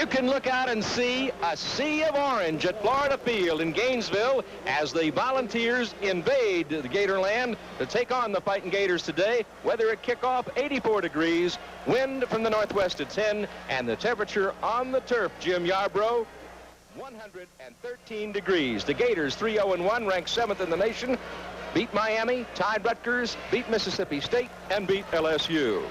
You can look out and see a sea of orange at Florida Field in Gainesville as the Volunteers invade the Gatorland to take on the Fighting Gators today. Weather at kickoff, 84 degrees, wind from the northwest at 10, and the temperature on the turf, Jim Yarbrough, 113 degrees. The Gators 3-0-1, ranked 7th in the nation, beat Miami, tied Rutgers, beat Mississippi State, and beat LSU.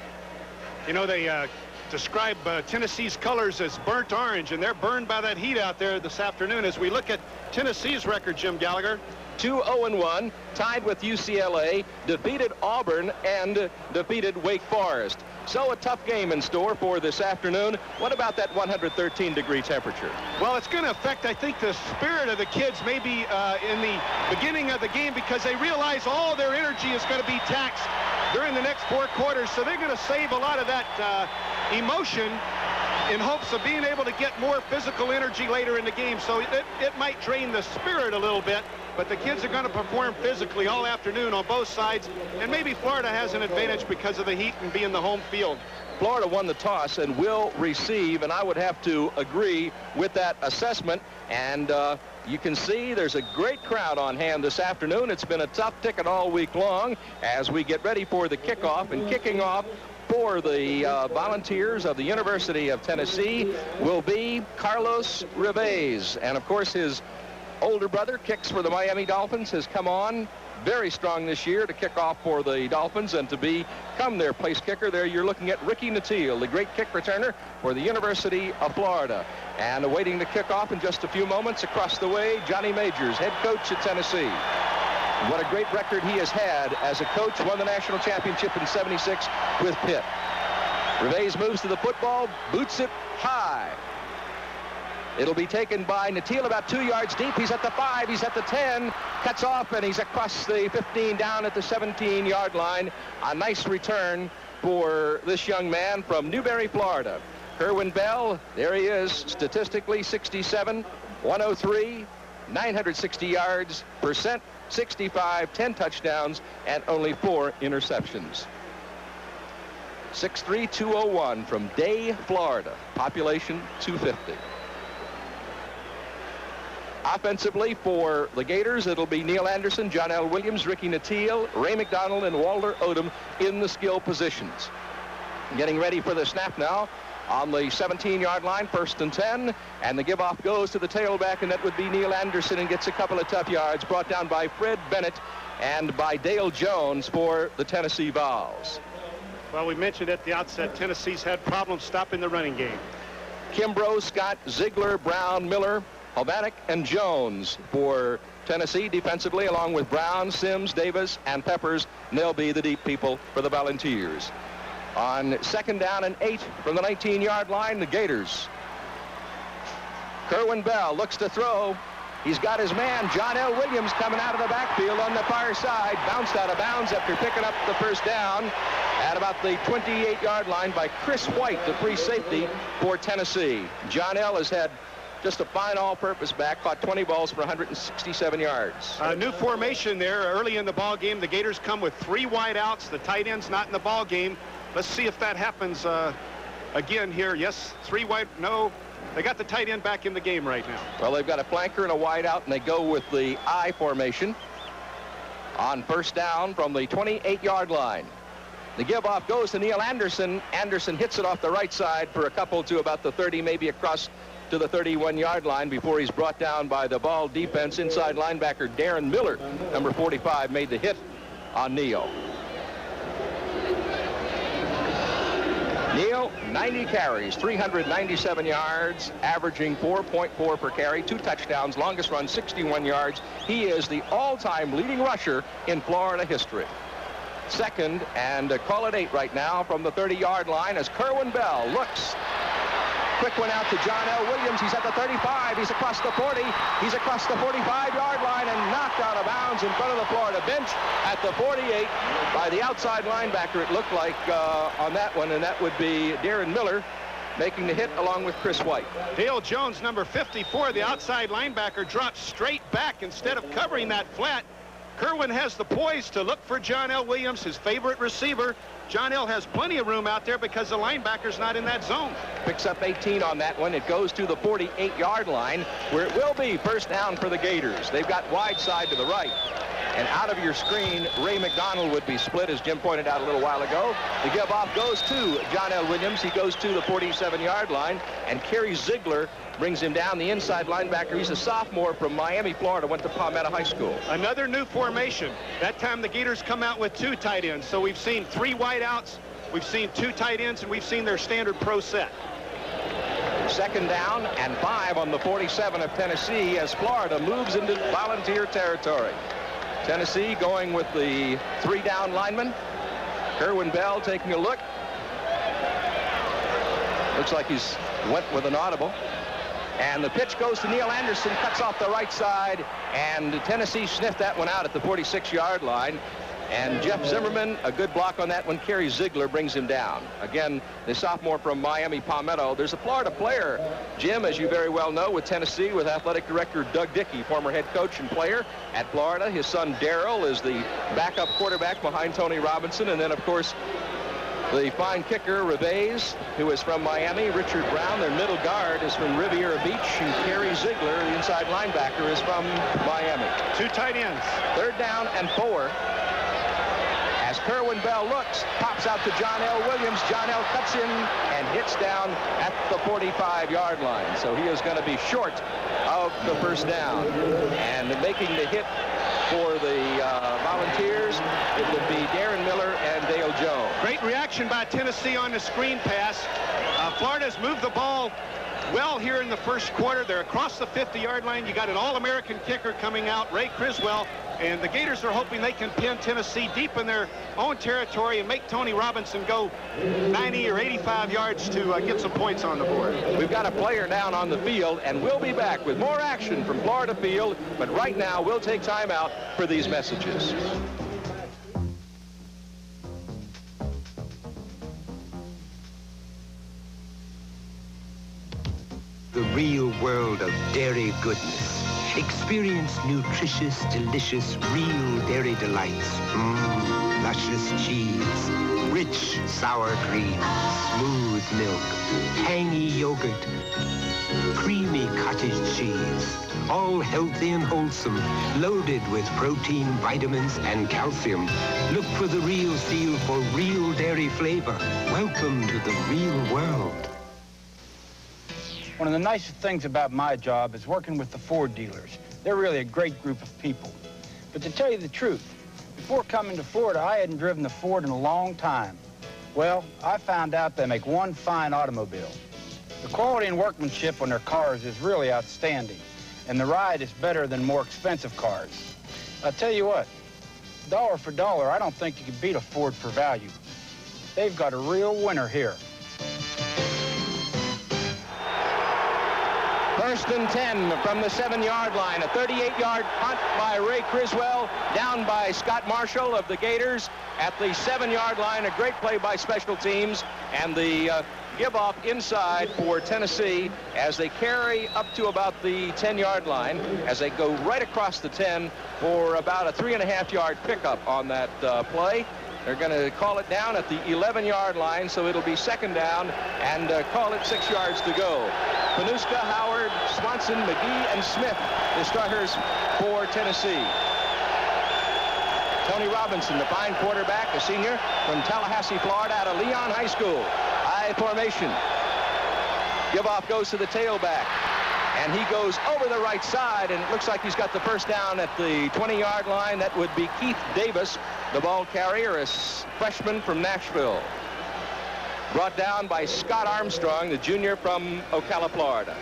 You know, they describe Tennessee's colors as burnt orange, and they're burned by that heat out there this afternoon. As we look at Tennessee's record, Jim Gallagher, 2-0-1, tied with UCLA, defeated Auburn, and defeated Wake Forest. So a tough game in store for this afternoon. What about that 113-degree temperature? Well, it's going to affect, I think, the spirit of the kids maybe in the beginning of the game, because they realize all their energy is going to be taxed during the next 4 quarters. So they're going to save a lot of that emotion in hopes of being able to get more physical energy later in the game. So it might drain the spirit a little bit, but the kids are going to perform physically all afternoon on both sides, and maybe Florida has an advantage because of the heat and being the home field. Florida won the toss and will receive, and I would have to agree with that assessment. And you can see there's a great crowd on hand this afternoon. It's been a tough ticket all week long as we get ready for the kickoff. And kicking off for the Volunteers of the University of Tennessee will be Carlos Rivas. And, of course, his older brother kicks for the Miami Dolphins, has come on very strong this year to kick off for the Dolphins and to become their place kicker. There you're looking at Ricky Nattiel, the great kick returner for the University of Florida. And awaiting the kickoff in just a few moments across the way, Johnny Majors, head coach at Tennessee. What a great record he has had as a coach. Won the national championship in '76 with Pitt. Rivas moves to the football, boots it high. It'll be taken by Nattiel about 2 yards deep. He's at the 5, he's at the 10, cuts off, and he's across the 15 down at the 17-yard line. A nice return for this young man from Newberry, Florida. Kerwin Bell, there he is, statistically 67, 103, 960 yards, percent 65, 10 touchdowns, and only 4 interceptions. 6'3", 201 from Day, Florida, population 250. Offensively for the Gators, it'll be Neil Anderson, John L. Williams, Ricky Nattiel, Ray McDonald, and Walter Odom in the skill positions. Getting ready for the snap now on the 17-yard line, 1st and 10, and the give-off goes to the tailback, and that would be Neil Anderson, and gets a couple of tough yards, brought down by Fred Bennett and by Dale Jones for the Tennessee Vols. Well, we mentioned at the outset, Tennessee's had problems stopping the running game. Kimbrough, Scott, Ziegler, Brown, Miller, Hovanek, and Jones for Tennessee defensively, along with Brown, Sims, Davis, and Peppers. And they'll be the deep people for the Volunteers. On 2nd down and 8 from the 19-yard line, the Gators. Kerwin Bell looks to throw. He's got his man, John L. Williams, coming out of the backfield on the far side. Bounced out of bounds after picking up the first down at about the 28-yard line by Chris White, the free safety for Tennessee. John L. has had just a fine all-purpose back, caught 20 balls for 167 yards. New formation there early in the ball game. The Gators come with 3 wide outs. The tight end's not in the ball game. Let's see if that happens again here. Yes, 3 wide. No, they got the tight end back in the game right now. Well, they've got a flanker and a wide out, and they go with the I formation on 1st down from the 28-yard line. The give-off goes to Neil Anderson. Anderson hits it off the right side for a couple to about the 30, maybe across to the 31-yard line before he's brought down by the ball defense. Inside linebacker Darren Miller, number 45, made the hit on Neil. Neil, 90 carries, 397 yards, averaging 4.4 per carry, 2 touchdowns, longest run 61 yards. He is the all-time leading rusher in Florida history. 2nd and call it 8 right now from the 30-yard line as Kerwin Bell looks. Quick one out to John L. Williams. He's at the 35. He's across the 40. He's across the 45-yard line and knocked out of bounds in front of the Florida bench at the 48 by the outside linebacker, it looked like, on that one, and that would be Darren Miller making the hit along with Chris White. Dale Jones, number 54, the outside linebacker, dropped straight back instead of covering that flat. Kerwin has the poise to look for John L. Williams, his favorite receiver. John L. has plenty of room out there because the linebacker's not in that zone. Picks up 18 on that one. It goes to the 48-yard line, where it will be first down for the Gators. They've got wide side to the right. And out of your screen, Ray McDonald would be split, as Jim pointed out a little while ago. The give-off goes to John L. Williams. He goes to the 47-yard line, and Kerry Ziegler brings him down, the inside linebacker. He's a sophomore from Miami, Florida, went to Palmetto High School. Another new formation. That time the Gators come out with 2 tight ends. So we've seen 3 wideouts, we've seen 2 tight ends, and we've seen their standard pro set. Second down and 5 on the 47 of Tennessee as Florida moves into Volunteer territory. Tennessee going with the 3-down lineman. Kerwin Bell taking a look. Looks like he's went with an audible. And the pitch goes to Neil Anderson, cuts off the right side, and Tennessee sniffed that one out at the 46-yard line. And Jeff Zimmerman, a good block on that one. Kerry Ziegler brings him down. Again, the sophomore from Miami, Palmetto. There's a Florida player, Jim, as you very well know, with Tennessee, with athletic director Doug Dickey, former head coach and player at Florida. His son, Darrell, is the backup quarterback behind Tony Robinson. And then, of course, the fine kicker, Revez, who is from Miami. Richard Brown, their middle guard, is from Riviera Beach. And Kerry Ziegler, the inside linebacker, is from Miami. 2 tight ends. Third down and 4. As Kerwin Bell looks, pops out to John L. Williams. John L. cuts in and hits down at the 45-yard line. So he is going to be short of the first down. And making the hit for the Volunteers, it would be Darren Miller and Dale Jones. Great reaction by Tennessee on the screen pass. Florida's moved the ball well here in the first quarter. They're across the 50-yard line. You got an All-American kicker coming out, Ray Criswell, and the Gators are hoping they can pin Tennessee deep in their own territory and make Tony Robinson go 90 or 85 yards to get some points on the board. We've got a player down on the field, and we'll be back with more action from Florida Field, but right now we'll take time out for these messages. The real world of dairy goodness. Experience nutritious, delicious, real dairy delights. Luscious cheese, rich sour cream, smooth milk, tangy yogurt, creamy cottage cheese. All healthy and wholesome, loaded with protein, vitamins, and calcium. Look for the real seal for real dairy flavor. Welcome to the real world. One of the nicest things about my job is working with the Ford dealers. They're really a great group of people. But to tell you the truth, before coming to Florida, I hadn't driven a Ford in a long time. Well, I found out they make one fine automobile. The quality and workmanship on their cars is really outstanding, and the ride is better than more expensive cars. I'll tell you what, dollar for dollar, I don't think you can beat a Ford for value. They've got a real winner here. First and 10 from the 7-yard line. A 38-yard punt by Ray Criswell, down by Scott Marshall of the Gators at the 7-yard line. A great play by special teams, and the give-off inside for Tennessee as they carry up to about the 10-yard line as they go right across the 10 for about a 3.5-yard pickup on that play. They're going to call it down at the 11-yard line, so it'll be second down and call it 6 yards to go. Panuska, Howard, Swanson, McGee, and Smith, the starters for Tennessee. Tony Robinson, the fine quarterback, a senior from Tallahassee, Florida, out of Leon High School. High formation. Give-off goes to the tailback. And he goes over the right side, and it looks like he's got the first down at the 20-yard line. That would be Keith Davis, the ball carrier, a freshman from Nashville. Brought down by Scott Armstrong, the junior from Ocala, Florida.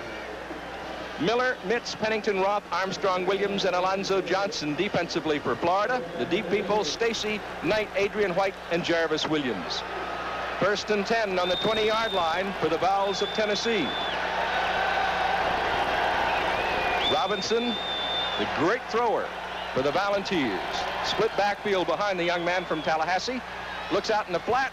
Miller, Mitz, Pennington, Roth, Armstrong, Williams, and Alonzo Johnson defensively for Florida. The deep people, Stacy, Knight, Adrian White, and Jarvis Williams. First and 10 on the 20-yard line for the Vols of Tennessee. Robinson, the great thrower for the Volunteers. Split backfield behind the young man from Tallahassee. Looks out in the flat,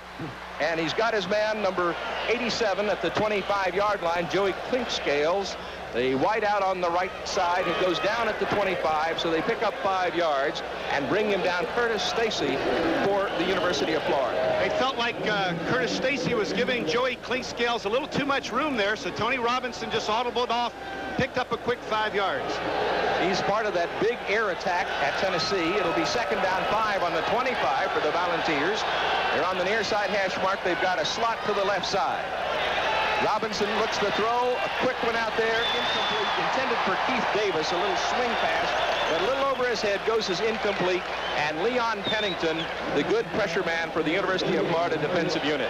and he's got his man, number 87, at the 25-yard line, Joey Clinkscales, The white out on the right side. He goes down at the 25, so they pick up 5 yards and bring him down. Curtis Stacy for the University of Florida. They felt like Curtis Stacy was giving Joey Clinkscales a little too much room there, so Tony Robinson just audibled off, picked up a quick 5 yards. He's part of that big air attack at Tennessee. It'll be 2nd down 5 on the 25 for the Volunteers. They're on the near side hash mark. They've got a slot to the left side. Robinson looks to throw. A quick one out there. Incomplete. Intended for Keith Davis. A little swing pass. But a little over his head goes as incomplete. And Leon Pennington, the good pressure man for the University of Florida defensive unit.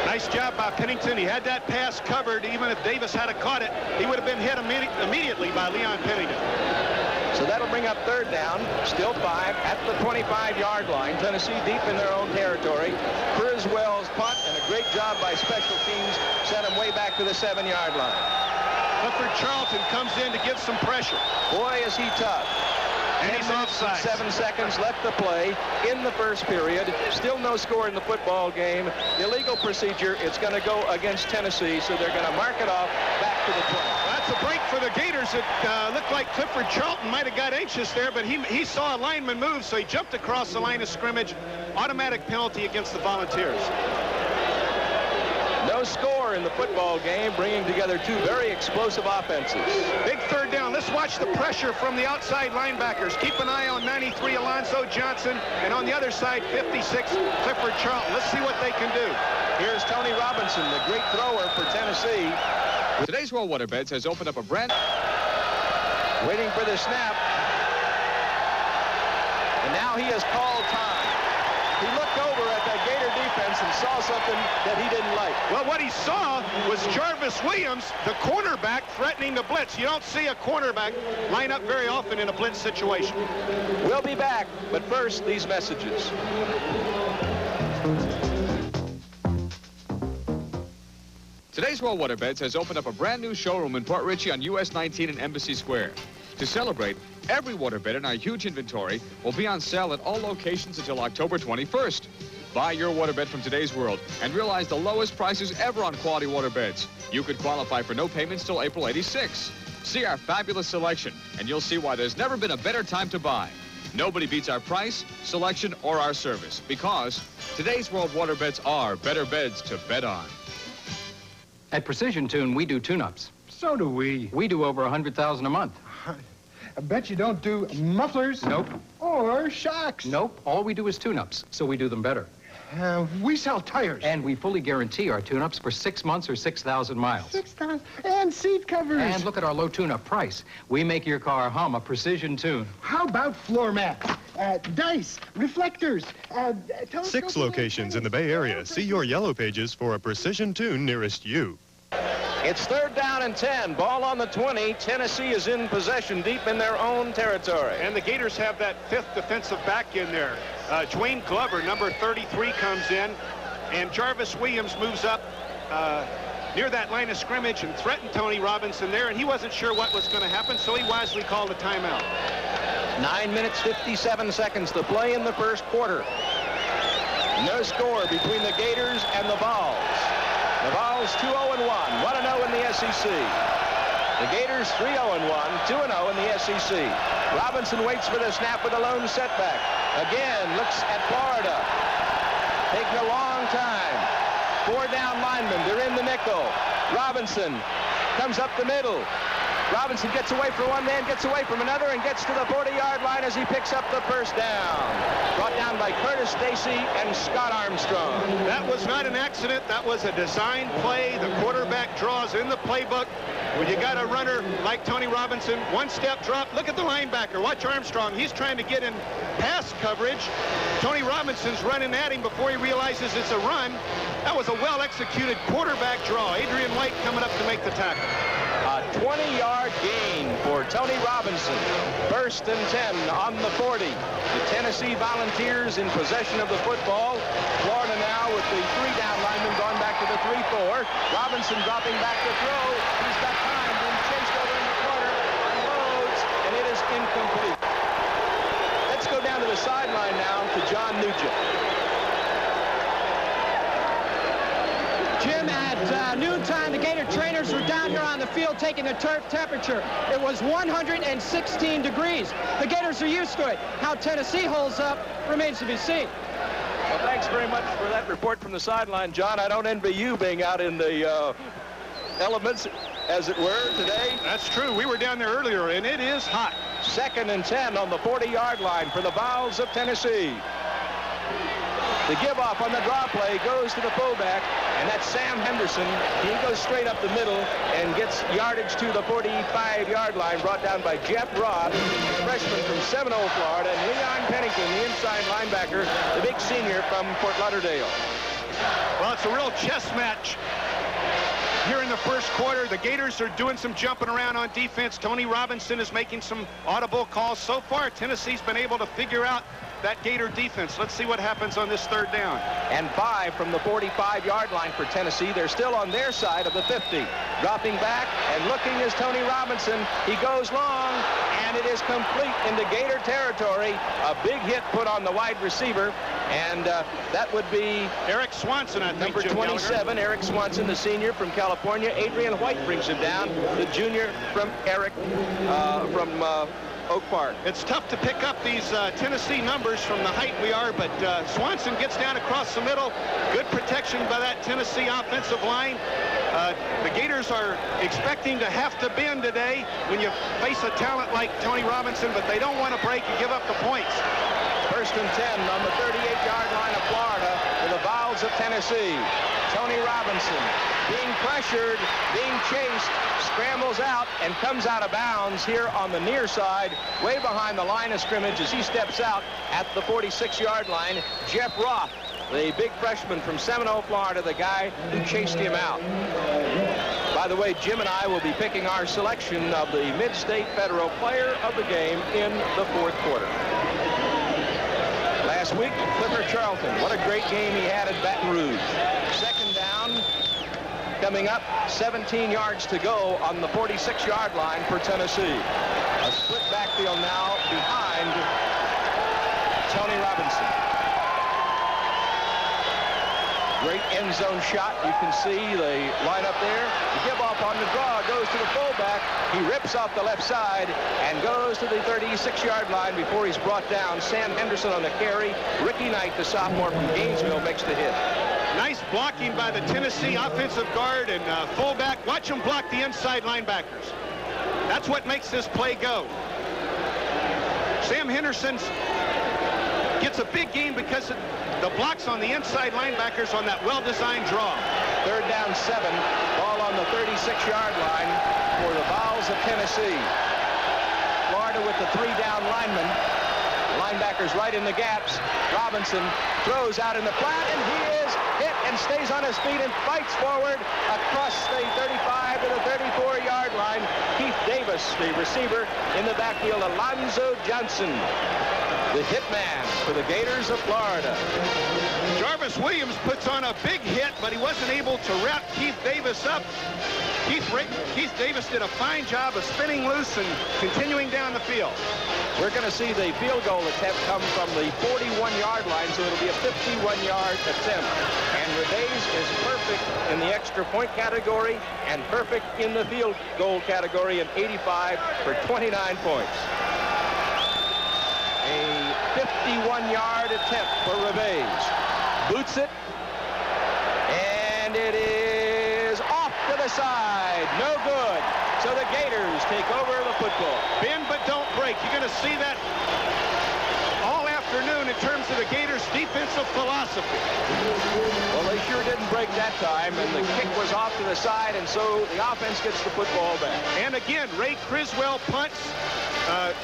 Nice job by Pennington. He had that pass covered. Even if Davis had caught it, he would have been hit immediately by Leon Pennington. So that'll bring up 3rd down. Still 5 at the 25-yard line. Tennessee deep in their own territory. Criswell's punt and a great job by special teams sent him way back to the 7-yard line. Clifford Charlton comes in to give some pressure. Boy, is he tough. And he's offside. 7 seconds left to play in the first period. Still no score in the football game. Illegal procedure. It's going to go against Tennessee, so they're going to mark it off back to the 20. That's a break for the Gators. It looked like Clifford Charlton might have got anxious there, but he saw a lineman move, so he jumped across the line of scrimmage. Automatic penalty against the Volunteers. No score in the football game, bringing together 2 very explosive offenses. Big 3rd down. Let's watch the pressure from the outside linebackers. Keep an eye on 93 Alonzo Johnson, and on the other side 56 Clifford Charlton. Let's see what they can do. Here's Tony Robinson, the great thrower for Tennessee. Today's World Waterbeds has opened up a brand... Waiting for the snap. And now he has called time. He looked over at that Gator defense and saw something that he didn't like. Well, what he saw was Jarvis Williams, the cornerback, threatening to blitz. You don't see a cornerback line up very often in a blitz situation. We'll be back, but first, these messages. Today's World Waterbeds has opened up a brand new showroom in Port Richey on US 19 and Embassy Square. To celebrate, every waterbed in our huge inventory will be on sale at all locations until October 21st. Buy your waterbed from Today's World and realize the lowest prices ever on quality waterbeds. You could qualify for no payments till April '86. See our fabulous selection, and you'll see why there's never been a better time to buy. Nobody beats our price, selection, or our service, because Today's World waterbeds are better beds to bet on. At Precision Tune, we do tune-ups. So do we. We do over 100,000 a month. I bet you don't do mufflers. Nope. Or shocks. Nope. All we do is tune-ups, so we do them better. We sell tires. And we fully guarantee our tune-ups for 6 months or 6,000 miles. 6,000. And seat covers. And look at our low tune-up price. We make your car hum a Precision Tune. How about floor mats? Dice, reflectors. 6 locations in the Bay Area. See your Yellow Pages for a Precision Tune nearest you. It's 3rd down and 10. Ball on the 20. Tennessee is in possession deep in their own territory. And the Gators have that 5th defensive back in there. Dwayne Glover, number 33, comes in. And Jarvis Williams moves up near that line of scrimmage and threatened Tony Robinson there. And he wasn't sure what was going to happen, so he wisely called a timeout. 9 minutes, 57 seconds to play in the first quarter. No score between the Gators and the Vols. The Vols 2-0-1, 1-0 in the SEC. The Gators 3-0-1, 2-0 in the SEC. Robinson waits for the snap with a lone setback. Again, looks at Florida. Taking a long time. 4 down linemen, they're in the nickel. Robinson comes up the middle. Robinson gets away from one man, gets away from another, and gets to the 40-yard line as he picks up the first down. Brought down by Curtis Stacy and Scott Armstrong. That was not an accident. That was a design play. The quarterback draws in the playbook. When you got a runner like Tony Robinson, one-step drop. Look at the linebacker. Watch Armstrong. He's trying to get in pass coverage. Tony Robinson's running at him before he realizes it's a run. That was a well-executed quarterback draw. Adrian White coming up to make the tackle. A 20-yard gain for Tony Robinson. 1st and 10 on the 40. The Tennessee Volunteers in possession of the football. Florida now with the 3 down lineman gone back to the 3-4. Robinson dropping back to throw. He's got time, being chased over in the corner. Unloads, and it is incomplete. Let's go down to the sideline now to John Nugent. Jim, at noontime, the Gator trainers were down here on the field taking the turf temperature. It was 116 degrees. The Gators are used to it. How Tennessee holds up remains to be seen. Well, thanks very much for that report from the sideline, John. I don't envy you being out in the elements, as it were, today. That's true. We were down there earlier, and it is hot. 2nd and 10 on the 40-yard line for the Vols of Tennessee. The give off on the draw play goes to the fullback, and that's Sam Henderson. He goes straight up the middle and gets yardage to the 45-yard line, brought down by Jeff Robb, freshman from Seminole, Florida, and Leon Pennington, the inside linebacker, the big senior from Fort Lauderdale. Well, it's a real chess match here in the first quarter. The Gators are doing some jumping around on defense. Tony Robinson is making some audible calls. So far, Tennessee's been able to figure out that Gator defense. Let's see what happens on this 3rd down. And 5 from the 45-yard line for Tennessee. They're still on their side of the 50. Dropping back and looking is Tony Robinson. He goes long, and it is complete into Gator territory. A big hit put on the wide receiver, and that would be Eric Swanson, I think. Number 27, Eric Swanson, the senior from California. Adrian White brings him down, the junior from Oak Park. It's tough to pick up these Tennessee numbers from the height we are, but Swanson gets down across the middle. Good protection by that Tennessee offensive line. The Gators are expecting to have to bend today when you face a talent like Tony Robinson, but they don't want to break and give up the points. 1st and 10 on the 38-yard line of Florida for the Vols of Tennessee. Tony Robinson being pressured, being chased, scrambles out and comes out of bounds here on the near side, way behind the line of scrimmage as he steps out at the 46-yard line. Jeff Roth, the big freshman from Seminole, Florida, the guy who chased him out. By the way, Jim and I will be picking our selection of the Mid-State Federal Player of the Game in the 4th quarter. Last week, Clifford Charlton, what a great game he had at Baton Rouge. 2nd down, coming up, 17 yards to go on the 46-yard line for Tennessee. A split backfield now behind Tony Robinson. Great end zone shot. You can see the line up there. The give off on the draw goes to the fullback. He rips off the left side and goes to the 36-yard line before he's brought down. Sam Henderson on the carry. Ricky Knight, the sophomore from Gainesville, makes the hit. Nice blocking by the Tennessee offensive guard and fullback. Watch them block the inside linebackers. That's what makes this play go. Sam Henderson gets a big gain because of the blocks on the inside linebackers on that well-designed draw. 3rd down 7. Ball on the 36-yard line for the Vols of Tennessee. Florida with the 3-down linemen. Linebackers right in the gaps. Robinson throws out in the flat, and he is hit and stays on his feet and fights forward across the 35 to the 34-yard line. Keith Davis, the receiver, in the backfield. Alonzo Johnson, the hitman for the Gators of Florida. Jarvis Williams puts on a big hit, but he wasn't able to wrap Keith Davis up. Keith Davis did a fine job of spinning loose and continuing down the field. We're going to see the field goal attempt come from the 41-yard line, so it'll be a 51-yard attempt. And Redays is perfect in the extra point category and perfect in the field goal category in 85 for 29 points. A 51-yard attempt for Redays. Boots it, and it is off to the side. No good. So the Gators take over the football. Bend but don't break. You're going to see that all afternoon in terms of the Gators' defensive philosophy. Well, they sure didn't break that time, and the kick was off to the side, and so the offense gets the football back. And again, Ray Criswell punts.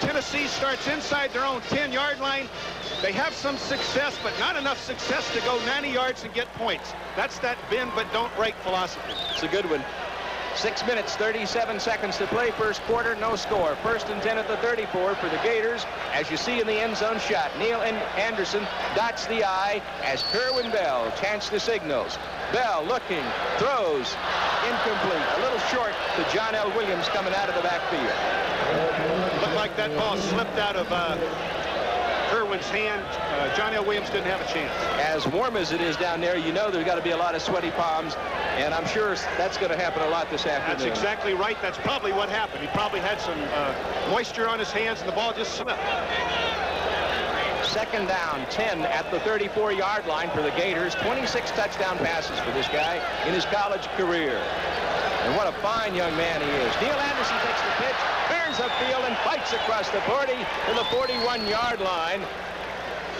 Tennessee starts inside their own 10-yard line. They have some success, but not enough success to go 90 yards and get points. That's that bend but don't break philosophy. It's a good one. 6 minutes, 37 seconds to play. First quarter, no score. 1st and 10 at the 34 for the Gators. As you see in the end zone shot, Neil Anderson dots the I as Kerwin Bell chants the signals. Bell looking, throws, incomplete. A little short to John L. Williams coming out of the backfield. Looked like that ball slipped out of Kerwin's hand. John L. Williams didn't have a chance. As warm as it is down there, you know there's got to be a lot of sweaty palms And I'm sure that's going to happen a lot this afternoon. That's exactly right. That's probably what happened. He probably had some moisture on his hands, and the ball just slipped. Second down, 10 at the 34-yard line for the Gators. 26 touchdown passes for this guy in his college career. And what a fine young man he is. Neal Anderson takes the pitch, veers upfield, and fights across the 40 to the 41-yard line.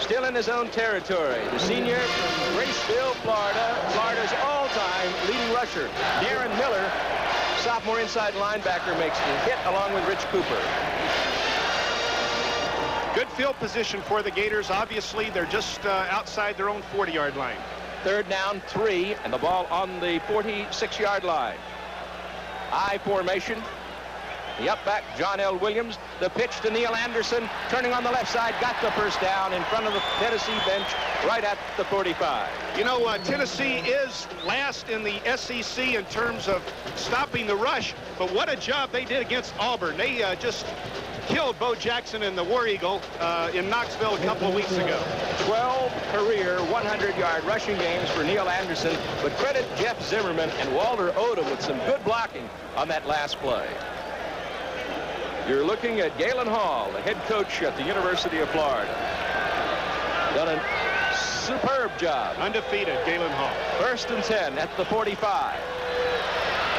Still in his own territory. The senior from Graceville, Florida, Florida's all-time leading rusher. Darren Miller, sophomore inside linebacker, makes the hit along with Rich Cooper. Good field position for the Gators. Obviously, they're just outside their own 40-yard line. Third down, 3, and the ball on the 46-yard line. I formation. The up back, John L. Williams. The pitch to Neal Anderson, turning on the left side, got the first down in front of the Tennessee bench, right at the 45. You know, Tennessee is last in the SEC in terms of stopping the rush, but what a job they did against Auburn. They just killed Bo Jackson and the War Eagle in Knoxville a couple of weeks ago. 12 career 100-yard rushing games for Neal Anderson, but credit Jeff Zimmerman and Walter Odom with some good blocking on that last play. You're looking at Galen Hall, the head coach at the University of Florida. Done a superb job. Undefeated, Galen Hall. First and 10 at the 45.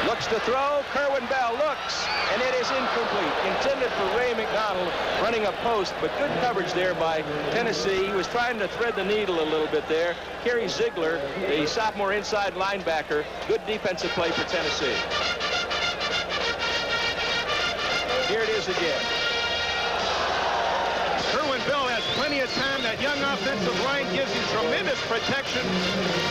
Looks to throw. Kerwin Bell looks, and it is incomplete. Intended for Ray McDonald running a post, but good coverage there by Tennessee. He was trying to thread the needle a little bit there. Kerry Ziegler, the sophomore inside linebacker, good defensive play for Tennessee. Here it is again. Kerwin Bell has plenty of time. That young offensive line gives him tremendous protection.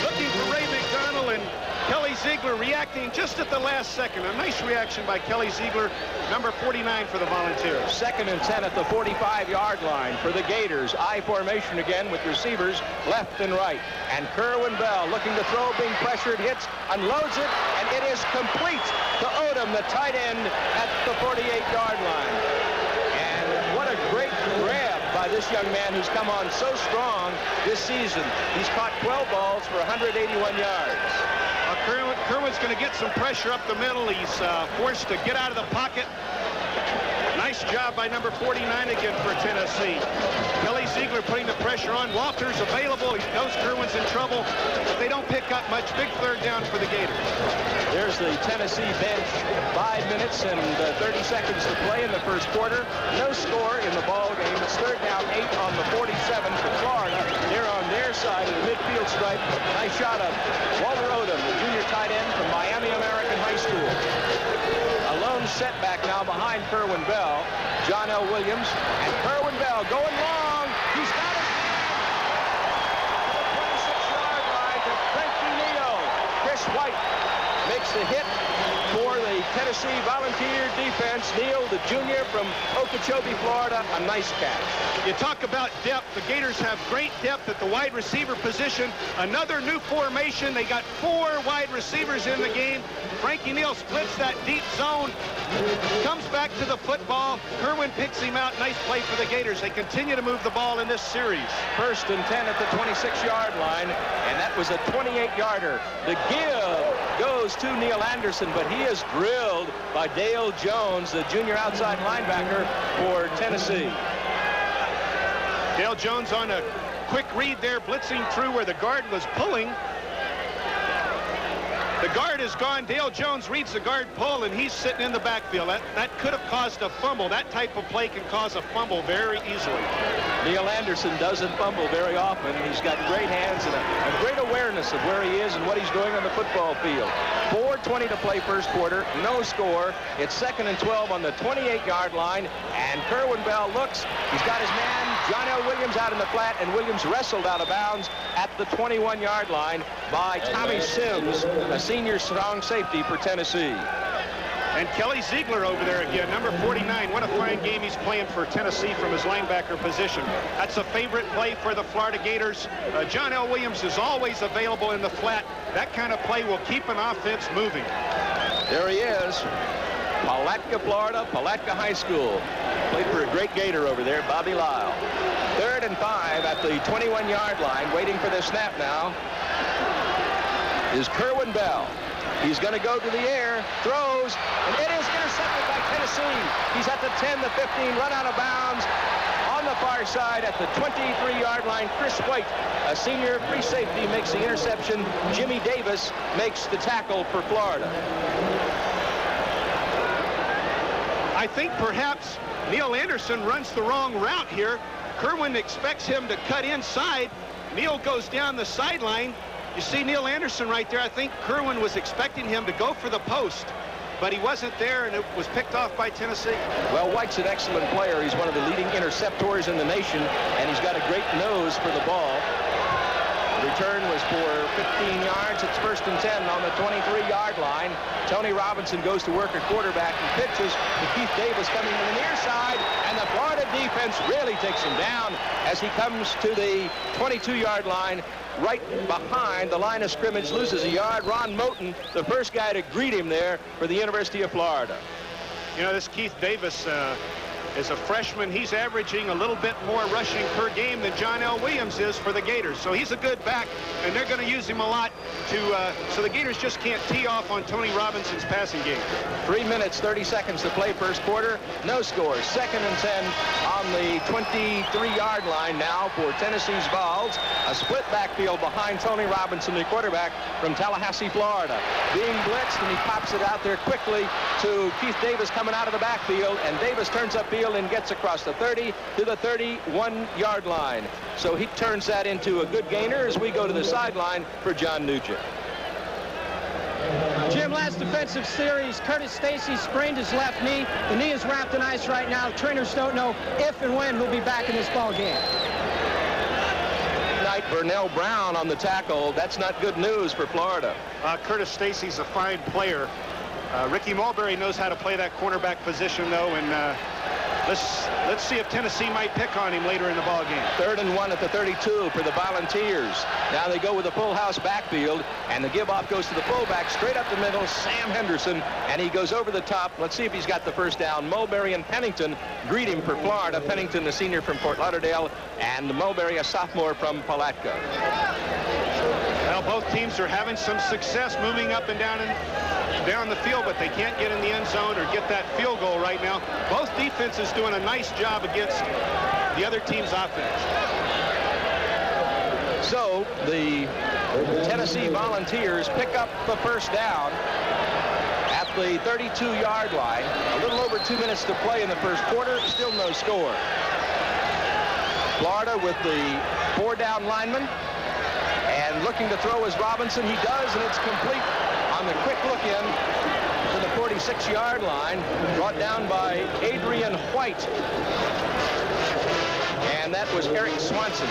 Looking for Ray McDonald, and Kelly Ziegler reacting just at the last second. A nice reaction by Kelly Ziegler, number 49 for the Volunteers. Second and 10 at the 45-yard line for the Gators. I formation again with receivers left and right. And Kerwin Bell looking to throw, being pressured, hits, unloads it, and it is complete to Odom, the tight end, at the 48-yard line. And what a great grab by this young man who's come on so strong this season. He's caught 12 balls for 181 yards. Kerwin's going to get some pressure up the middle. He's forced to get out of the pocket. Nice job by number 49 again for Tennessee. Kelly Ziegler putting the pressure on. Walters available. He knows Kerwin's in trouble, but they don't pick up much. Big third down for the Gators. There's the Tennessee bench. 5 minutes and 30 seconds to play in the first quarter. No score in the ball game. It's third down, 8 on the 47 for Florida. They're on their side of the midfield stripe. Nice shot of Walter Odom, the junior tight end from Miami American High School. A lone setback now behind Kerwin Bell. John L. Williams, and Kerwin Bell going long. He's got it. 26-yard line to Frankie Neal. Chris White makes the hit for the Tennessee Volunteer defense. Neal, the junior from Okeechobee, Florida, a nice catch. You talk about depth. The Gators have great depth at the wide receiver position. Another new formation. They got 4 wide receivers in the game. Frankie Neal splits that deep zone, comes back to the football. Kerwin picks him out. Nice play for the Gators. They continue to move the ball in this series. First and 10 at the 26-yard line, and that was a 28-yarder. The give goes to Neal Anderson, but he is drilled by Dale Jones, the junior outside linebacker for Tennessee. Dale Jones on a quick read there, blitzing through where the guard was pulling. The guard is gone. Dale Jones reads the guard pull, and he's sitting in the backfield. That could have caused a fumble. That type of play can cause a fumble very easily. Neal Anderson doesn't fumble very often. He's got great hands and a great awareness of where he is and what he's doing on the football field. 4:20 to play first quarter. No score. It's second and 12 on the 28-yard line, and Kerwin Bell looks. He's got his man, John L. Williams, out in the flat, and Williams wrestled out of bounds at the 21-yard line by Tommy Sims, a senior strong safety for Tennessee. And Kelly Ziegler over there again, number 49. What a fine game he's playing for Tennessee from his linebacker position. That's a favorite play for the Florida Gators. John L. Williams is always available in the flat. That kind of play will keep an offense moving. There he is. Palatka, Florida, Palatka High School. Played for a great Gator over there, Bobby Lyle. 3rd and 5 at the 21-yard line. Waiting for the snap now is Kerwin Bell. He's going to go to the air, throws, and it is intercepted by Tennessee. He's at the 10, the 15, run out of bounds. On the far side at the 23-yard line, Chris White, a senior free safety, makes the interception. Jimmy Davis makes the tackle for Florida. I think perhaps Neil Anderson runs the wrong route here. Kerwin expects him to cut inside. Neil goes down the sideline. You see Neil Anderson right there. I think Kerwin was expecting him to go for the post, but he wasn't there, and it was picked off by Tennessee. Well, White's an excellent player. He's one of the leading interceptors in the nation, and he's got a great nose for the ball. The return was for 15 yards. It's 1st and 10 on the 23-yard line. Tony Robinson goes to work at quarterback and pitches to Keith Davis coming to the near side, and the Florida defense really takes him down as he comes to the 22-yard line. Right behind the line of scrimmage, loses a yard. Ron Moten, the first guy to greet him there for the University of Florida. You know, this Keith Davis is a freshman. He's averaging a little bit more rushing per game than John L. Williams is for the Gators. So he's a good back, and they're going to use him a lot so the Gators just can't tee off on Tony Robinson's passing game. 3 minutes, 30 seconds to play first quarter. No score. 2nd and 10 on the 23-yard line now for Tennessee's Vols. A split backfield behind Tony Robinson, the quarterback from Tallahassee, Florida. Being blitzed, and he pops it out there quickly to Keith Davis coming out of the backfield, and Davis turns upfield and gets across the 30 to the 31-yard line. So he turns that into a good gainer as we go to the sideline for John Nugent. Jim, last defensive series, Curtis Stacy sprained his left knee. The knee is wrapped in ice right now. Trainers don't know if and when he'll be back in this ball game. Tonight, Burnell Brown on the tackle. That's not good news for Florida. Curtis Stacy's a fine player. Ricky Mulberry knows how to play that cornerback position, though, and let's see if Tennessee might pick on him later in the ball game. 3rd and 1 at the 32 for the Volunteers. Now they go with a full house backfield, and the give-off goes to the fullback, straight up the middle, Sam Henderson, and he goes over the top. Let's see if he's got the first down. Mulberry and Pennington greet him for Florida. Pennington, a senior from Fort Lauderdale, and Mulberry, a sophomore from Palatka. Well, both teams are having some success moving up and down the field, but they can't get in the end zone or get that field goal right now. Both defenses doing a nice job against the other team's offense. So the Tennessee Volunteers pick up the first down at the 32-yard line. A little over 2 minutes to play in the first quarter. Still no score. Florida with the 4-down lineman, and looking to throw is Robinson. He does, and it's complete on the quick look in to the 46-yard line, brought down by Adrian White. And that was Eric Swanson.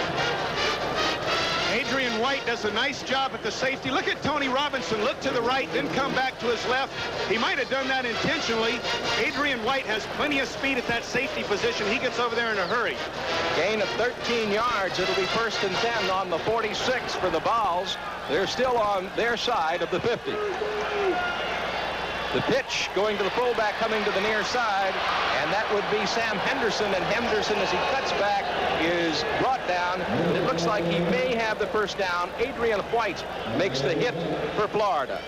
Adrian White does a nice job at the safety. Look at Tony Robinson. Look to the right, then come back to his left. He might have done that intentionally. Adrian White has plenty of speed at that safety position. He gets over there in a hurry. Gain of 13 yards. It'll be 1st and 10 on the 46 for the Vols. They're still on their side of the 50. The pitch going to the fullback, coming to the near side, and that would be Sam Henderson. And Henderson, as he cuts back, is brought down. And it looks like he may have the first down. Adrian White makes the hit for Florida.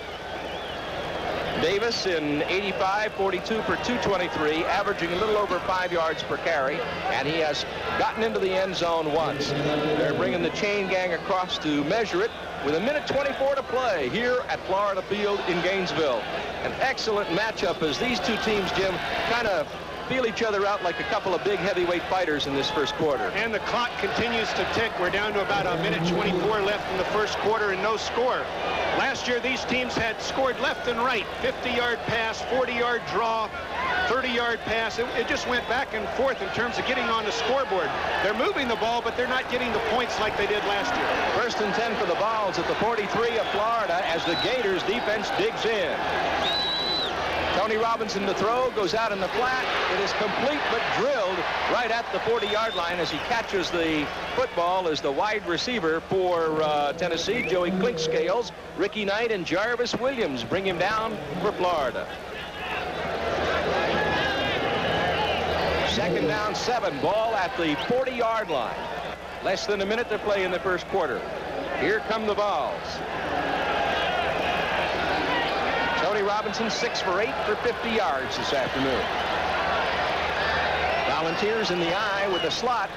Davis in 85, 42 for 223, averaging a little over 5 yards per carry, and he has gotten into the end zone once. They're bringing the chain gang across to measure it with 1:24 to play here at Florida Field in Gainesville. An excellent matchup as these two teams, Jim, kind of feel each other out like a couple of big heavyweight fighters in this first quarter. And the clock continues to tick. We're down to about 1:24 left in the first quarter and no score. Last year, these teams had scored left and right. 50-yard pass, 40-yard draw, 30-yard pass. It just went back and forth in terms of getting on the scoreboard. They're moving the ball, but they're not getting the points like they did last year. 1st and 10 for the Vols at the 43 of Florida as the Gators defense digs in. Tony Robinson to throw, goes out in the flat. It is complete but drilled right at the 40-yard line as he catches the football as the wide receiver for Tennessee, Joey Clinkscales. Ricky Knight and Jarvis Williams bring him down for Florida. 2nd down, 7. Ball at the 40-yard line. Less than a minute to play in the first quarter. Here come the Vols. Robinson 6 for 8 for 50 yards this afternoon. Volunteers in the eye with the slot.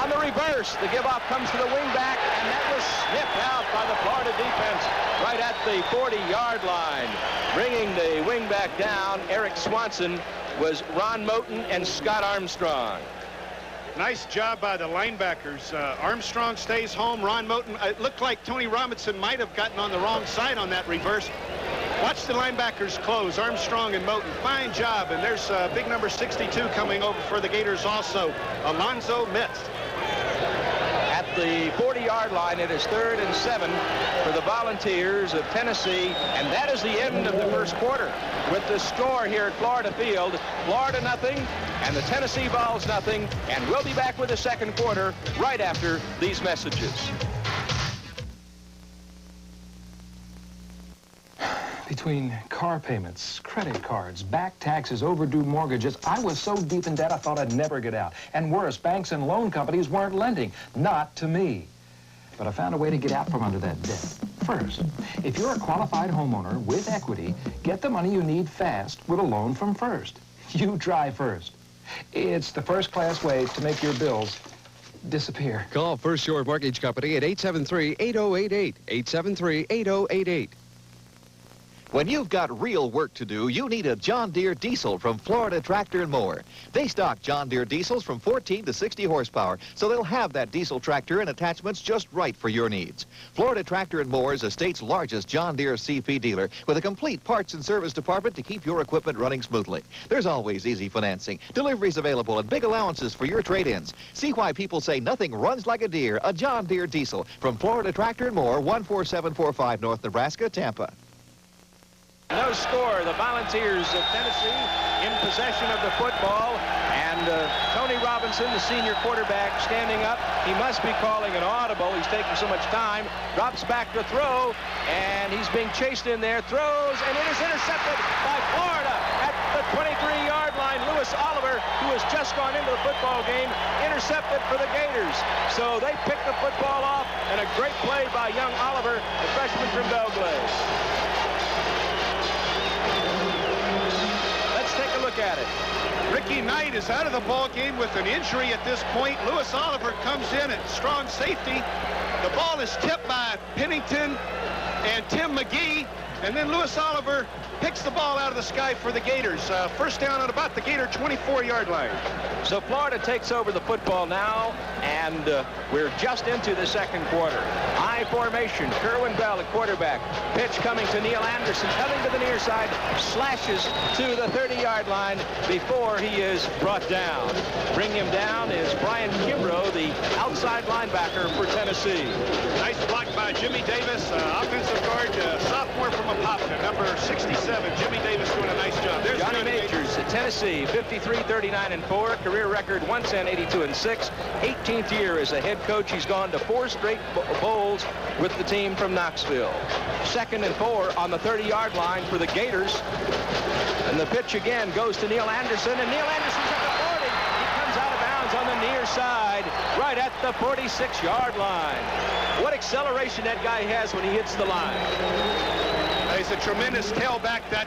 On the reverse, the give-off comes to the wingback, and that was snipped out by the Florida defense right at the 40-yard line. Bringing the wingback down, Eric Swanson, was Ron Moten and Scott Armstrong. Nice job by the linebackers. Armstrong stays home. Ron Moten, it looked like Tony Robinson might have gotten on the wrong side on that reverse. Watch the linebackers close, Armstrong and Moten. Fine job, and there's big number 62 coming over for the Gators also, Alonzo Mitz. At the 40-yard line, it is 3rd and 7 for the Volunteers of Tennessee, and that is the end of the first quarter. With the score here at Florida Field, Florida nothing, and the Tennessee Vols nothing, and we'll be back with the second quarter right after these messages. Between car payments, credit cards, back taxes, overdue mortgages, I was so deep in debt I thought I'd never get out. And worse, banks and loan companies weren't lending. Not to me. But I found a way to get out from under that debt. First, if you're a qualified homeowner with equity, get the money you need fast with a loan from First. You try First. It's the first-class way to make your bills disappear. Call First Shore Mortgage Company at 873-8088. 873-8088. When you've got real work to do, you need a John Deere diesel from Florida Tractor and Mower. They stock John Deere diesels from 14 to 60 horsepower, so they'll have that diesel tractor and attachments just right for your needs. Florida Tractor and Mower is the state's largest John Deere CP dealer with a complete parts and service department to keep your equipment running smoothly. There's always easy financing, deliveries available, and big allowances for your trade-ins. See why people say nothing runs like a Deere, a John Deere diesel from Florida Tractor and Mower, 14745 North Nebraska, Tampa. No score. The Volunteers of Tennessee in possession of the football. And Tony Robinson, the senior quarterback, standing up. He must be calling an audible. He's taking so much time. Drops back to throw. And he's being chased in there. Throws. And it is intercepted by Florida at the 23-yard line. Lewis Oliver, who has just gone into the football game, intercepted for the Gators. So they picked the football off. And a great play by young Oliver, the freshman from Belgrade. Take a look at it. Ricky Knight is out of the ball game with an injury at this point. Lewis Oliver comes in at strong safety. The ball is tipped by Pennington and Tim McGee, and then Lewis Oliver picks the ball out of the sky for the Gators. First down on about the Gator 24-yard line. So Florida takes over the football now, and we're just into the second quarter. High formation, Kerwin Bell at quarterback. Pitch coming to Neil Anderson, coming to the near side, slashes to the 30-yard line before he is brought down. Bring him down is Brian Kimbrough, the outside linebacker for Tennessee. Nice block by Jimmy Davis, offensive guard, sophomore from Apopka, number 67. Jimmy Davis doing a nice job. There's Johnny Majors at Tennessee, 53-39-4, career record 110-82-6. 18th year as a head coach. He's gone to 4 straight bowls with the team from Knoxville. 2nd and 4 on the 30-yard line for the Gators. And the pitch again goes to Neil Anderson, and Neil Anderson's at the 40. He comes out of bounds on the near side, right at the 46-yard line. What acceleration that guy has when he hits the line. He's a tremendous tailback. That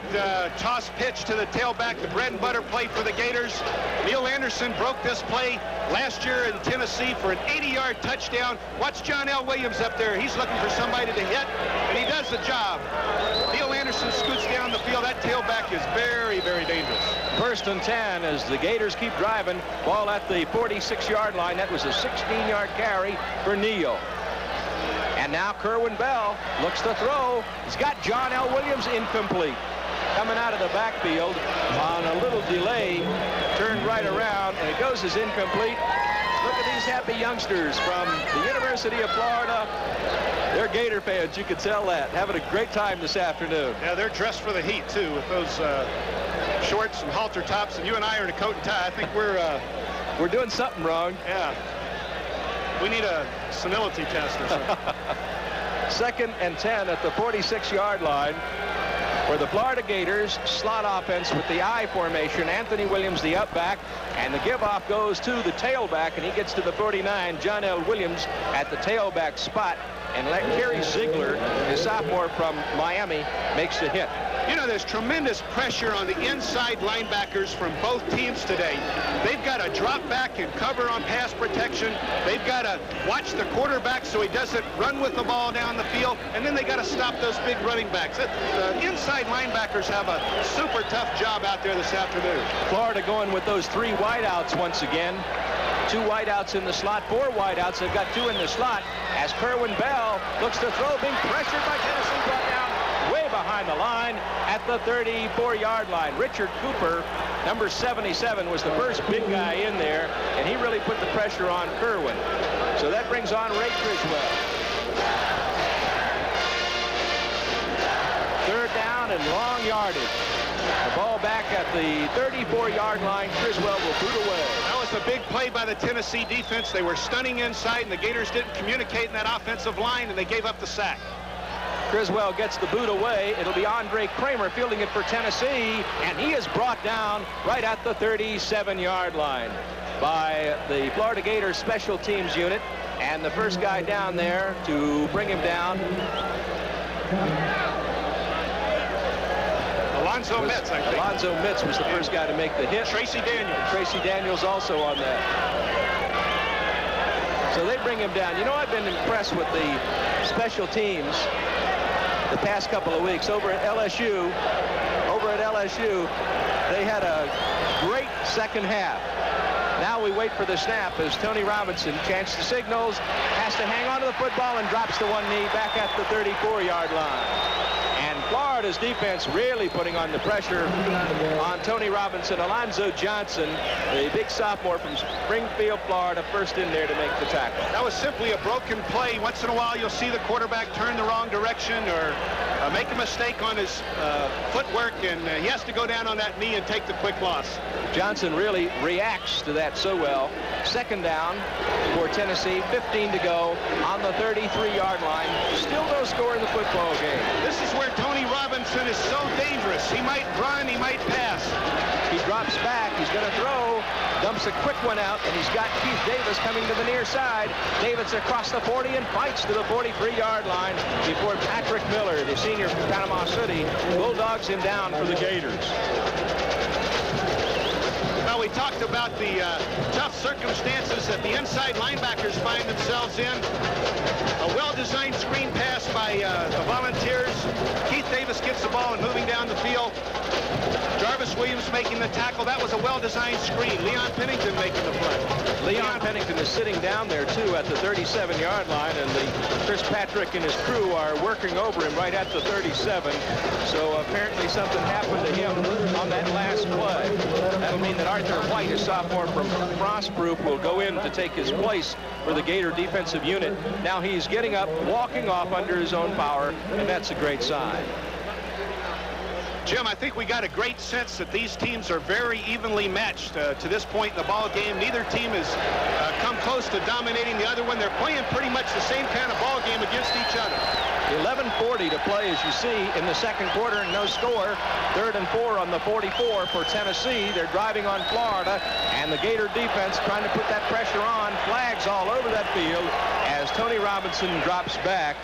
toss pitch to the tailback, the bread and butter play for the Gators. Neil Anderson broke this play last year in Tennessee for an 80-yard touchdown. Watch John L. Williams up there. He's looking for somebody to hit, and he does the job. Neil Anderson scoots down the field. That tailback is very, very dangerous. 1st and 10 as the Gators keep driving. Ball at the 46-yard line. That was a 16-yard carry for Neil. And now Kerwin Bell looks to throw. He's got John L. Williams incomplete. Coming out of the backfield on a little delay, turned right around, and it goes as incomplete. Look at these happy youngsters from the University of Florida. They're Gator fans, you can tell that. Having a great time this afternoon. Yeah, they're dressed for the heat, too, with those shorts and halter tops, and you and I are in a coat and tie. I think we're doing something wrong. Yeah. We need a senility test or something. 2nd and 10 at the 46-yard line for the Florida Gators. Slot offense with the I formation. Anthony Williams, the up back, and the give-off goes to the tailback, and he gets to the 49. John L. Williams at the tailback spot, and Kerry Ziegler, his sophomore from Miami, makes the hit. You know, there's tremendous pressure on the inside linebackers from both teams today. They've got to drop back and cover on pass protection. They've got to watch the quarterback so he doesn't run with the ball down the field, and then they got to stop those big running backs. The inside linebackers have a super tough job out there this afternoon. Florida going with those 3 wideouts once again. 2 wideouts in the slot, 4 wideouts. They've got 2 in the slot as Kerwin Bell looks to throw, being pressured by Tennessee, brought down way behind the line at the 34-yard line. Richard Cooper, number 77, was the first big guy in there, and he really put the pressure on Kerwin. So that brings on Ray Criswell. 3rd down and long yardage. The ball back at the 34-yard line. Criswell will boot away. That was a big play by the Tennessee defense. They were stunning inside, and the Gators didn't communicate in that offensive line, and they gave up the sack. Criswell gets the boot away. It'll be Andre Kramer fielding it for Tennessee, and he is brought down right at the 37-yard line by the Florida Gators special teams unit, and the first guy down there to bring him down Alonzo Mitz, I think. Alonzo Mitz was the first guy to make the hit. Tracy Daniels. Tracy Daniels also on that. So they bring him down. You know, I've been impressed with the special teams the past couple of weeks over at LSU. They had a great second half. Now we wait for the snap as Tony Robinson, chance to signals, has to hang on to the football and drops to one knee back at the 34-yard line. And Florida's defense really putting on the pressure on Tony Robinson. Alonzo Johnson, the big sophomore from Springfield, Florida, first in there to make the tackle. That was simply a broken play. Once in a while, you'll see the quarterback turn the wrong direction or make a mistake on his footwork, and he has to go down on that knee and take the quick loss. Johnson really reacts to that so well. 2nd down for Tennessee, 15 to go on the 33-yard line. Still no score in the football game. This is where Tony Robinson is so dangerous. He might run, he might pass. He drops back, he's going to throw, dumps a quick one out, and he's got Keith Davis coming to the near side. Davis across the 40 and fights to the 43-yard line before Patrick Miller, the senior from Panama City, bulldogs him down for the Gators. Well, we talked about the tough circumstances that the inside linebackers find themselves in. A well-designed screen pass by the Volunteers. Keith Davis gets the ball and moving down the field. Jarvis Williams making the tackle. That was a well-designed screen. Leon Pennington making the play. Leon Pennington is sitting down there, too, at the 37-yard line, and Chris Patrick and his crew are working over him right at the 37. So apparently something happened to him on that last play. That'll mean that Arthur White, a sophomore from Frostproof, will go in to take his place for the Gator defensive unit. Now he's getting up, walking off under his own power, and that's a great sign. Jim, I think we got a great sense that these teams are very evenly matched to this point in the ball game. Neither team has come close to dominating the other one. They're playing pretty much the same kind of ball game against each other. 11:40 to play, as you see, in the second quarter, and no score. 3rd and 4 on the 44 for Tennessee. They're driving on Florida, and the Gator defense trying to put that pressure on. Flags all over that field as Tony Robinson drops back.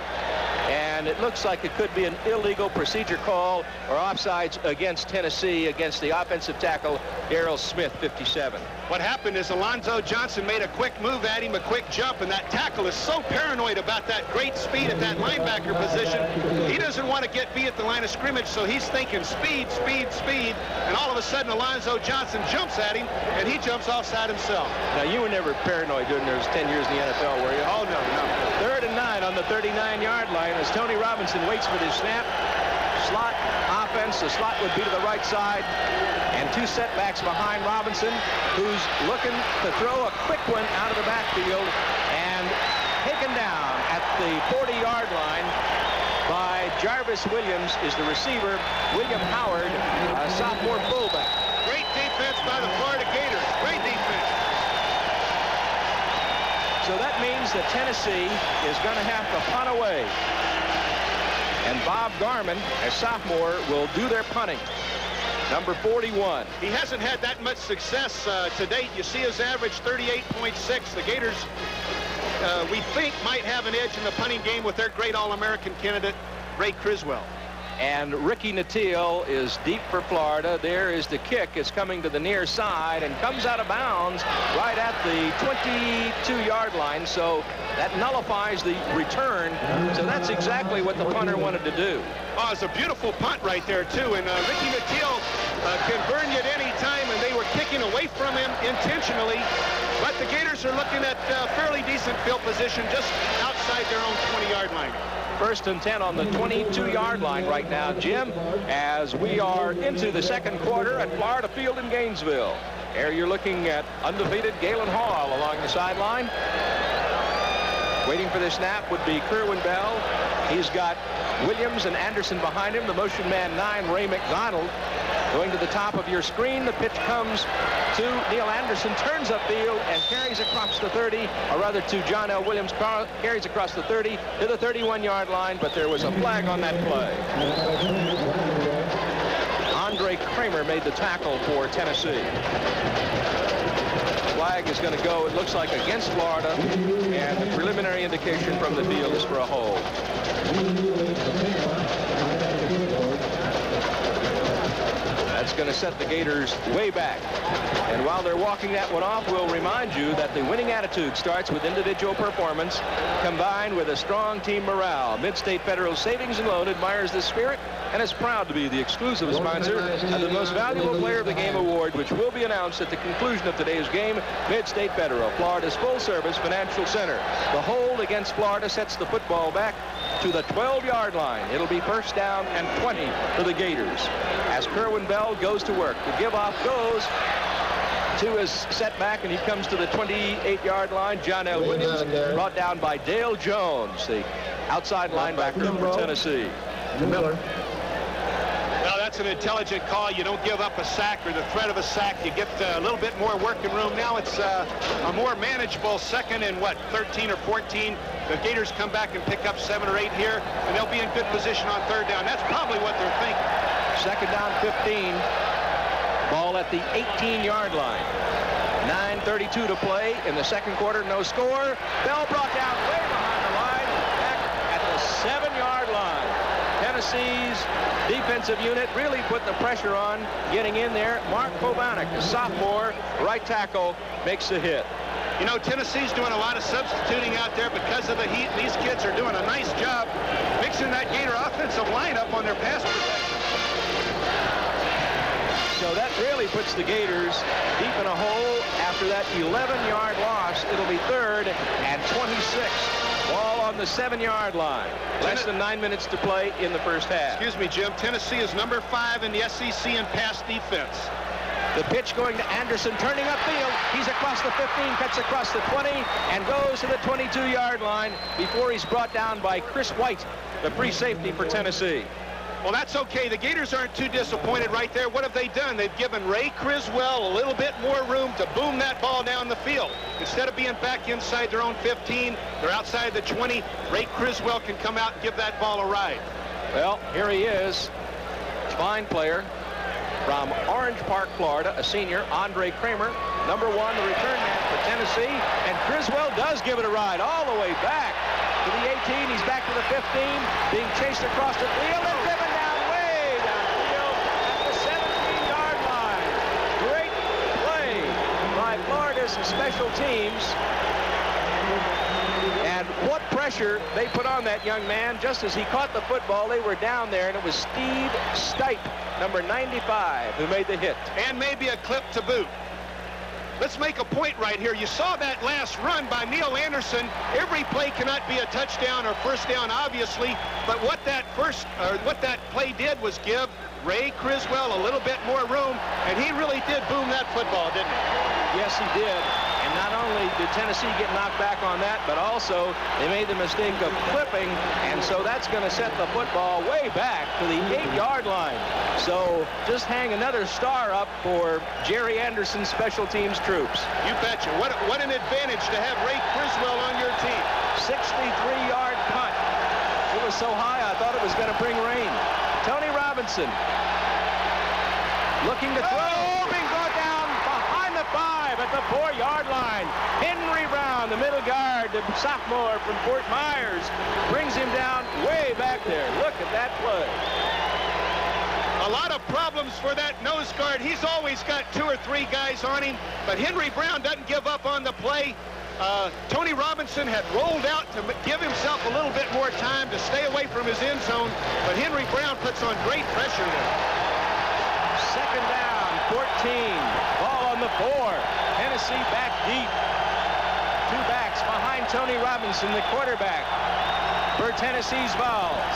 And it looks like it could be an illegal procedure call or offsides against Tennessee against the offensive tackle, Darrell Smith, 57. What happened is Alonzo Johnson made a quick move at him, a quick jump, and that tackle is so paranoid about that great speed at that linebacker position. He doesn't want to get beat at the line of scrimmage, so he's thinking speed, speed, speed, and all of a sudden Alonzo Johnson jumps at him, and he jumps offside himself. Now, you were never paranoid during those 10 years in the NFL, were you? Oh, no, no. 3rd and 9 on the 39-yard line as Tony Robinson waits for the snap. Slot offense. The slot would be to the right side. And 2 setbacks behind Robinson, who's looking to throw a quick one out of the backfield and taken down at the 40-yard line by Jarvis Williams is the receiver. William Howard, a sophomore fullback. Great defense by the Florida Gators. Great defense. So that means that Tennessee is going to have to punt away. And Bob Garman, a sophomore, will do their punting. Number 41. He hasn't had that much success to date. You see his average 38.6. The Gators, we think, might have an edge in the punting game with their great All-American candidate, Ray Criswell. And Ricky Nattiel is deep for Florida. There is the kick. It's coming to the near side and comes out of bounds right at the 22-yard line. So that nullifies the return. So that's exactly what the punter wanted to do. Oh, it's a beautiful punt right there, too. And Ricky Nattiel can burn you at any time, and they were kicking away from him intentionally. But the Gators are looking at fairly decent field position just outside their own 20-yard line. 1st and 10 on the 22-yard line right now, Jim, as we are into the second quarter at Florida Field in Gainesville. There you're looking at undefeated Galen Hall along the sideline. Waiting for the snap would be Kerwin Bell. He's got Williams and Anderson behind him. The motion man 9, Ray McDonald. Going to the top of your screen, the pitch comes to Neil Anderson, turns upfield and carries across the 30, or rather to John L. Williams, carries across the 30 to the 31-yard line, but there was a flag on that play. Andre Kramer made the tackle for Tennessee. Flag is going to go, it looks like, against Florida, and the preliminary indication from the field is for a hold. That's going to set the Gators way back. And while they're walking that one off, we'll remind you that the winning attitude starts with individual performance combined with a strong team morale. Mid-State Federal Savings and Loan admires this spirit and is proud to be the exclusive sponsor of the Most Valuable Player of the Game award, which will be announced at the conclusion of today's game. Mid-State Federal, Florida's full-service financial center. The hold against Florida sets the football back to the 12-yard line. It'll be 1st down and 20 for the Gators. As Kerwin Bell goes to work, the give-off goes to his setback, and he comes to the 28-yard line. John L. Williams brought down by Dale Jones, the outside linebacker for Tennessee. Miller. Well, that's an intelligent call. You don't give up a sack or the threat of a sack. You get a little bit more working room. Now it's a more manageable 2nd and 13 or 14. The Gators come back and pick up 7 or 8 here, and they'll be in good position on 3rd down. That's probably what they're thinking. 2nd down, 15. Ball at the 18-yard line. 9:32 to play in the second quarter. No score. Bell brought down way behind the line, back at the 7-yard line. Tennessee's defensive unit really put the pressure on getting in there. Mark Kovanec, a sophomore, right tackle, makes the hit. You know, Tennessee's doing a lot of substituting out there because of the heat. These kids are doing a nice job mixing that Gator offensive lineup on their pass protection. So that really puts the Gators deep in a hole. After that 11-yard loss, it'll be 3rd and 26. Ball on the 7-yard line. Less than 9 minutes to play in the first half. Excuse me, Jim. Tennessee is number 5 in the SEC in pass defense. The pitch going to Anderson, turning upfield. He's across the 15, cuts across the 20, and goes to the 22-yard line before he's brought down by Chris White, the free safety for Tennessee. Well, that's okay. The Gators aren't too disappointed right there. What have they done? They've given Ray Criswell a little bit more room to boom that ball down the field. Instead of being back inside their own 15, they're outside the 20. Ray Criswell can come out and give that ball a ride. Well, here he is. Fine player from Orange Park, Florida, a senior, Andre Kramer, number 1, the return man for Tennessee. And Criswell does give it a ride all the way back to the 18. He's back to the 15, being chased across the field and driven down way downfield at the 17-yard line. Great play by Florida's special teams. And what pressure they put on that young man. Just as he caught the football, they were down there, and it was Steve Stipe, number 95, who made the hit. And maybe a clip to boot. Let's make a point right here. You saw that last run by Neil Anderson. Every play cannot be a touchdown or 1st down, obviously, but what that play did was give Ray Criswell a little bit more room, and he really did boom that football, didn't he? Yes, he did. And not only did Tennessee get knocked back on that, but also they made the mistake of clipping, and so that's going to set the football way back to the 8-yard line. So just hang another star up for Jerry Anderson's special teams troops. You betcha. What an advantage to have Ray Criswell on your team. 63-yard punt. It was so high, I thought it was going to bring rain. Tony Robinson looking to throw. Being brought down behind the 5 at the 4-yard line. Henry Brown, the middle guard, the sophomore from Fort Myers, brings him down way back there. Look at that play. lot of problems for that nose guard. He's always got 2 or 3 guys on him, but Henry Brown doesn't give up on the play. Tony Robinson had rolled out to give himself a little bit more time to stay away from his end zone, but Henry Brown puts on great pressure there. Second down, 14. Ball on the 4. Tennessee back deep. 2 backs behind Tony Robinson, the quarterback for Tennessee's Vols.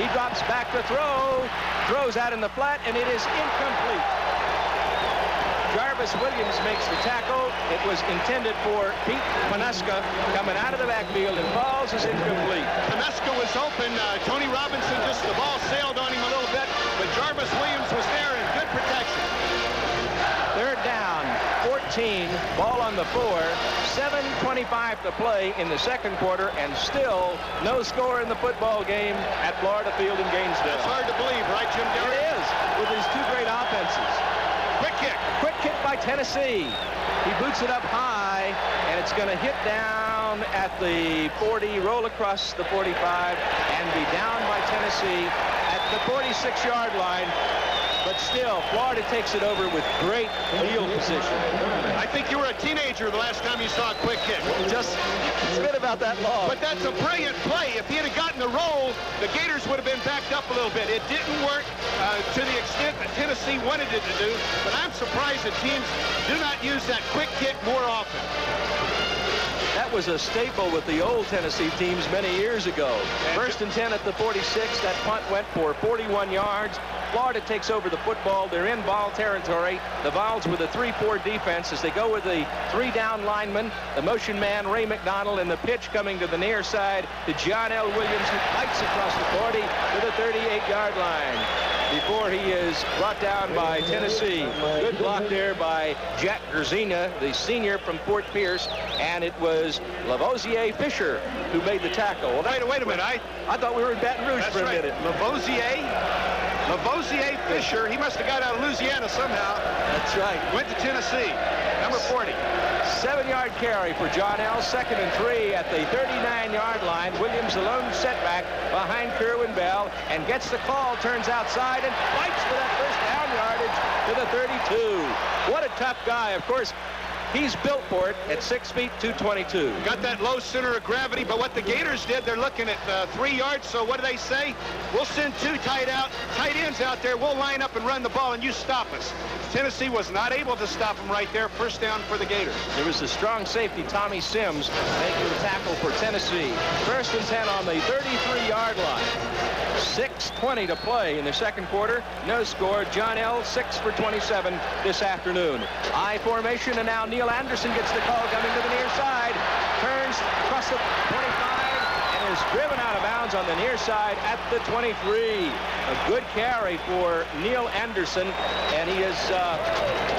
He drops back to throw, throws out in the flat, and it is incomplete. Jarvis Williams makes the tackle. It was intended for Pete Manuska coming out of the backfield, and Vols is incomplete. Manuska was open. Tony Robinson, the ball sailed on him a little bit, but Jarvis Williams was there in good protection. Third down, 14, ball on the 4, 7:25 to play in the second quarter, and still no score in the football game at Florida Field in Gainesville. That's hard to believe, right, Jim Garrett? It is, with these 2 great offenses. Quick kick. Quick kick by Tennessee. He boots it up high, and it's going to hit down at the 40, roll across the 45, and be down by Tennessee at the 46-yard line. But still, Florida takes it over with great field position. I think you were a teenager the last time you saw a quick kick. It's been about that long. But that's a brilliant play. If he had gotten the roll, the Gators would have been backed up a little bit. It didn't work to the extent that Tennessee wanted it to do, but I'm surprised that teams do not use that quick kick more often. That was a staple with the old Tennessee teams many years ago. First and 10 at the 46. That punt went for 41 yards. Florida takes over the football. They're in ball territory. The Vols with a 3-4 defense as they go with the 3-down lineman, the motion man, Ray McDonald, and the pitch coming to the near side to John L. Williams, who fights across the 40 to the 38-yard line before he is brought down by Tennessee. Good block there by Jack Gerzina, the senior from Fort Pierce, and it was Lavoisier Fisher who made the tackle. Well, wait a minute. I thought we were in Baton Rouge for a minute. Lavoisier Fisher, he must have got out of Louisiana somehow. That's right. Went to Tennessee, number 40. 7-yard carry for John L. 2nd and 3 at the 39-yard line. Williams the lone setback behind Kerwin Bell and gets the call, turns outside and fights for that first down yardage to the 32. What a tough guy. Of course, he's built for it at 6 feet, 222. Got that low center of gravity, but what the Gators did, they're looking at 3 yards, so what do they say? We'll send 2 tight ends out there. We'll line up and run the ball, and you stop us. Tennessee was not able to stop them right there. First down for the Gators. There was the strong safety, Tommy Sims, making the tackle for Tennessee. First and 10 on the 33-yard line. 6:20 to play in the second quarter. No score. John L. 6 for 27 this afternoon. I formation, and now Neil Anderson gets the call coming to the near side. Turns across the 25 and is driven out of bounds on the near side at the 23. A good carry for Neil Anderson, and he is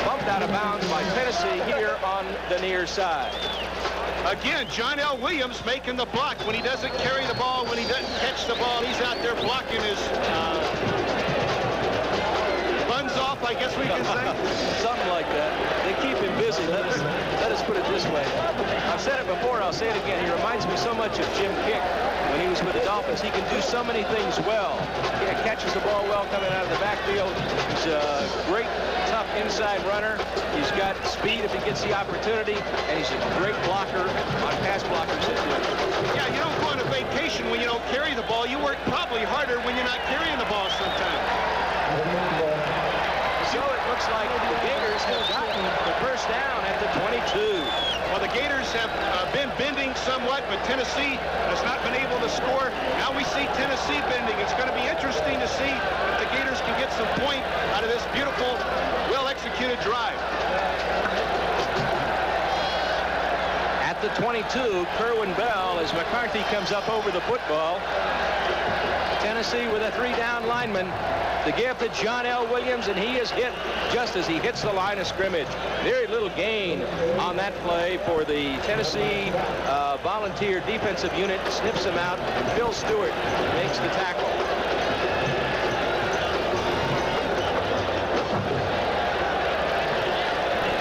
bumped out of bounds by Tennessee here on the near side. Again, John L. Williams making the block when he doesn't carry the ball, when he doesn't catch the ball. He's out there blocking his buns off, I guess we can say. Something like that. They keep him busy. Let us put it this way. I've said it before, I'll say it again. He reminds me so much of Jim Kick when he was with the Dolphins. He can do so many things well. He catches the ball well coming out of the backfield. He's a great, tough inside runner. He's got speed if he gets the opportunity, and he's a great blocker on pass blocking situations. Yeah, you don't go on a vacation when you don't carry the ball. You work probably harder when you're not carrying the ball sometimes. So it looks like the Gators have gotten the first down at the 22. Well, the Gators have been bending somewhat, but Tennessee has not been able to score. Now we see Tennessee bending. It's going to be interesting to see if the Gators can get some point out of this beautiful, well-executed drive. At the 22, Kerwin Bell, as McCarthy comes up over the football. Tennessee with a 3-down lineman. The give to John L. Williams, and he is hit just as he hits the line of scrimmage. Very little gain on that play for the Tennessee volunteer defensive unit. Snips him out, and Phil Stewart makes the tackle.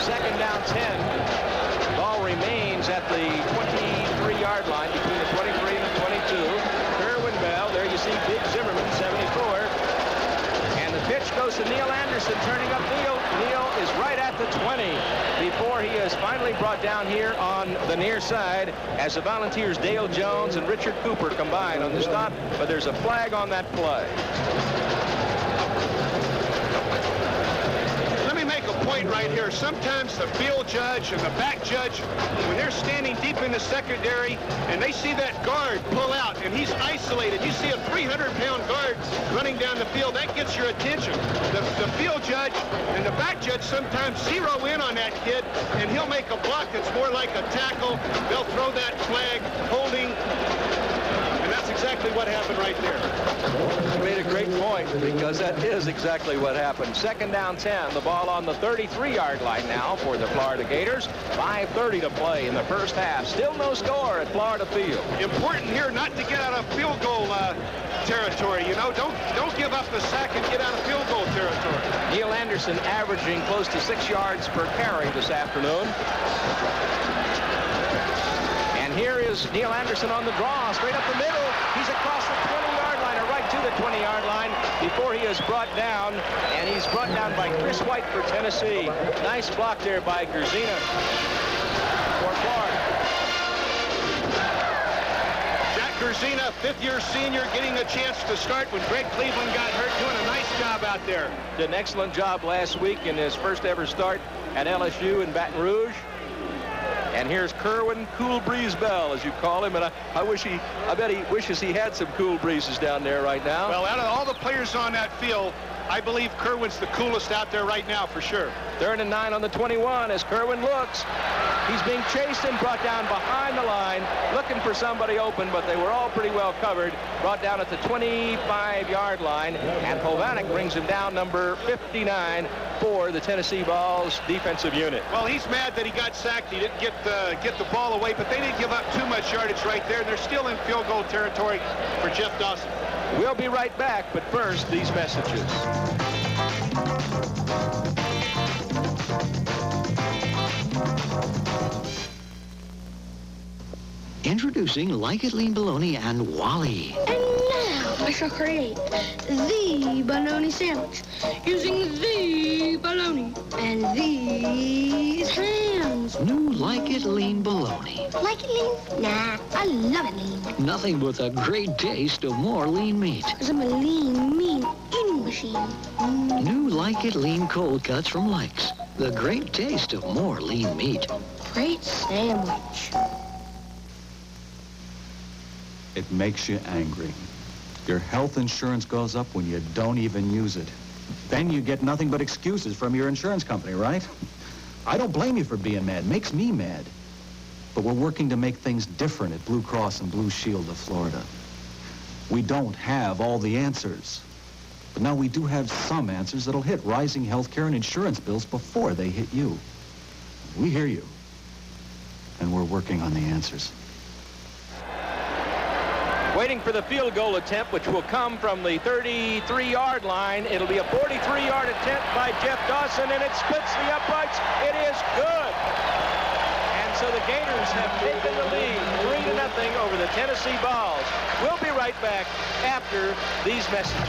Second down 10. Ball remains at the 23-yard line between the 23 and the 22. Kerwin Bell, there you see Big Zimmerman, 74. and Neil Anderson turning upfield. Neil is right at the 20 before he is finally brought down here on the near side as the Volunteers' Dale Jones and Richard Cooper combine on the stop, but there's a flag on that play. Point right here. Sometimes the field judge and the back judge, when they're standing deep in the secondary and they see that guard pull out and he's isolated, you see a 300-pound guard running down the field, that gets your attention. The field judge and the back judge sometimes zero in on that kid, and he'll make a block that's more like a tackle. They'll throw that flag, holding, and that's exactly what happened right there. You made a great point, because that is exactly what happened. Second down 10, the ball on the 33-yard line now for the Florida Gators. 5:30 to play in the first half. Still no score at Florida Field. Important here not to get out of field goal territory. You know, don't give up the sack and get out of field goal territory. Neil Anderson averaging close to 6 yards per carry this afternoon. And here is Neil Anderson on the draw, straight up the middle. He's across the 20-yard line, or right to the 20-yard line, before he is brought down, and he's brought down by Chris White for Tennessee. Nice block there by Gerzina for Florida. Jack Gerzina, fifth-year senior, getting a chance to start when Greg Cleveland got hurt, doing a nice job out there. Did an excellent job last week in his first ever start at LSU in Baton Rouge. And here's Kerwin Cool Breeze Bell, as you call him, and I bet he wishes he had some cool breezes down there right now. Well, out of all the players on that field, I believe Kerwin's the coolest out there right now for sure. 3rd and 9 on the 21 as Kerwin looks. He's being chased and brought down behind the line, looking for somebody open, but they were all pretty well covered. Brought down at the 25-yard line, and Povanek brings him down, number 59, for the Tennessee Vols defensive unit. Well, he's mad that he got sacked. He didn't get the ball away, but they didn't give up too much yardage right there, and they're still in field goal territory for Jeff Dawson. We'll be right back, but first, these messages. Introducing Like It Lean Bologna and Wally. And now I shall create the bologna sandwich using the bologna and these hams. New Like It Lean Bologna. Like it lean? Nah, I love it lean. Nothing but the great taste of more lean meat. Because I'm a lean, mean eating machine. New Like It Lean cold cuts from Likes. The great taste of more lean meat. Great sandwich. It makes you angry. Your health insurance goes up when you don't even use it. Then you get nothing but excuses from your insurance company, right? I don't blame you for being mad. It makes me mad. But we're working to make things different at Blue Cross and Blue Shield of Florida. We don't have all the answers. But now we do have some answers that'll hit rising health care and insurance bills before they hit you. We hear you. And we're working on the answers. Waiting for the field goal attempt, which will come from the 33-yard line. It'll be a 43-yard attempt by Jeff Dawson, and it splits the uprights. It is good. And so the Gators have taken the lead 3-0 over the Tennessee Vols. We'll be right back after these messages.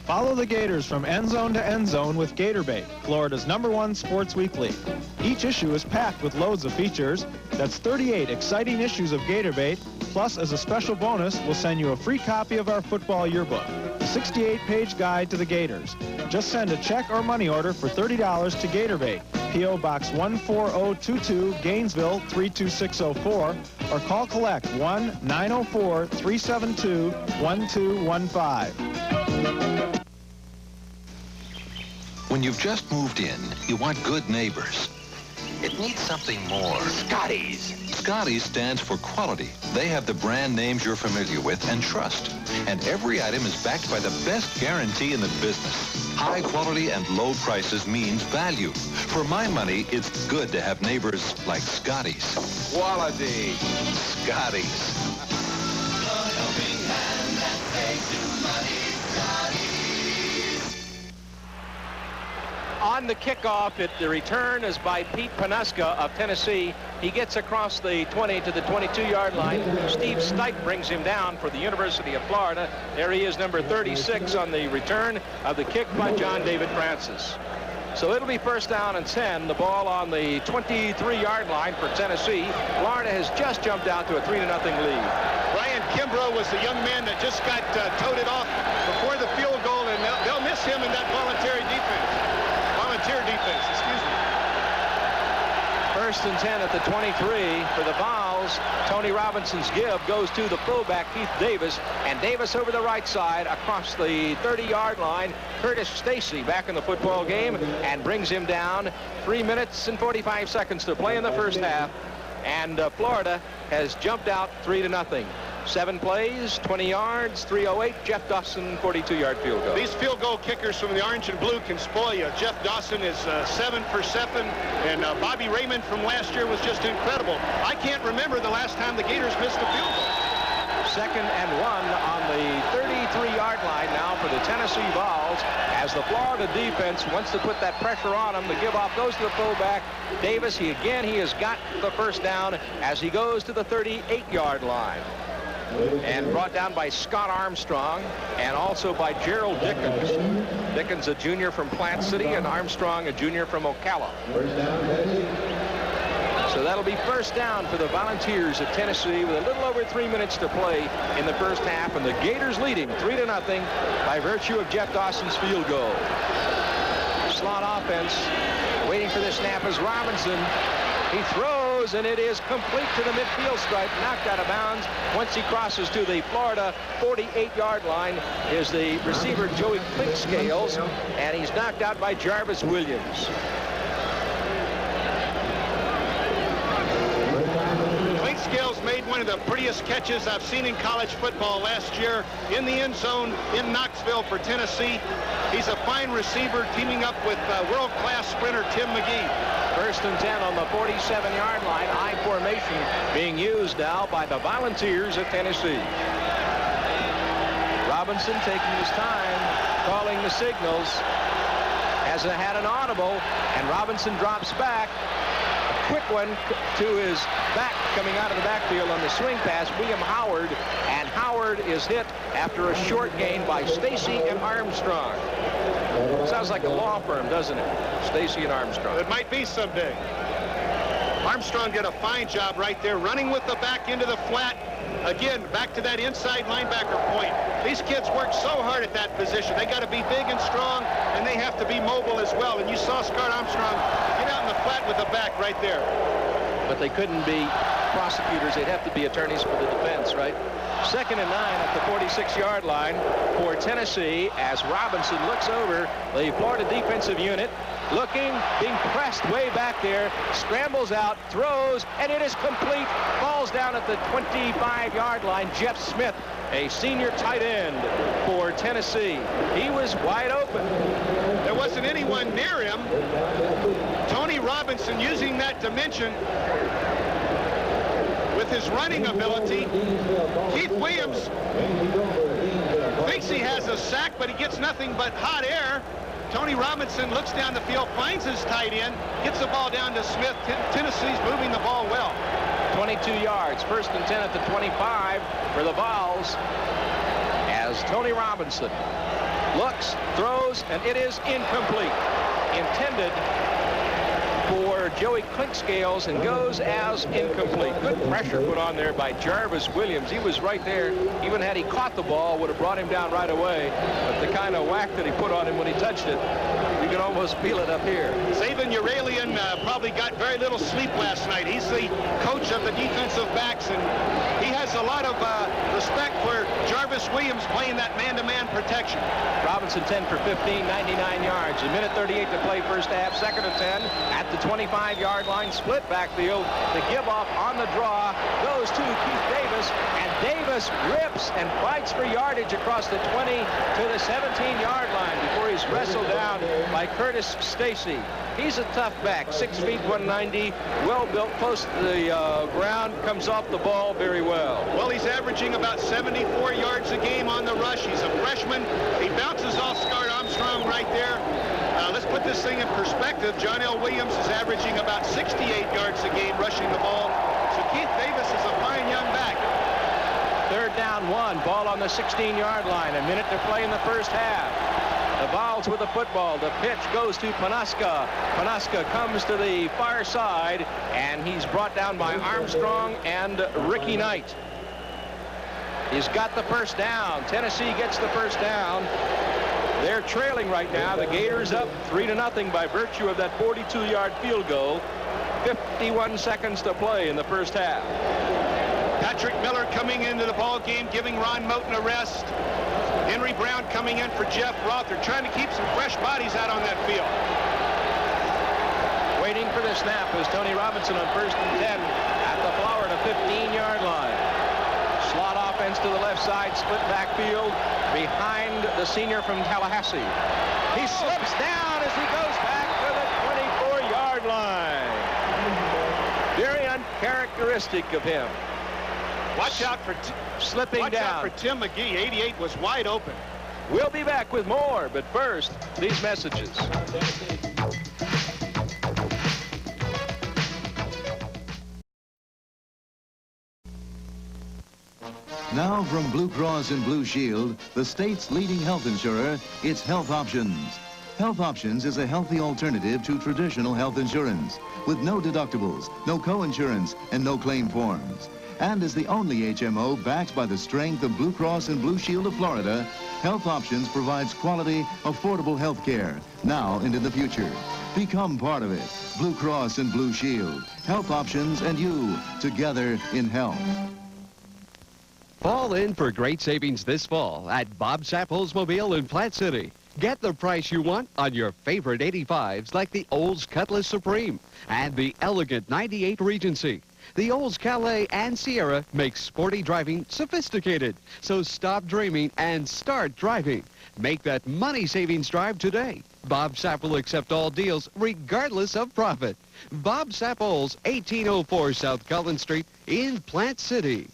Follow the Gators from end zone to end zone with GatorBait, Florida's #1 sports weekly. Each issue is packed with loads of features. That's 38 exciting issues of GatorBait, plus as a special bonus, we'll send you a free copy of our football yearbook, a 68-page guide to the Gators. Just send a check or money order for $30 to GatorBait, P.O. Box 14022, Gainesville 32604, or call collect 1-904-372-1215. When you've just moved in, you want good neighbors. It needs something more. Scotty's. Scotty's stands for quality. They have the brand names you're familiar with and trust. And every item is backed by the best guarantee in the business. High quality and low prices means value. For my money, it's good to have neighbors like Scotty's. Quality. Scotty's. On the kickoff, the return is by Pete Panuska of Tennessee. He gets across the 20 to the 22-yard line. Steve Stipe brings him down for the University of Florida. There he is, number 36 on the return of the kick by John David Francis. So it'll be first down and 10. The ball on the 23-yard line for Tennessee. Florida has just jumped out to a 3-0 lead. Brian Kimbrough was the young man that just got toted off before the field goal, and they'll miss him in that volunteer defense, excuse me. First and 10 at the 23 for the Vols. Tony Robinson's give goes to the fullback, Keith Davis, and Davis over the right side across the 30-yard line. Curtis Stacy back in the football game and brings him down. 3 minutes and 45 seconds to play in the first half, and Florida has jumped out 3-0. 7 plays, 20 yards, 308. Jeff Dawson, 42-yard field goal. These field goal kickers from the orange and blue can spoil you. Jeff Dawson is 7 for 7, and Bobby Raymond from last year was just incredible. I can't remember the last time the Gators missed a field goal. 2nd and 1 on the 33-yard line now for the Tennessee Vols, as the Florida defense wants to put that pressure on him. The give off goes to the fullback, Davis. He has got the first down as he goes to the 38-yard line. And brought down by Scott Armstrong and also by Gerald Dickens. Dickens, a junior from Plant City, and Armstrong, a junior from Ocala. So that'll be first down for the Volunteers of Tennessee with a little over 3 minutes to play in the first half, and the Gators leading 3-0 by virtue of Jeff Dawson's field goal. Slot offense. Waiting for the snap is Robinson. He throws, and it is complete to the midfield stripe, knocked out of bounds. Once he crosses to the Florida 48-yard line is the receiver Joey Clinkscales, and he's knocked out by Jarvis Williams. Clinkscales made one of the prettiest catches I've seen in college football last year in the end zone in Knoxville for Tennessee. He's a fine receiver, teaming up with world-class sprinter Tim McGee. First and 10 on the 47-yard line. I formation being used now by the Volunteers of Tennessee. Robinson taking his time, calling the signals. Has had an audible, and Robinson drops back. A quick one to his back coming out of the backfield on the swing pass, William Howard, and Howard is hit after a short gain by Stacy and Armstrong. Sounds like a law firm, doesn't it? Stacy and Armstrong. It might be someday. Armstrong did a fine job right there, running with the back into the flat. Again, back to that inside linebacker point. These kids work so hard at that position. They got to be big and strong, and they have to be mobile as well. And you saw Scott Armstrong get out in the flat with the back right there. But they couldn't be prosecutors. They'd have to be attorneys for the defense, right? 2nd and 9 at the 46-yard line for Tennessee as Robinson looks over the Florida defensive unit, looking, being pressed way back there, scrambles out, throws, and it is complete. Falls down at the 25-yard line. Jeff Smith, a senior tight end for Tennessee. He was wide open. There wasn't anyone near him. Tony Robinson using that dimension with his running ability. Keith Williams thinks he has a sack, but he gets nothing but hot air. Tony Robinson looks down the field, finds his tight end, gets the ball down to Smith. Tennessee's moving the ball well. 22 yards, 1st and 10 at the 25 for the Vols as Tony Robinson looks, throws, and it is incomplete. Intended for Joey Clinkscales and goes as incomplete. Good pressure put on there by Jarvis Williams. He was right there. Even had he caught the ball, would have brought him down right away. But the kind of whack that he put on him when he touched it, you can almost feel it up here. Saban Uralian probably got very little sleep last night. He's the coach of the defensive backs, and he has a lot of respect for Jarvis Williams playing that man-to-man protection. Robinson 10 for 15, 99 yards. A minute 38 to play first half. 2nd and 10 at the 25-yard line. Split backfield. The give off on the draw goes to Keith Davis, and Davis rips and fights for yardage across the 20 to the 17-yard line before he's wrestled down by Curtis Stacy. He's a tough back, 6 feet 190, well built, close to the ground, comes off the ball very well. Well, he's averaging about 74 yards a game on the rush. He's a freshman. He bounces off Scott Armstrong right there. Let's play put this thing in perspective, John L. Williams is averaging about 68 yards a game rushing the ball. So Keith Davis is a fine young back. 3rd down 1. Ball on the 16-yard line. A minute to play in the first half. The Vols with the football. The pitch goes to Panaska. Panaska comes to the far side, and he's brought down by Armstrong and Ricky Knight. He's got the first down. Tennessee gets the first down. They're trailing right now. The Gators up 3-0 by virtue of that 42-yard field goal. 51 seconds to play in the first half. Patrick Miller coming into the ball game, giving Ron Moten a rest. Henry Brown coming in for Jeff Roth. They're trying to keep some fresh bodies out on that field. Waiting for the snap is Tony Robinson on 1st and 10 at the Florida 15-yard line. Slot offense to the left side, split backfield behind the senior from Tallahassee. He slips down as he goes back to the 24-yard line. Very uncharacteristic of him. Watch out for slipping down. Watch out for Tim McGee. 88 was wide open. We'll be back with more, but first, these messages. Now from Blue Cross and Blue Shield, the state's leading health insurer, it's Health Options. Health Options is a healthy alternative to traditional health insurance with no deductibles, no co-insurance, and no claim forms. And as the only HMO backed by the strength of Blue Cross and Blue Shield of Florida, Health Options provides quality, affordable health care now and in the future. Become part of it. Blue Cross and Blue Shield. Health Options and you, together in health. Fall in for great savings this fall at Bob Sapp Oldsmobile in Plant City. Get the price you want on your favorite 85s like the Olds Cutlass Supreme and the elegant 98 Regency. The Olds Calais and Sierra make sporty driving sophisticated. So stop dreaming and start driving. Make that money savings drive today. Bob Sapp will accept all deals regardless of profit. Bob Sapp Olds, 1804 South Cullen Street in Plant City.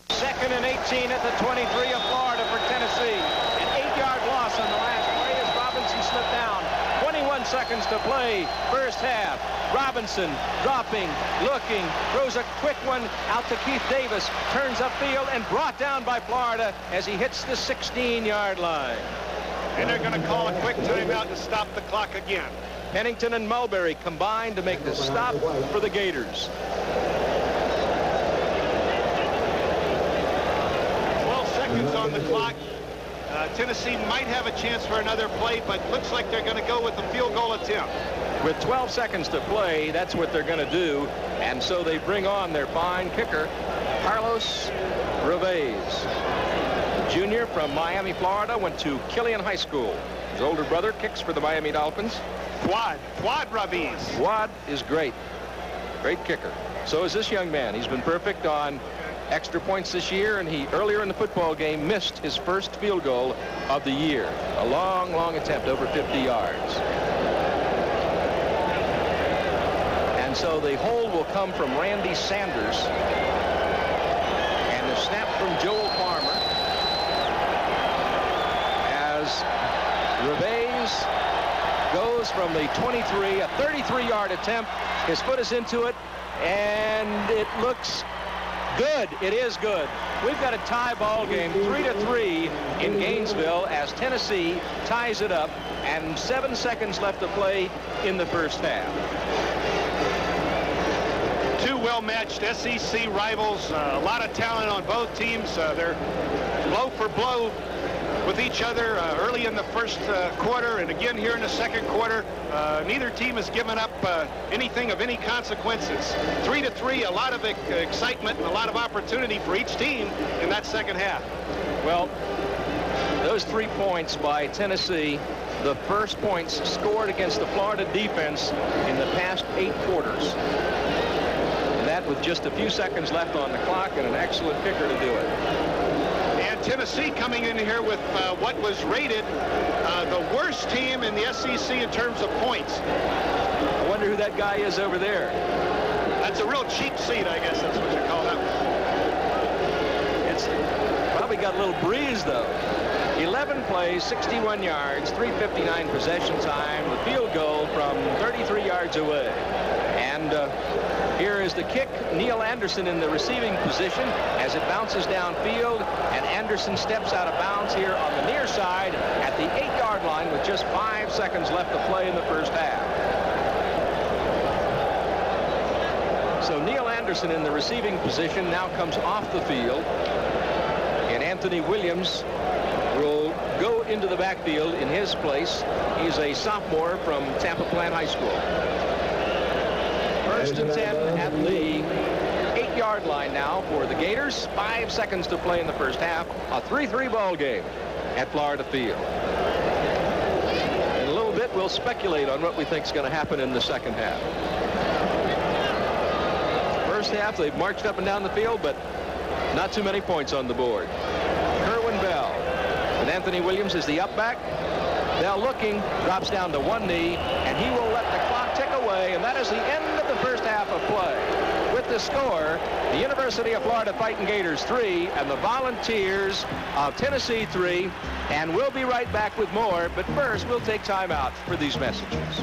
2nd and 18 at the 23 of Florida for Tennessee. An 8-yard loss on the last play as Robinson slipped down. 21 seconds to play, first half. Robinson dropping, looking, throws a quick one out to Keith Davis, turns upfield and brought down by Florida as he hits the 16-yard line. And they're going to call a quick timeout to stop the clock again. Pennington and Mulberry combined to make the stop for the Gators. 12 seconds on the clock. Tennessee might have a chance for another play, but looks like they're going to go with the field goal attempt. With 12 seconds to play, that's what they're going to do. And so they bring on their fine kicker, Carlos Reveiz. Junior from Miami, Florida, went to Killian High School. His older brother kicks for the Miami Dolphins. Fuad Reveiz. Fuad is great. Great kicker. So is this young man. He's been perfect on extra points this year, and he earlier in the football game missed his first field goal of the year. A long, long attempt over 50 yards. And so the hold will come from Randy Sanders. And the snap from Joel Farmer. As Reveiz goes from the 23, a 33-yard attempt. His foot is into it, and it looks good. It is good. We've got a tie ball game, 3-3 in Gainesville as Tennessee ties it up, and 7 seconds left to play in the first half. Two well-matched SEC rivals, a lot of talent on both teams. They're blow for blow with each other early in the first quarter and again here in the second quarter. Neither team has given up anything of any consequences. 3-3, a lot of excitement and a lot of opportunity for each team in that second half. Well, those 3 points by Tennessee, the first points scored against the Florida defense in the past 8 quarters. And that with just a few seconds left on the clock and an excellent kicker to do it. Tennessee coming in here with what was rated the worst team in the SEC in terms of points. I wonder who that guy is over there. That's a real cheap seat, I guess that's what you call that one. It's probably got a little breeze, though. 11 plays, 61 yards, 3:59 possession time, the field goal from 33 yards away. And here is the kick. Neil Anderson in the receiving position as it bounces downfield, and Anderson steps out of bounds here on the near side at the 8-yard line with just 5 seconds left to play in the first half. So Neil Anderson in the receiving position now comes off the field, and Anthony Williams will go into the backfield in his place. He's a sophomore from Tampa Plant High School. First and 10 at the 8-yard line now for the Gators. 5 seconds to play in the first half. A 3-3 ball game at Florida Field. In a little bit, we'll speculate on what we think is going to happen in the second half. First half, they've marched up and down the field, but not too many points on the board. Kerwin Bell and Anthony Williams is the up back. Bell looking, drops down to one knee, and he will let the clock tick away, and that is the end of the first half of play. With the score, the University of Florida Fighting Gators 3 and the Volunteers of Tennessee 3, and we'll be right back with more, but first we'll take time out for these messages.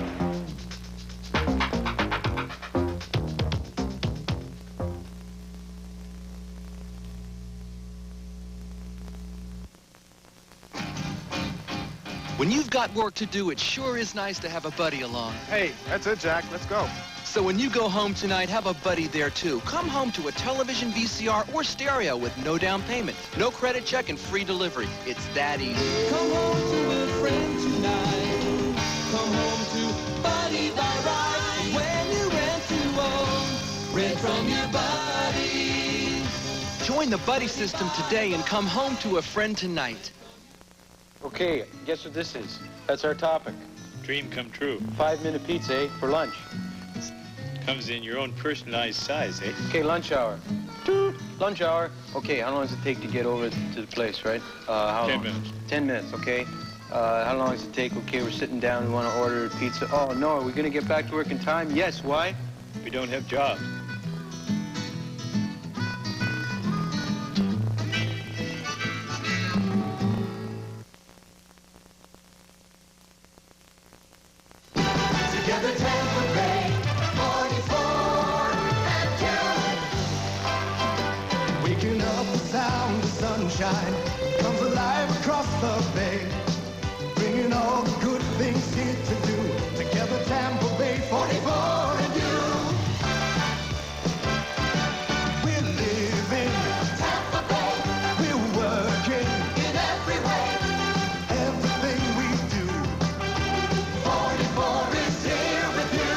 When you've got work to do, it sure is nice to have a buddy along. Hey, that's it, Jack. Let's go. So when you go home tonight, have a buddy there, too. Come home to a television, VCR, or stereo with no down payment, no credit check, and free delivery. It's that easy. Come home to a friend tonight. Come home to Buddy by Right. When you rent to own, rent from your buddy. Join the buddy system today and come home to a friend tonight. Okay, guess what this is? That's our topic. Dream come true. 5-minute pizza, eh? For lunch. Comes in your own personalized size, eh? Okay, lunch hour. Toot. Lunch hour. Okay, how long does it take to get over to the place, right? How 10 long? minutes. 10 minutes, okay. How long does it take? Okay, we're sitting down, we want to order pizza. Oh, no, are we going to get back to work in time? Yes, why? We don't have jobs. Together Tampa Bay, 44 and 2. Waking up the sound of sunshine comes alive across the bay, bringing all the good things here to do. Together Tampa Bay, 44 and you. We're living Tampa Bay. We're working in every way. Everything we do, 44 is here with you.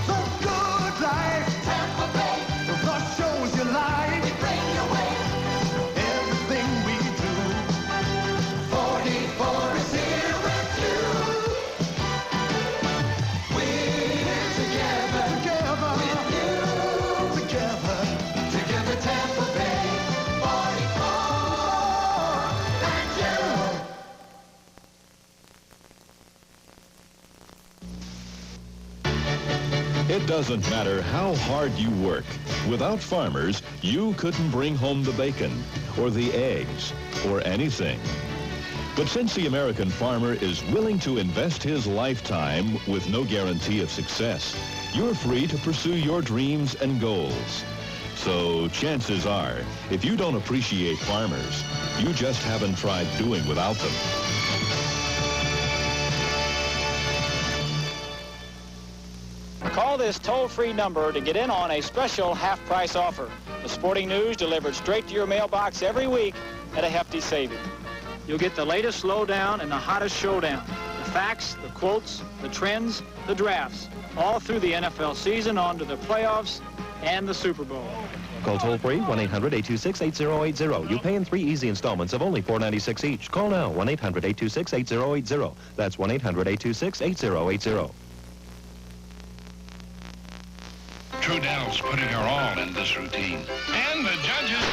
The good life, Tampa Bay. The rush shows you life. We bring you away. Everything we do, 44 is here with you. We're together, together with you. Together, together Tampa Bay, 44 and you. It doesn't matter how hard you work. Without farmers, you couldn't bring home the bacon, or the eggs, or anything. But since the American farmer is willing to invest his lifetime with no guarantee of success, you're free to pursue your dreams and goals. So chances are, if you don't appreciate farmers, you just haven't tried doing without them. Call this toll-free number to get in on a special half-price offer. The sporting news delivered straight to your mailbox every week at a hefty saving. You'll get the latest lowdown and the hottest showdown. The facts, the quotes, the trends, the drafts, all through the NFL season on to the playoffs and the Super Bowl. Call toll-free 1-800-826-8080. You pay in 3 easy installments of only $4.96 each. Call now, 1-800-826-8080. That's 1-800-826-8080. Trudell's putting her all in this routine. And the judges...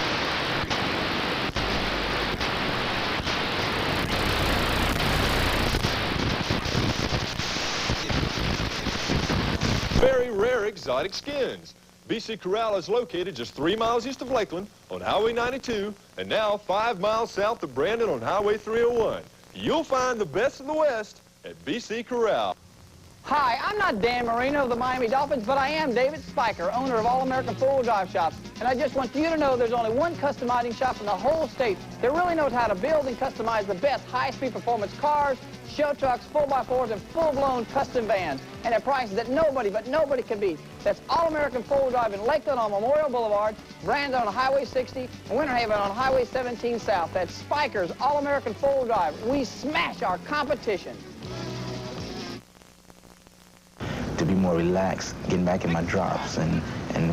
Very rare exotic skins. BC Corral is located just 3 miles east of Lakeland on Highway 92 and now 5 miles south of Brandon on Highway 301. You'll find the best in the West at BC Corral. Hi, I'm not Dan Marino of the Miami Dolphins, but I am David Spiker, owner of All-American Four-Wheel Drive Shops. And I just want you to know there's only one customizing shop in the whole state that really knows how to build and customize the best high-speed performance cars, show trucks, 4x4s, and full-blown custom vans. And at prices that nobody can beat. That's All-American Four-Wheel Drive in Lakeland on Memorial Boulevard, Brandon on Highway 60, and Winter Haven on Highway 17 South. That's Spiker's All-American Four-Wheel Drive. We smash our competition. To be more relaxed, getting back in my drops and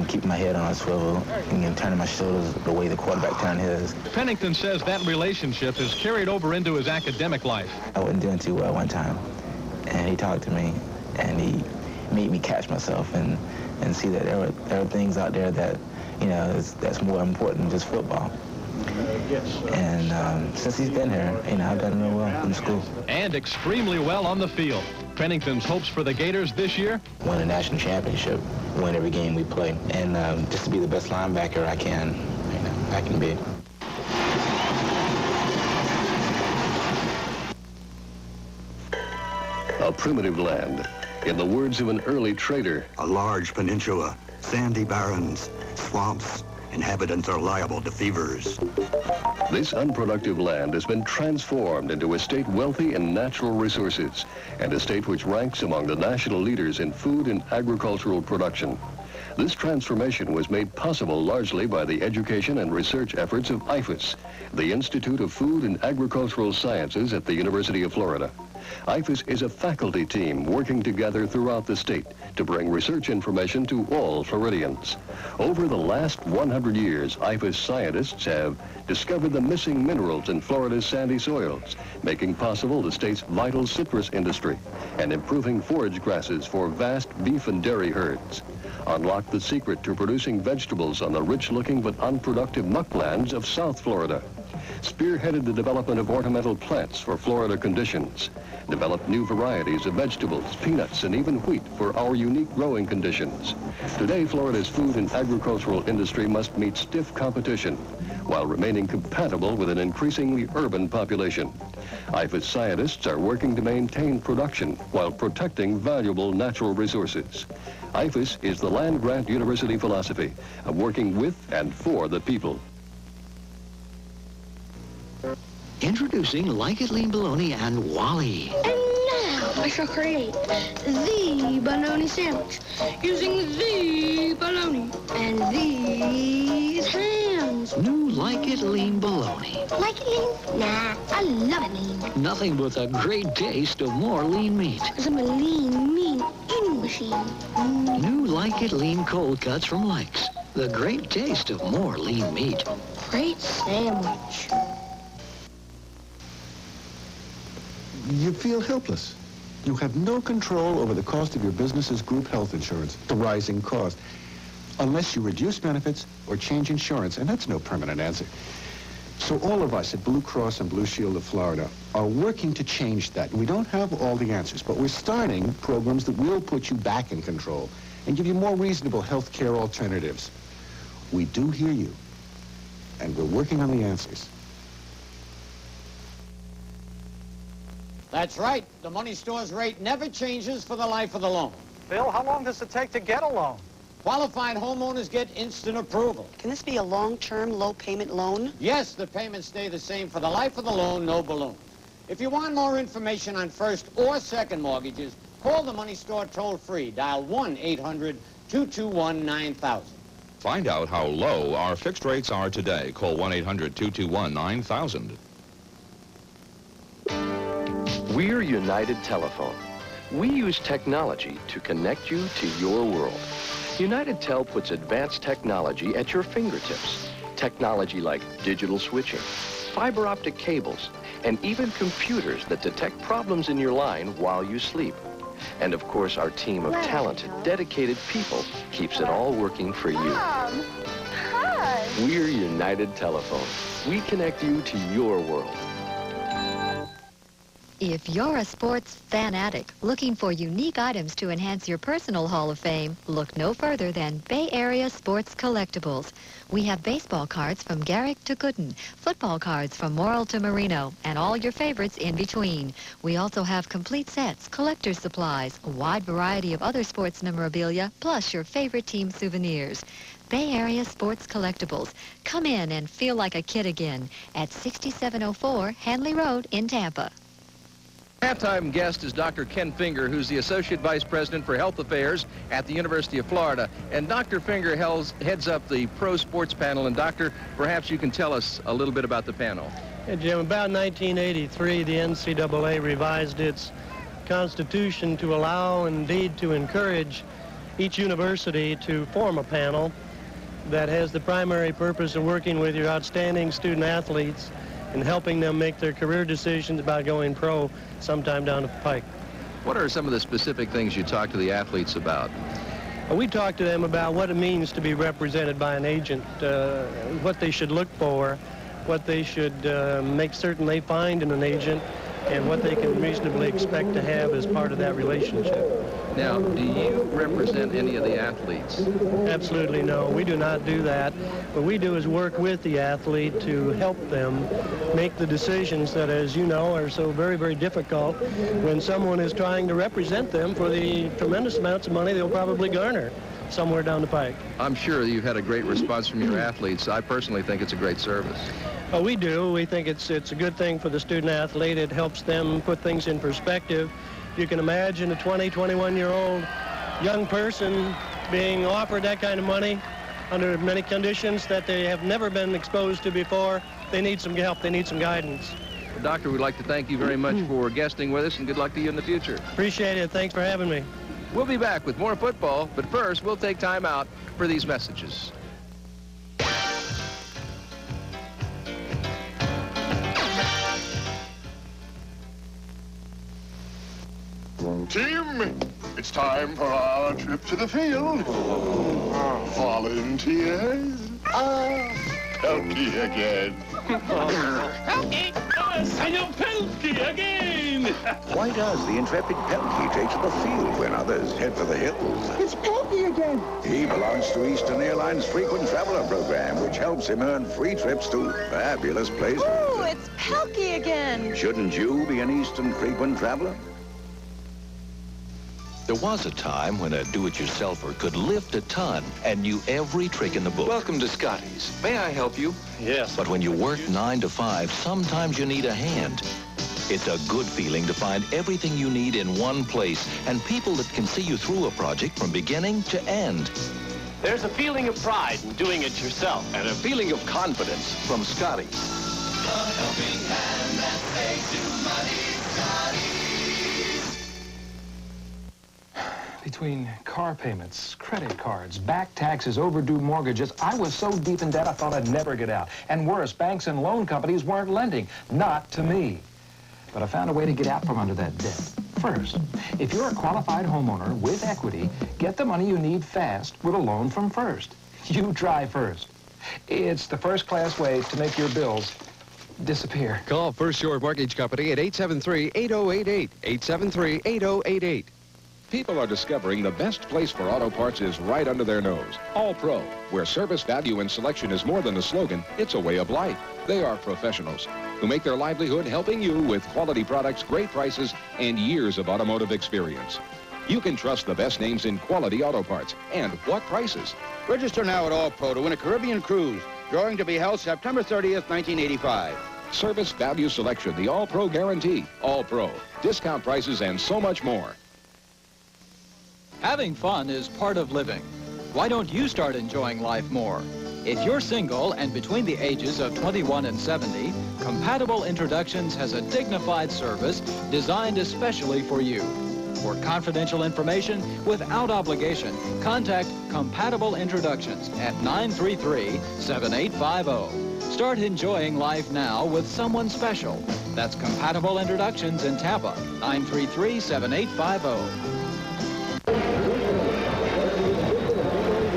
keep my head on a swivel and turning my shoulders the way the quarterback turned his. Pennington says that relationship is carried over into his academic life. I wasn't doing too well one time, and he talked to me, and he made me catch myself and see that there are things out there that, you know, that's more important than just football. And since he's been here, you know, I've done real well in school. And extremely well on the field. Pennington's hopes for the Gators this year? Win a national championship, win every game we play, and just to be the best linebacker I can be. A primitive land. In the words of an early trader, a large peninsula, sandy barrens, swamps. Inhabitants are liable to fevers. This unproductive land has been transformed into a state wealthy in natural resources and a state which ranks among the national leaders in food and agricultural production. This transformation was made possible largely by the education and research efforts of IFAS, the Institute of Food and Agricultural Sciences at the University of Florida. IFAS is a faculty team working together throughout the state to bring research information to all Floridians. Over the last 100 years, IFAS scientists have discovered the missing minerals in Florida's sandy soils, making possible the state's vital citrus industry and improving forage grasses for vast beef and dairy herds. Unlock the secret to producing vegetables on the rich-looking but unproductive mucklands of South Florida. Spearheaded the development of ornamental plants for Florida conditions. Developed new varieties of vegetables, peanuts, and even wheat for our unique growing conditions. Today, Florida's food and agricultural industry must meet stiff competition while remaining compatible with an increasingly urban population. IFAS scientists are working to maintain production while protecting valuable natural resources. IFAS is the land-grant university philosophy of working with and for the people. Introducing Like It Lean Bologna and Wally. And now I shall create the bologna sandwich using the bologna and these hams. New Like It Lean Bologna. Like it lean? Nah, I love it lean. Nothing but the great taste of more lean meat. Because I'm a lean, mean eating machine. New Like It Lean cold cuts from Likes. The great taste of more lean meat. Great sandwich. You feel helpless. You have no control over the cost of your business's group health insurance, the rising cost, unless you reduce benefits or change insurance, and that's no permanent answer. So all of us at Blue Cross and Blue Shield of Florida are working to change that. We don't have all the answers, but we're starting programs that will put you back in control and give you more reasonable health care alternatives. We do hear you, and we're working on the answers. That's right. The Money Store's rate never changes for the life of the loan. Bill, how long does it take to get a loan? Qualified homeowners get instant approval. Can this be a long-term, low-payment loan? Yes, the payments stay the same for the life of the loan, no balloon. If you want more information on first or second mortgages, call the Money Store toll-free. Dial 1-800-221-9000. Find out how low our fixed rates are today. Call 1-800-221-9000. We're United Telephone. We use technology to connect you to your world. UnitedTel puts advanced technology at your fingertips. Technology like digital switching, fiber optic cables, and even computers that detect problems in your line while you sleep. And of course, our team of talented, dedicated people keeps it all working for you. Mom, hi. We're United Telephone. We connect you to your world. If you're a sports fanatic looking for unique items to enhance your personal Hall of Fame, look no further than Bay Area Sports Collectibles. We have baseball cards from Garrick to Gooden, football cards from Morrill to Marino, and all your favorites in between. We also have complete sets, collector's supplies, a wide variety of other sports memorabilia, plus your favorite team souvenirs. Bay Area Sports Collectibles. Come in and feel like a kid again at 6704 Hanley Road in Tampa. Halftime guest is Dr. Ken Finger, who's the Associate Vice President for Health Affairs at the University of Florida. And Dr. Finger heads up the pro sports panel. And Doctor, perhaps you can tell us a little bit about the panel. Hey, Jim, about 1983, the NCAA revised its constitution to allow, indeed to encourage, each university to form a panel that has the primary purpose of working with your outstanding student athletes and helping them make their career decisions about going pro sometime down the pike. What are some of the specific things you talk to the athletes about? We talk to them about what it means to be represented by an agent, what they should look for, what they should make certain they find in an agent, and what they can reasonably expect to have as part of that relationship. Now, do you represent any of the athletes? Absolutely no. We do not do that. What we do is work with the athlete to help them make the decisions that, as you know, are so very, very difficult when someone is trying to represent them for the tremendous amounts of money they'll probably garner somewhere down the pike. I'm sure you've had a great response from your athletes. I personally think it's a great service. We do. We think it's a good thing for the student athlete. It helps them put things in perspective. You can imagine a 20, 21-year-old young person being offered that kind of money under many conditions that they have never been exposed to before. They need some help. They need some guidance. Well, Doctor, we'd like to thank you very much for guesting with us, and good luck to you in the future. Appreciate it. Thanks for having me. We'll be back with more football, but first we'll take time out for these messages. Team, it's time for our trip to the field. Volunteers? Pelkey again. Pelkey? Senor Pelkey again! Why does the intrepid Pelkey take to the field when others head for the hills? It's Pelkey again! He belongs to Eastern Airlines Frequent Traveler program, which helps him earn free trips to fabulous places. Ooh, it's Pelkey again! Shouldn't you be an Eastern Frequent Traveler? There was a time when a do-it-yourselfer could lift a ton and knew every trick in the book. Welcome to Scotty's. May I help you? Yes. But when you work 9 to 5, sometimes you need a hand. It's a good feeling to find everything you need in one place and people that can see you through a project from beginning to end. There's a feeling of pride in doing it yourself and a feeling of confidence from Scotty's. A helping hand that saves you money, Scotty's. Between car payments, credit cards, back taxes, overdue mortgages, I was so deep in debt I thought I'd never get out. And worse, banks and loan companies weren't lending. Not to me. But I found a way to get out from under that debt. First, if you're a qualified homeowner with equity, get the money you need fast with a loan from First. You try First. It's the first-class way to make your bills disappear. Call First Shore Mortgage Company at 873-8088. 873-8088. People are discovering the best place for auto parts is right under their nose. All Pro, where service, value, and selection is more than a slogan, it's a way of life. They are professionals who make their livelihood helping you with quality products, great prices, and years of automotive experience. You can trust the best names in quality auto parts. And what prices? Register now at All Pro to win a Caribbean cruise, drawing to be held September 30th, 1985. Service, value, selection, the All Pro guarantee. All Pro, discount prices, and so much more. Having fun is part of living. Why don't you start enjoying life more? If you're single and between the ages of 21 and 70, Compatible Introductions has a dignified service designed especially for you. For confidential information without obligation, contact Compatible Introductions at 933-7850. Start enjoying life now with someone special. That's Compatible Introductions in Tampa, 933-7850.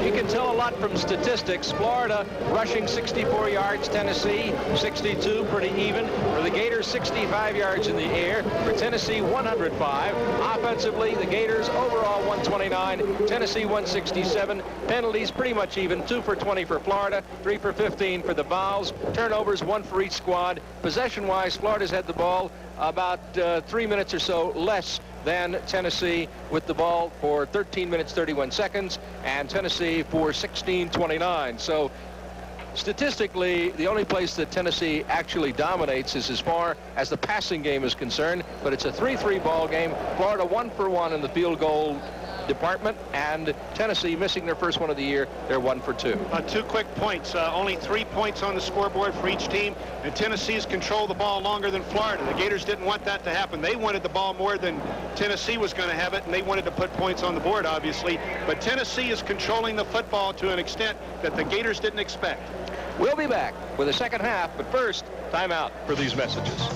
You can tell a lot lot from statistics. Florida rushing 64 yards, Tennessee 62, pretty even. For the Gators, 65 yards in the air. For Tennessee, 105. Offensively, the Gators overall 129, Tennessee 167. Penalties pretty much even, 2 for 20 for Florida, 3 for 15 for the Vols. Turnovers, 1 for each squad. Possession-wise, Florida's had the ball about 3 minutes or so less than Tennessee, with the ball for 13 minutes 31 seconds, and Tennessee for 16:29. So statistically, the only place that Tennessee actually dominates is as far as the passing game is concerned, but it's a 3-3 ball game. Florida 1 for 1 in the field goal department, and Tennessee missing their first one of the year. They're 1 for 2. 2 quick points. Only 3 points on the scoreboard for each team, and Tennessee's controlled the ball longer than Florida. The Gators didn't want that to happen. They wanted the ball more than Tennessee was going to have it, and they wanted to put points on the board, obviously. But Tennessee is controlling the football to an extent that the Gators didn't expect. We'll be back with the second half, but first, time out for these messages.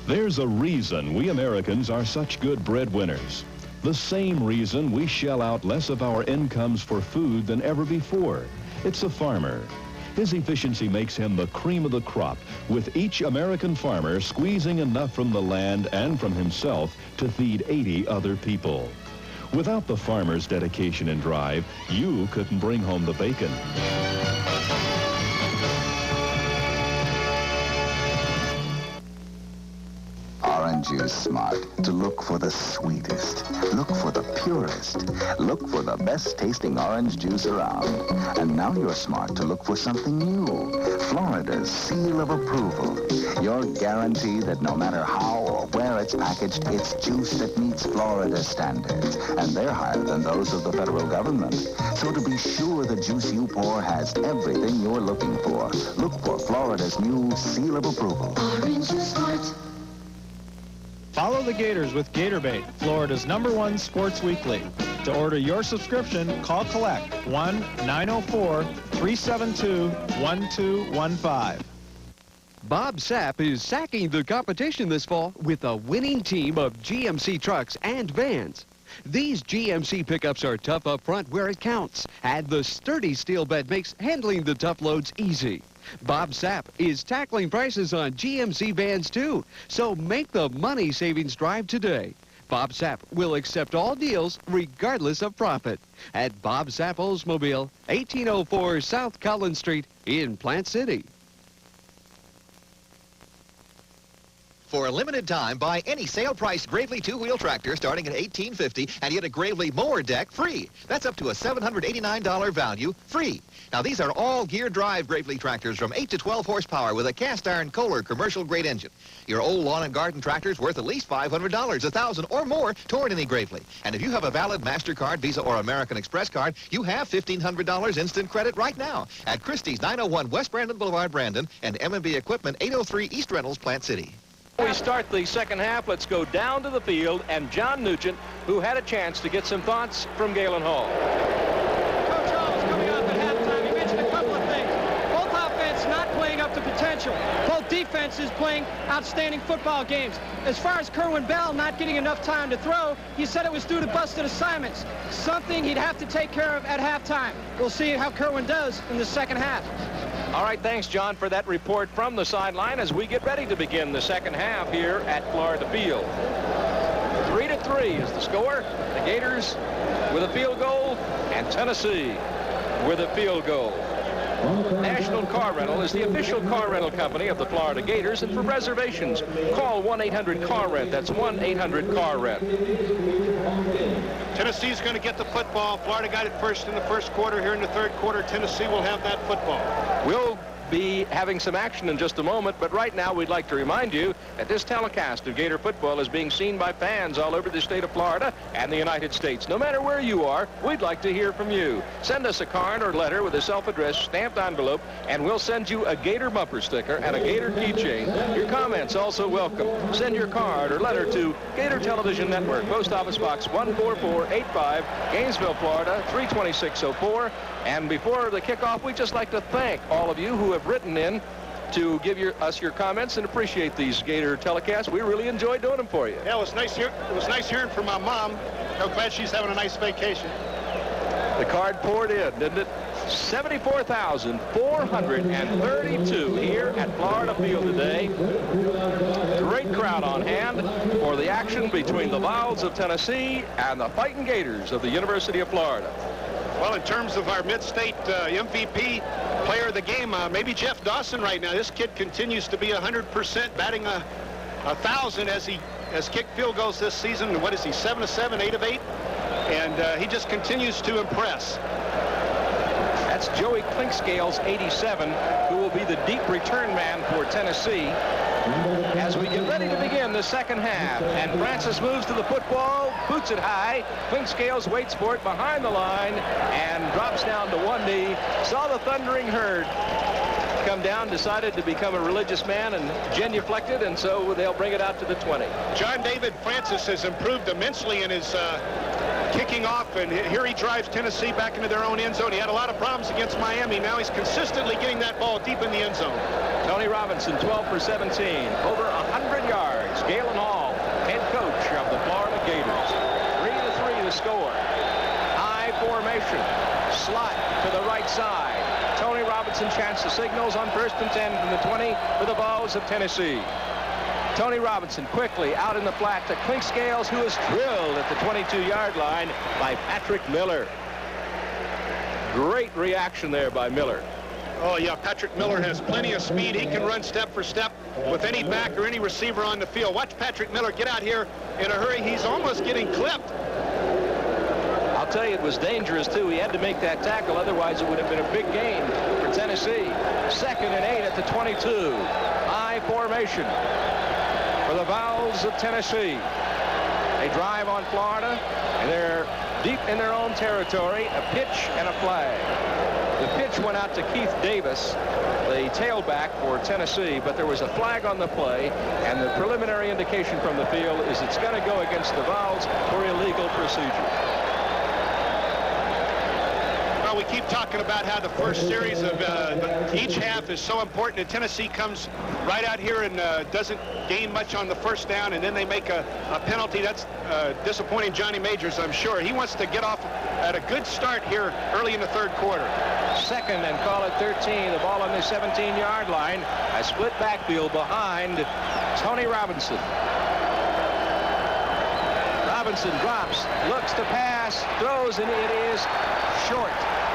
There's a reason we Americans are such good breadwinners. The same reason we shell out less of our incomes for food than ever before. It's the farmer. His efficiency makes him the cream of the crop, with each American farmer squeezing enough from the land and from himself to feed 80 other people. Without the farmer's dedication and drive, you couldn't bring home the bacon. Orange Juice Smart, to look for the sweetest, look for the purest, look for the best tasting orange juice around. And now you're smart to look for something new, Florida's seal of approval. Your guarantee that no matter how or where it's packaged, it's juice that meets Florida's standards, and they're higher than those of the federal government. So to be sure the juice you pour has everything you're looking for, look for Florida's new seal of approval. Orange Juice Smart. Follow the Gators with Gatorbait, Florida's #1 sports weekly. To order your subscription, call collect 1-904-372-1215. Bob Sapp is sacking the competition this fall with a winning team of GMC trucks and vans. These GMC pickups are tough up front where it counts, and the sturdy steel bed makes handling the tough loads easy. Bob Sapp is tackling prices on GMC vans too, so make the money savings drive today. Bob Sapp will accept all deals regardless of profit at Bob Sapp Oldsmobile, 1804 South Collins Street in Plant City. For a limited time, buy any sale-price Gravely two-wheel tractor starting at $18.50 and get a Gravely mower deck free. That's up to a $789 value free. Now, these are all gear drive Gravely tractors from 8 to 12 horsepower with a cast-iron Kohler commercial-grade engine. Your old lawn and garden tractor's worth at least $500, $1,000 or more toward any Gravely. And if you have a valid MasterCard, Visa, or American Express card, you have $1,500 instant credit right now at Christie's 901 West Brandon Boulevard, Brandon, and M&B Equipment, 803 East Reynolds, Plant City. We start the second half. Let's go down to the field, and John Nugent, who had a chance to get some thoughts from Galen Hall. Coach Hall is coming up at halftime. He mentioned a couple of things. Both offense not playing up to potential. Both defenses playing outstanding football games. As far as Kerwin Bell not getting enough time to throw, he said it was due to busted assignments, something he'd have to take care of at halftime. We'll see how Kerwin does in the second half. All right, thanks, John, for that report from the sideline as we get ready to begin the second half here at Florida Field. 3-3 is the score. The Gators with a field goal, and Tennessee with a field goal. National Car Rental is the official car rental company of the Florida Gators, and for reservations, call 1-800-CAR-RENT. That's 1-800-CAR-RENT. Tennessee's going to get the football. Florida got it first in the first quarter. Here in the third quarter, Tennessee will have that football. We'll be having some action in just a moment, but right now we'd like to remind you that this telecast of Gator football is being seen by fans all over the state of Florida and the United States. No matter where you are, we'd like to hear from you. Send us a card or letter with a self-addressed stamped envelope, and we'll send you a Gator bumper sticker and a Gator keychain. Your comments also welcome. Send your card or letter to Gator Television Network, Post Office Box 14485, Gainesville, Florida 32604. And before the kickoff, we'd just like to thank all of you who have written in to give us your comments and appreciate these Gator telecasts. We really enjoy doing them for you. Yeah, it was nice hearing from my mom. I'm glad she's having a nice vacation. The card poured in, didn't it? 74,432 here at Florida Field today. Great crowd on hand for the action between the Vols of Tennessee and the Fighting Gators of the University of Florida. Well, in terms of our mid-state MVP player of the game, maybe Jeff Dawson right now. This kid continues to be 100%, batting 1,000 as he has kicked field goals this season. What is he, 7 of 7, 8 of 8? And he just continues to impress. That's Joey Clinkscales, 87, who will be the deep return man for Tennessee as we get ready to begin the second half. And Francis moves to the football, boots it high. Clinkscales waits for it behind the line and drops down to one knee. Saw the thundering herd come down, decided to become a religious man and genuflected, and so they'll bring it out to the 20. John David Francis has improved immensely in his kicking off, and here he drives Tennessee back into their own end zone. He had a lot of problems against Miami. Now he's consistently getting that ball deep in the end zone. Tony Robinson, 12 for 17, over 100 yards. Galen Hall, head coach of the Florida Gators. 3-3 the score. High formation, slot to the right side. Tony Robinson chants the signals on 1st and 10 from the 20 for the Vols of Tennessee. Tony Robinson quickly out in the flat to Clinkscales, who is drilled at the 22-yard line by Patrick Miller. Great reaction there by Miller. Oh, yeah, Patrick Miller has plenty of speed. He can run step for step with any back or any receiver on the field. Watch Patrick Miller get out here in a hurry. He's almost getting clipped. I'll tell you, it was dangerous, too. He had to make that tackle. Otherwise, it would have been a big gain for Tennessee. 2nd and 8 at the 22. High formation for the Vols of Tennessee. They drive on Florida, and they're deep in their own territory. A pitch and a flag. The pitch went out to Keith Davis, the tailback for Tennessee, but there was a flag on the play, and the preliminary indication from the field is it's going to go against the Vols for illegal procedure. Well, we keep talking about how the first series of each half is so important, and Tennessee comes right out here and doesn't gain much on the first down, and then they make a penalty. That's disappointing Johnny Majors, I'm sure. He wants to get off at a good start here early in the 3rd quarter. 2nd and call it 13. The ball on the 17-yard line. A split backfield behind Tony Robinson. Robinson drops, looks to pass, throws, and it is short.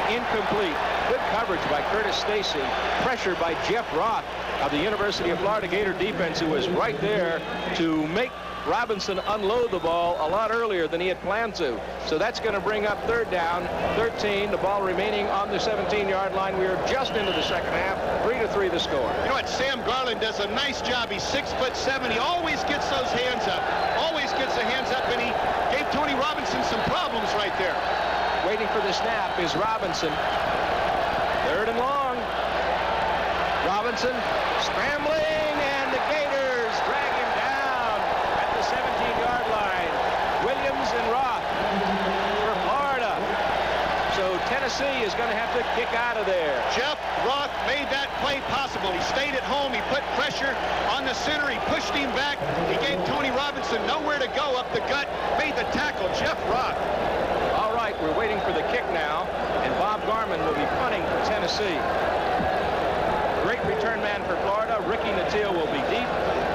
Incomplete. Good coverage by Curtis Stacy. Pressure by Jeff Roth of the University of Florida Gator defense, who was right there to make Robinson unload the ball a lot earlier than he had planned to. So that's going to bring up 3rd down, 13. The ball remaining on the 17-yard line. We are just into the second half. 3-3 the score. You know what? Sam Garland does a nice job. He's 6'7". He always gets those hands up. Always gets the hands up, and he gave Tony Robinson some problems right there. Waiting for the snap is Robinson. 3rd and long. Robinson scrambling, and the Gators drag him down at the 17-yard line. Williams and Roth for Florida. So Tennessee is going to have to kick out of there. Jeff Roth made that play possible. He stayed at home. He put pressure on the center. He pushed him back. He gave Tony Robinson nowhere to go up the gut. Made the tackle. Jeff Roth. All right, we're waiting for the kick now, and Bob Garman will be punting for Tennessee. Great return man for Florida. Ricky Nattil will be deep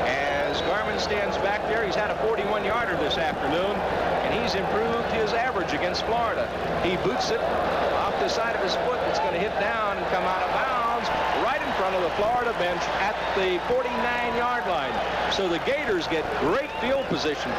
as Garman stands back there. He's had a 41-yarder this afternoon, and he's improved his average against Florida. He boots it off the side of his foot. It's going to hit down and come out of bounds right in front of the Florida bench at the 49-yard line. So the Gators get great field position.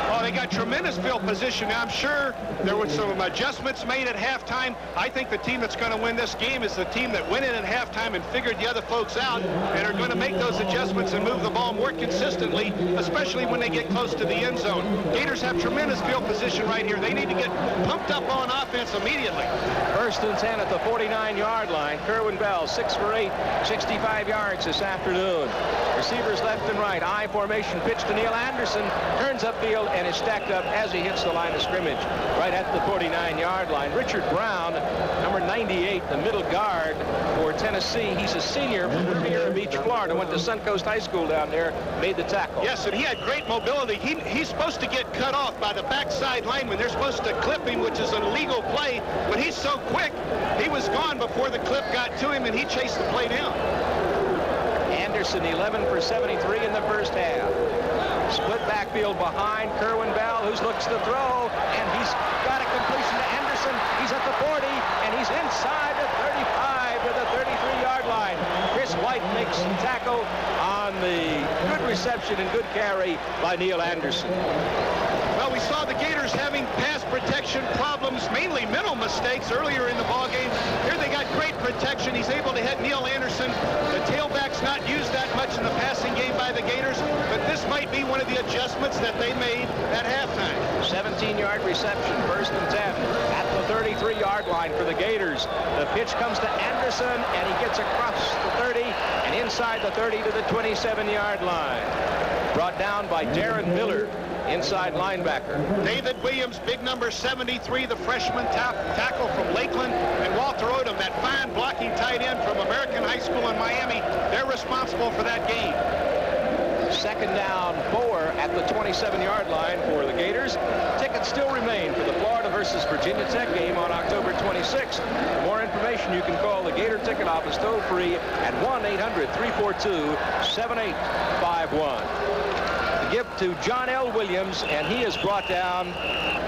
Oh, they got tremendous field position. Now, I'm sure there were some adjustments made at halftime. I think the team that's going to win this game is the team that went in at halftime and figured the other folks out and are going to make those adjustments and move the ball more consistently, especially when they get close to the end zone. Gators have tremendous field position right here. They need to get pumped up on offense immediately. 1st and 10 at the 49-yard line. Kerwin Bell, 6 for 8, 65 yards this afternoon. Receivers left and right. I formation pitch to Neil Anderson. Turns upfield and is stacked up as he hits the line of scrimmage right at the 49-yard line. Richard Brown, number 98, the middle guard for Tennessee. He's a senior from Riviera Beach, Florida. Went to Suncoast High School down there, made the tackle. Yes, and he had great mobility. He's supposed to get cut off by the backside lineman. They're supposed to clip him, which is an illegal play, but he's so quick, he was gone before the clip got to him, and he chased the play down. Anderson, 11 for 73 in the first half. Split backfield behind Kerwin Bell, who looks to throw, and he's got a completion to Anderson. He's at the 40, and he's inside the 35 to the 33-yard line. Chris White makes the tackle on the good reception and good carry by Neil Anderson. Well, we saw the Gators having pass protection problems, mainly mental mistakes earlier in the ballgame. Here they got great protection. He's able to hit Neil Anderson. The tailback's not used that much in the passing game by the Gators, but this might be one of the adjustments that they made at halftime. 17-yard reception, 1st and 10 at the 33-yard line for the Gators. The pitch comes to Anderson, and he gets across the 30 and inside the 30 to the 27-yard line. Brought down by Darren Miller, inside linebacker. David Williams, big number 73, the freshman tackle from Lakeland, and Walter Odom, that fine blocking tight end from American High School in Miami. They're responsible for that gain. 2nd down, 4 at the 27-yard line for the Gators. Tickets still remain for the Florida versus Virginia Tech game on October 26th. For more information, you can call the Gator Ticket Office toll-free at 1-800-342-7851. Give to John L. Williams, and he is brought down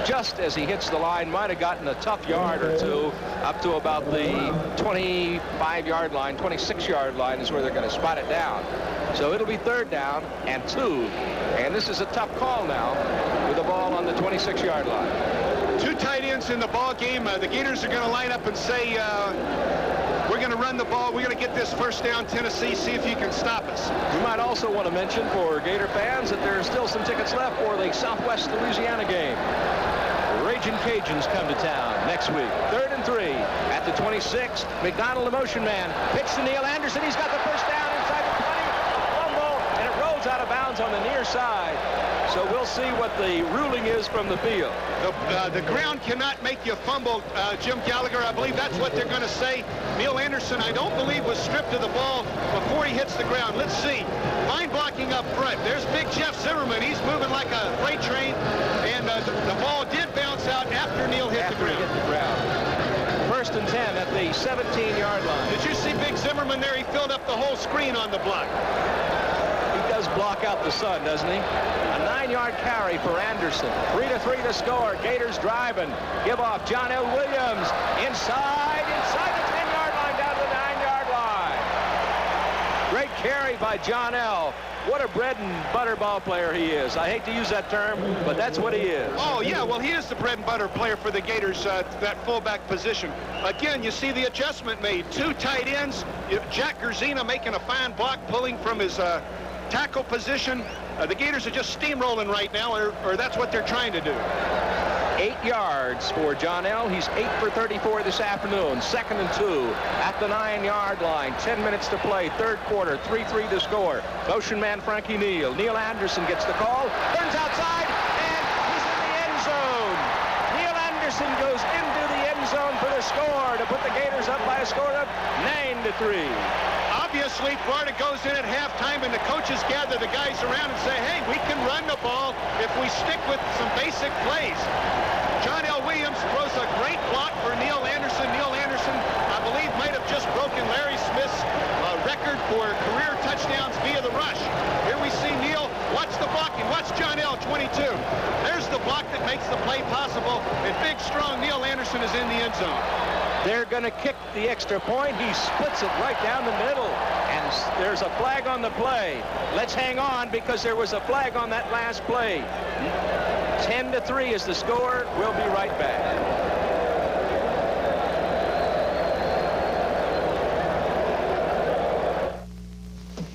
just as he hits the line. Might have gotten a tough yard or two up to about the 25-yard line, 26-yard line is where they're going to spot it down. So it'll be 3rd down and 2, and this is a tough call now with the ball on the 26-yard line. 2 tight ends in the ball game. The Gators are going to line up and say, we're going to run the ball. We're going to get this 1st down, Tennessee. See if you can stop us. You might also want to mention for Gator fans that there are still some tickets left for the Southwest Louisiana game. The Raging Cajuns come to town next week. 3rd and 3 at the 26. McDonald, the motion man, pitch to Neil Anderson. He's got the 1st down inside the 20. Fumble, and it rolls out of bounds on the near side. So we'll see what the ruling is from the field. The ground cannot make you fumble, Jim Gallagher. I believe that's what they're going to say. Neil Anderson, I don't believe, was stripped of the ball before he hits the ground. Let's see. Fine blocking up front. There's big Jeff Zimmerman. He's moving like a freight train, and the ball did bounce out after Neil hit the ground. 1st and 10 at the 17-yard line. Did you see big Zimmerman there? He filled up the whole screen on the block. He does block out the sun, doesn't he? A 9-yard carry for Anderson. 3-3 to score. Gators driving. Give off John L. Williams. Inside the 10-yard line, down to the 9-yard line. Great carry by John L. What a bread and butter ball player he is. I hate to use that term, but that's what he is. Oh, yeah, well, he is the bread and butter player for the Gators, that fullback position. Again, you see the adjustment made. 2 tight ends. Jack Gerzina making a fine block, pulling from his tackle position. The Gators are just steamrolling right now, or that's what they're trying to do. 8 yards for John L. He's 8 for 34 this afternoon. 2nd and 2 at the 9-yard line. 10 minutes to play. 3rd quarter. 3-3 to score. Motion man Frankie Neal. Neil Anderson gets the call. Turns outside, and he's in the end zone. Neil Anderson goes into the end zone for the score to put the Gators up by a score of 9-3. Obviously, Florida goes in at halftime, and the coaches gather the guys around and say, hey, we can run the ball if we stick with some basic plays. John L. Williams throws a great block for Neil Anderson. Neil Anderson, I believe, might have just broken Larry Smith's record for career touchdowns via the rush. Here we see Neil. Watch the blocking. Watch John L. 22. There's the block that makes the play possible, and big, strong Neil Anderson is in the end zone. They're going to kick the extra point. He splits it right down the middle, and there's a flag on the play. Let's hang on because there was a flag on that last play. 10-3 is the score. We'll be right back.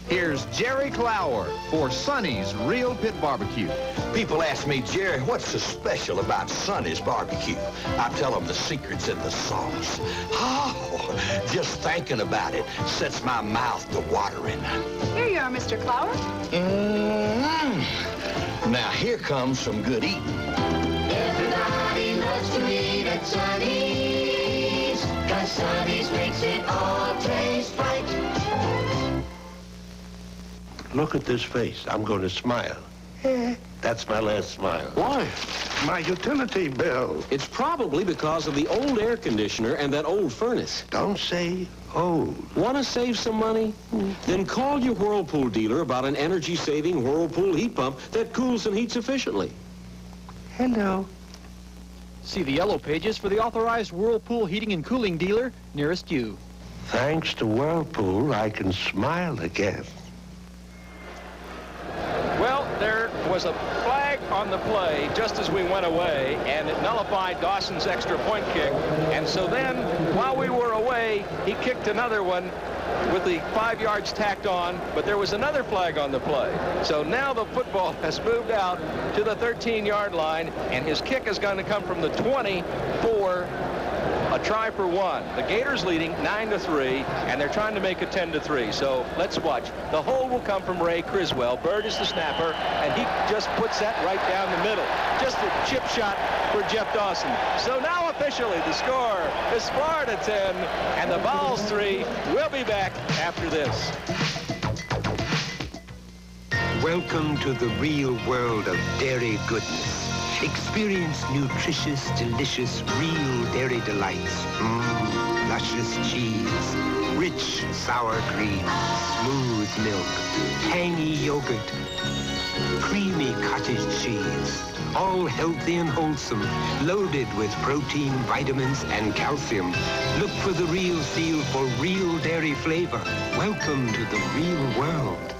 Here's Jerry Clower for Sonny's Real Pit Barbecue. People ask me, Jerry, what's so special about Sonny's barbecue? I tell them the secret's in the sauce. Oh, just thinking about it sets my mouth to watering. Here you are, Mr. Clower. Now, here comes some good eating. Everybody loves to eat at Sonny's, 'cause Sonny's makes it all taste look at this face. I'm going to smile. That's my last smile. Why? My utility bill. It's probably because of the old air conditioner and that old furnace. Don't say old. Want to save some money? Then call your Whirlpool dealer about an energy-saving Whirlpool heat pump that cools and heats efficiently. Hello. See the yellow pages for the authorized Whirlpool heating and cooling dealer nearest you. Thanks to Whirlpool, I can smile again. Well, there was a flag on the play just as we went away, and it nullified Dawson's extra point kick. And so then, while we were away, he kicked another one with the 5 yards tacked on, but there was another flag on the play. So now the football has moved out to the 13-yard line, and his kick is going to come from the 20 for a try for one. The Gators leading 9-3, and they're trying to make it 10-3. So let's watch. The hole will come from Ray Criswell. Bird is the snapper, and he just puts that right down the middle. Just a chip shot for Jeff Dawson. So now officially the score is Florida 10 and the Vols 3. We'll be back after this. Welcome to the real world of dairy goodness. Experience nutritious, delicious, real dairy delights. Luscious cheese, rich sour cream, smooth milk, tangy yogurt, creamy cottage cheese. All healthy and wholesome, loaded with protein, vitamins, and calcium. Look for the real seal for real dairy flavor. Welcome to the real world.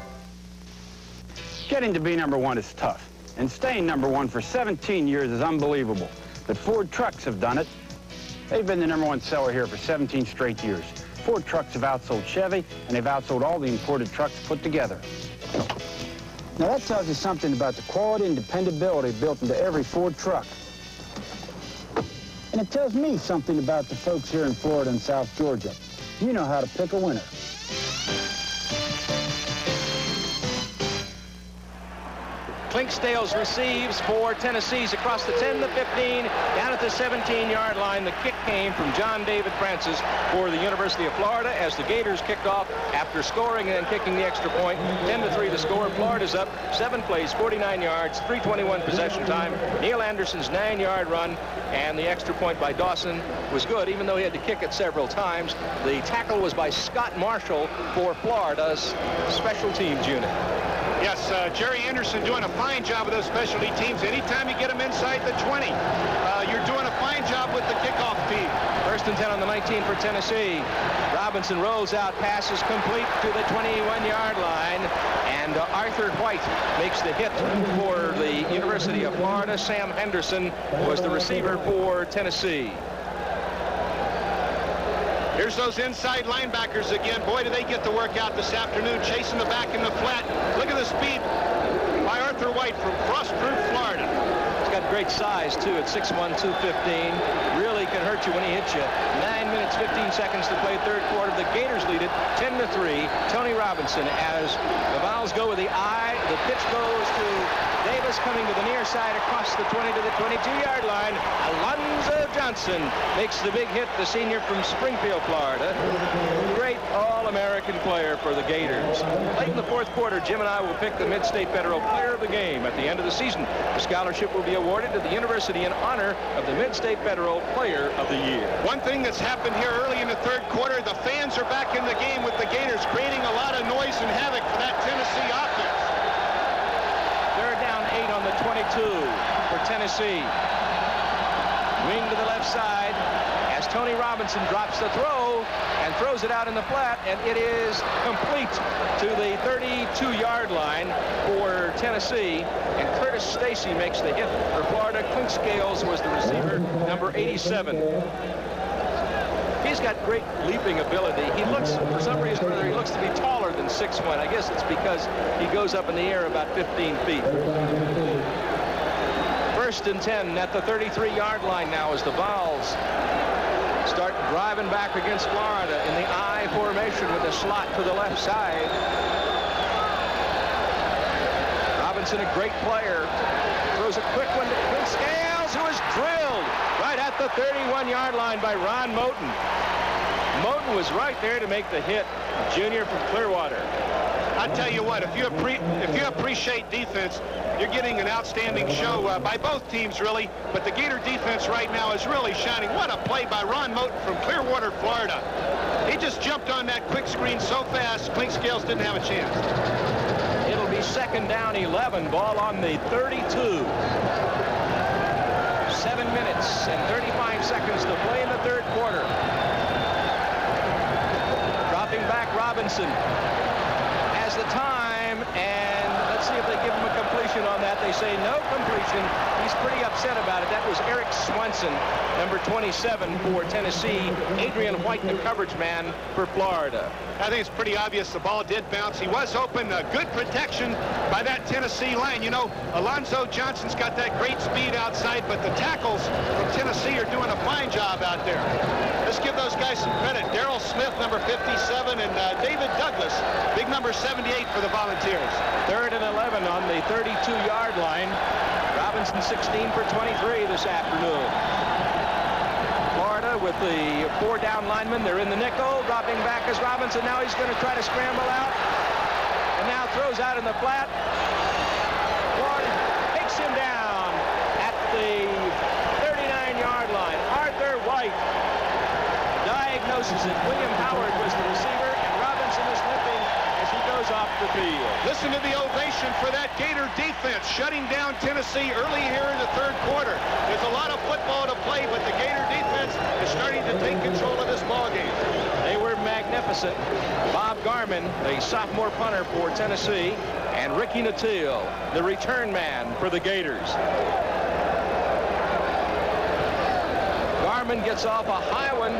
Getting to be #1 is tough. And staying #1 for 17 years is unbelievable. But Ford Trucks have done it. They've been the #1 seller here for 17 straight years. Ford Trucks have outsold Chevy, and they've outsold all the imported trucks put together. Now that tells you something about the quality and dependability built into every Ford truck. And it tells me something about the folks here in Florida and South Georgia. You know how to pick a winner. Clinksdales receives for Tennessee's across the 10 to 15, down at the 17-yard line. The kick came from John David Francis for the University of Florida as the Gators kicked off after scoring and then kicking the extra point. 10-3 to score. Florida's up 7 plays, 49 yards, 3:21 possession time. Neil Anderson's 9-yard run and the extra point by Dawson was good, even though he had to kick it several times. The tackle was by Scott Marshall for Florida's special teams unit. Yes, Jerry Anderson doing a fine job with those specialty teams. Anytime you get them inside the 20, you're doing a fine job with the kickoff team. 1st and 10 on the 19 for Tennessee. Robinson rolls out, passes complete to the 21-yard line, and Arthur White makes the hit for the University of Florida. Sam Henderson was the receiver for Tennessee. Here's those inside linebackers again. Boy, do they get the work out this afternoon, chasing the back in the flat. Look at the speed by Arthur White from Frostproof, Florida. He's got great size, too, at 6'1", 215. Really can hurt you when he hits you. 9 minutes, 15 seconds to play third quarter. The Gators lead it 10-3. Tony Robinson as the Vols go with the eye. The pitch goes to Davis coming to the near side across the 20 to the 22-yard line. Alonzo Johnson makes the big hit, the senior from Springfield, Florida. Great All-American player for the Gators. Late in the fourth quarter, Jim and I will pick the Mid-State Federal Player of the Game. At the end of the season, the scholarship will be awarded to the university in honor of the Mid-State Federal Player of the Year. One thing that's happened here early in the third quarter, the fans are back in the game with the Gators, creating a lot of noise and havoc for that Tennessee offense. Third down, 8 on the 22 for Tennessee. Wing to the left side as Tony Robinson drops the throw and throws it out in the flat, and it is complete to the 32-yard line for Tennessee, and Curtis Stacy makes the hit for Florida. Clinkscales was the receiver, number 87. He's got great leaping ability. He looks, for some reason or other, he looks to be taller than 6'1". I guess it's because he goes up in the air about 15 feet. 1st and 10 at the 33-yard line now as the Vols start driving back against Florida in the I formation with a slot to the left side. Robinson, a great player, throws a quick one to Clinkscales, who is drilled right at the 31-yard line by Ron Moten. Moten was right there to make the hit, junior from Clearwater. I tell you what, if you appreciate defense, you're getting an outstanding show by both teams, really. But the Gator defense right now is really shining. What a play by Ron Moten from Clearwater, Florida. He just jumped on that quick screen so fast, Clink Scales didn't have a chance. It'll be 2nd down 11, ball on the 32. 7 minutes and 35 seconds to play in the 3rd quarter. Dropping back, Robinson has the time, and let's see if they give him a completion on that. They say no completion. He's pretty upset about it. That was Eric Swanson, number 27 for Tennessee. Adrian White, the coverage man for Florida. I think it's pretty obvious the ball did bounce. He was open. Good protection by that Tennessee line. You know, Alonzo Johnson's got that great speed outside, but the tackles from Tennessee are doing a fine job out there. Let's give those guys some credit. Darrell Smith, number 57, and David Douglas, big number 78 for the Volunteers. 3rd and 11 on the 32-yard line. Robinson 16 for 23 this afternoon. Florida with the 4 down linemen. They're in the nickel. Dropping back is Robinson. Now he's going to try to scramble out. And now throws out in the flat. Florida takes him down at the 39-yard line. Arthur White diagnoses it. William Howard was the receiver, and Robinson is limping as he goes off the field. Listen to the ovation for that Gator defense, shutting down Tennessee early here in the 3rd quarter. There's a lot of football to play, but the Gator defense is starting to take control of this ball game. They were magnificent. Bob Garman, the sophomore punter for Tennessee, and Ricky Nattil, the return man for the Gators. Garman gets off a high one.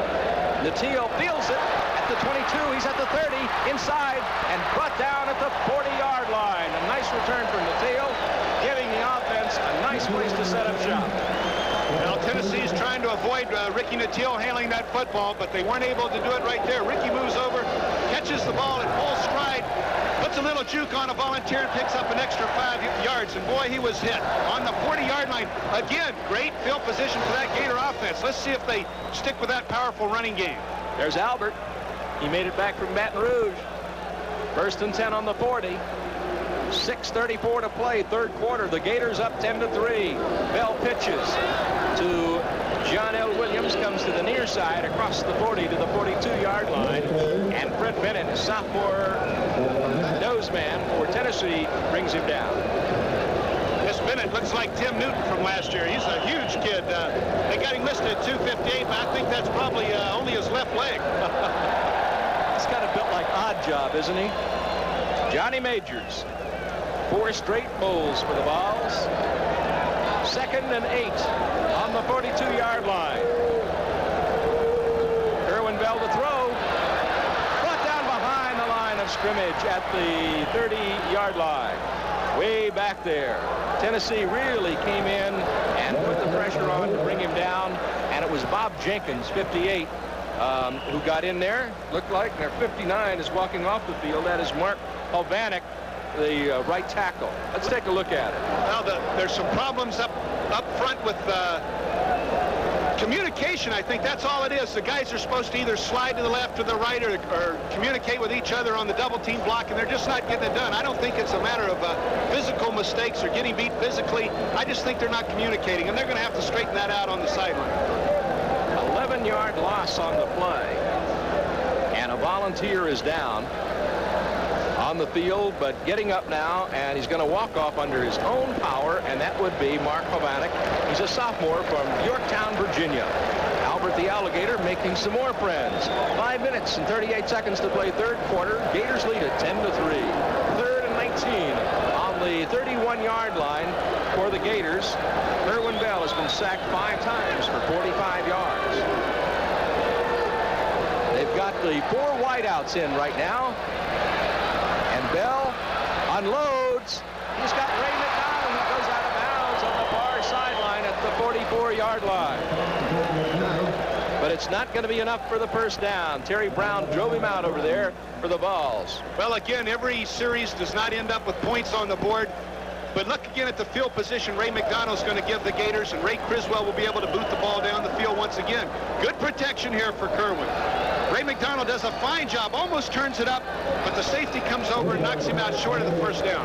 Nattil fields it at the 22. He's at the 30, inside, and brought down at the 40-yard line. A nice return for Nattil, giving the offense a nice place to set up shop. Now, Tennessee's trying to avoid Ricky Nattil handling that football, but they weren't able to do it right there. Ricky moves over, catches the ball at full stride, puts a little juke on a Volunteer, and picks up an extra 5 yards, and boy, he was hit on the 40-yard line. Again, great field position for that Gator offense. Let's see if they stick with that powerful running game. There's Albert. He made it back from Baton Rouge. 1st and 10 on the 40. 6:34 to play, 3rd quarter. The Gators up 10-3. Bell pitches to John L. Williams, comes to the near side across the 40 to the 42-yard line. And Fred Bennett, a sophomore nose man for Tennessee, brings him down. This Bennett looks like Tim Newton from last year. He's a huge kid. They got him listed at 258, but I think that's probably only his left leg. He's got a built like odd job, isn't he? Johnny Majors. 4 straight bowls for the Vols. 2nd and 8 on the 42-yard line. Kerwin Bell to throw. Brought down behind the line of scrimmage at the 30-yard line. Way back there. Tennessee really came in and put the pressure on to bring him down, and it was Bob Jenkins, 58, who got in there. Looked like their 59 is walking off the field. That is Mark Hovanek, the right tackle. Let's take a look at it. Well, there's some problems up front with communication. I think that's all it is. The guys are supposed to either slide to the left or the right or communicate with each other on the double team block, and they're just not getting it done. I don't think it's a matter of physical mistakes or getting beat physically. I just think they're not communicating, and they're going to have to straighten that out on the sideline. 11-yard loss on the play, and a Volunteer is down on the field, but getting up now, and he's going to walk off under his own power, and that would be Mark Hovanek. He's a sophomore from Yorktown, Virginia. Albert the Alligator making some more friends. 5 minutes and 38 seconds to play 3rd quarter. Gators lead at 10-3. 3rd and 19 on the 31-yard line for the Gators. Kerwin Bell has been sacked 5 times for 45 yards. They've got the 4 wideouts in right now. Bell unloads. He's got Ray McDonald, who goes out of bounds on the far sideline at the 44-yard line. But it's not going to be enough for the first down. Terry Brown drove him out over there for the Vols. Well, again, every series does not end up with points on the board. But look again at the field position Ray McDonald's going to give the Gators, and Ray Criswell will be able to boot the ball down the field once again. Good protection here for Kerwin. Ray McDonald does a fine job, almost turns it up, but the safety comes over and knocks him out short of the first down.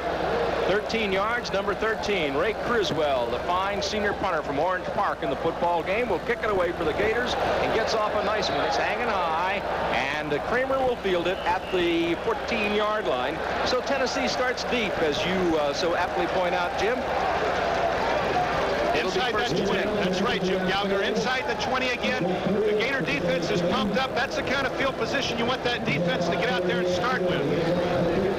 13 yards, number 13, Ray Criswell, the fine senior punter from Orange Park in the football game, will kick it away for the Gators and gets off a nice one. It's hanging high, and Kramer will field it at the 14-yard line. So Tennessee starts deep, as you so aptly point out, Jim. Inside that 20. That's right, Jim Gallagher. Inside the 20 again. The Gator defense is pumped up. That's the kind of field position you want that defense to get out there and start with.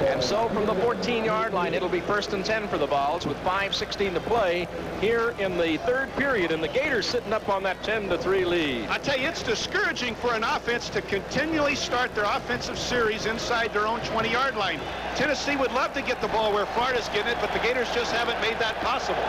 And so from the 14-yard line, it'll be 1st and 10 for the Vols with 5:16 to play here in the third period. And the Gators sitting up on that 10-3 lead. I tell you, it's discouraging for an offense to continually start their offensive series inside their own 20-yard line. Tennessee would love to get the ball where Florida's getting it, but the Gators just haven't made that possible.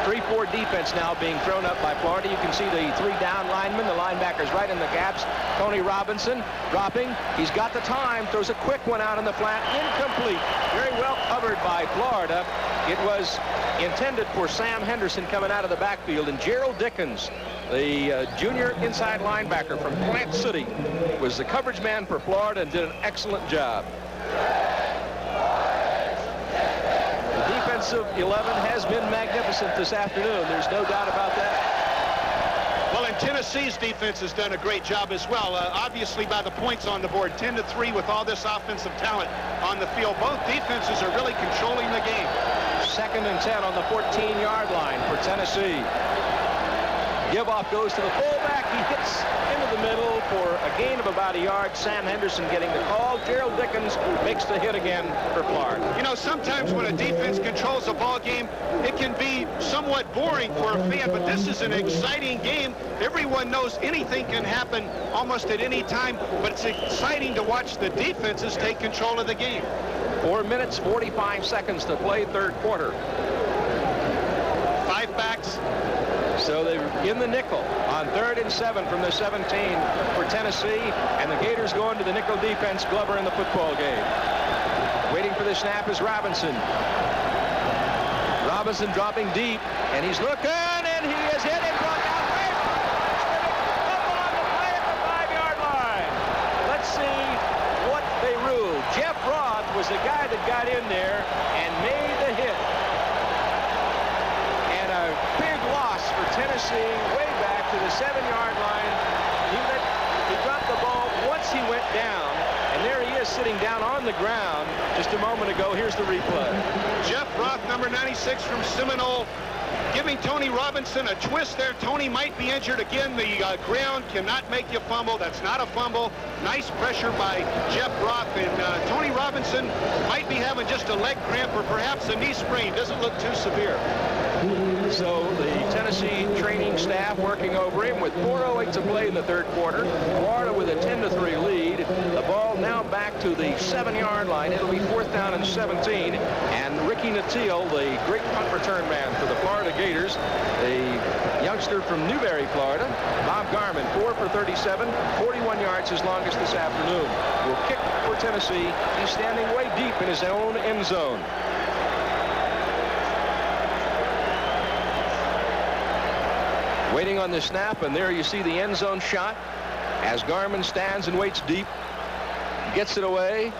3-4 defense now being thrown up by Florida. You can see the 3 down linemen, the linebackers right in the gaps. Tony Robinson dropping. He's got the time, throws a quick one out in the flat, incomplete. Very well covered by Florida. It was intended for Sam Henderson coming out of the backfield, and Gerald Dickens, the junior inside linebacker from Plant City, was the coverage man for Florida and did an excellent job. The defensive 11 has been magnificent this afternoon. There's no doubt about that. Well, and Tennessee's defense has done a great job as well. Obviously, by the points on the board, 10-3 with all this offensive talent on the field. Both defenses are really controlling the game. 2nd and 10 on the 14-yard line for Tennessee. Give off goes to the fullback. He hits into the middle for a gain of about a yard. Sam Henderson getting the call. Gerald Dickens makes the hit again for Florida. You know, sometimes when a defense controls a ball game, it can be somewhat boring for a fan, but this is an exciting game. Everyone knows anything can happen almost at any time, but it's exciting to watch the defenses take control of the game. 4 minutes, 45 seconds to play third quarter. 5 backs. So they're in the nickel on 3rd and 7 from the 17 for Tennessee, and the Gators go into the nickel defense. Glover in the football game. Waiting for the snap is Robinson. Robinson dropping deep, and he's looking, and he is hit and brought down. Fumble on the play at the 5-yard line. Let's see what they ruled. Jeff Roth was the guy that got in there and made the hit. And a big loss for Tennessee way back to the 7-yard line. He dropped the ball once he went down, and there he is sitting down on the ground just a moment ago. Here's the replay. Jeff Roth, number 96 from Seminole, giving Tony Robinson a twist there. Tony might be injured again. The ground cannot make you fumble. That's not a fumble. Nice pressure by Jeff Roth, and Tony Robinson might be having just a leg cramp or perhaps a knee sprain. Doesn't look too severe. So the Tennessee training staff working over him with 4:08 to play in the third quarter. Florida with a 10-3 lead. The ball now back to the 7-yard line. It'll be 4th down and 17. And Ricky Nattiel, the great punt return man for the Florida Gators, a youngster from Newberry, Florida. Bob Garman, 4 for 37, 41 yards his longest this afternoon. Will kick for Tennessee. He's standing way deep in his own end zone. Waiting on the snap, and there you see the end zone shot as Garman stands and waits deep. Gets it away.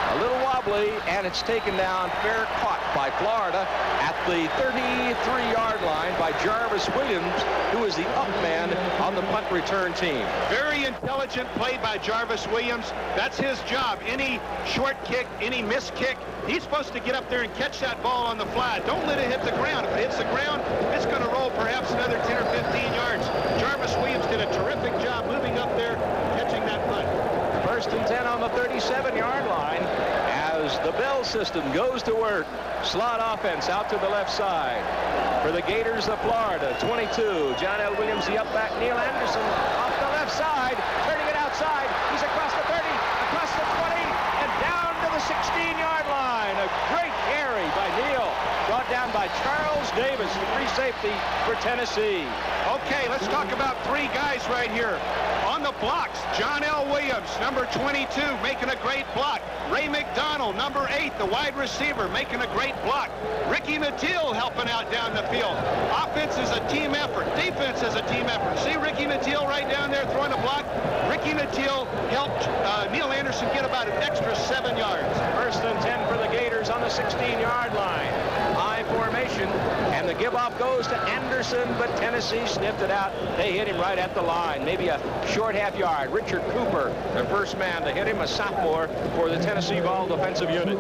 A little wobbly, and it's taken down, fair caught by Florida at the 33-yard line by Jarvis Williams, who is the up man on the punt return team. Very intelligent play by Jarvis Williams. That's his job. Any short kick, any missed kick, he's supposed to get up there and catch that ball on the fly. Don't let it hit the ground. If it hits the ground, it's going to roll perhaps another 10 or 15 yards. Jarvis Williams did a terrific job moving up there, catching that punt. 1st and 10 on the 37-yard line as the Bell system goes to work. Slot offense out to the left side. For the Gators of Florida, 22. John L. Williams, the up back. Neil Anderson off the left side, turning it outside. He's across the 30, across the 20, and down to the 16-yard line. A great carry by Neil. Brought down by Charles Davis, the free safety for Tennessee. Okay, let's talk about 3 guys right here. On On the blocks, John L. Williams, number 22, making a great block. Ray McDonald, number 8, the wide receiver, making a great block. Ricky Nattil helping out down the field. Offense is a team effort. Defense is a team effort. See Ricky Nattil right down there throwing a block? Ricky Nattil helped Neil Anderson get about an extra 7 yards. 1st and 10 for the Gators on the 16-yard line. High formation, and the give-off goes to Anderson, but Tennessee sniffed it out. They hit him right at the line, maybe a short half yard. Richard Cooper, the first man to hit him, a sophomore for the Tennessee ball defensive unit.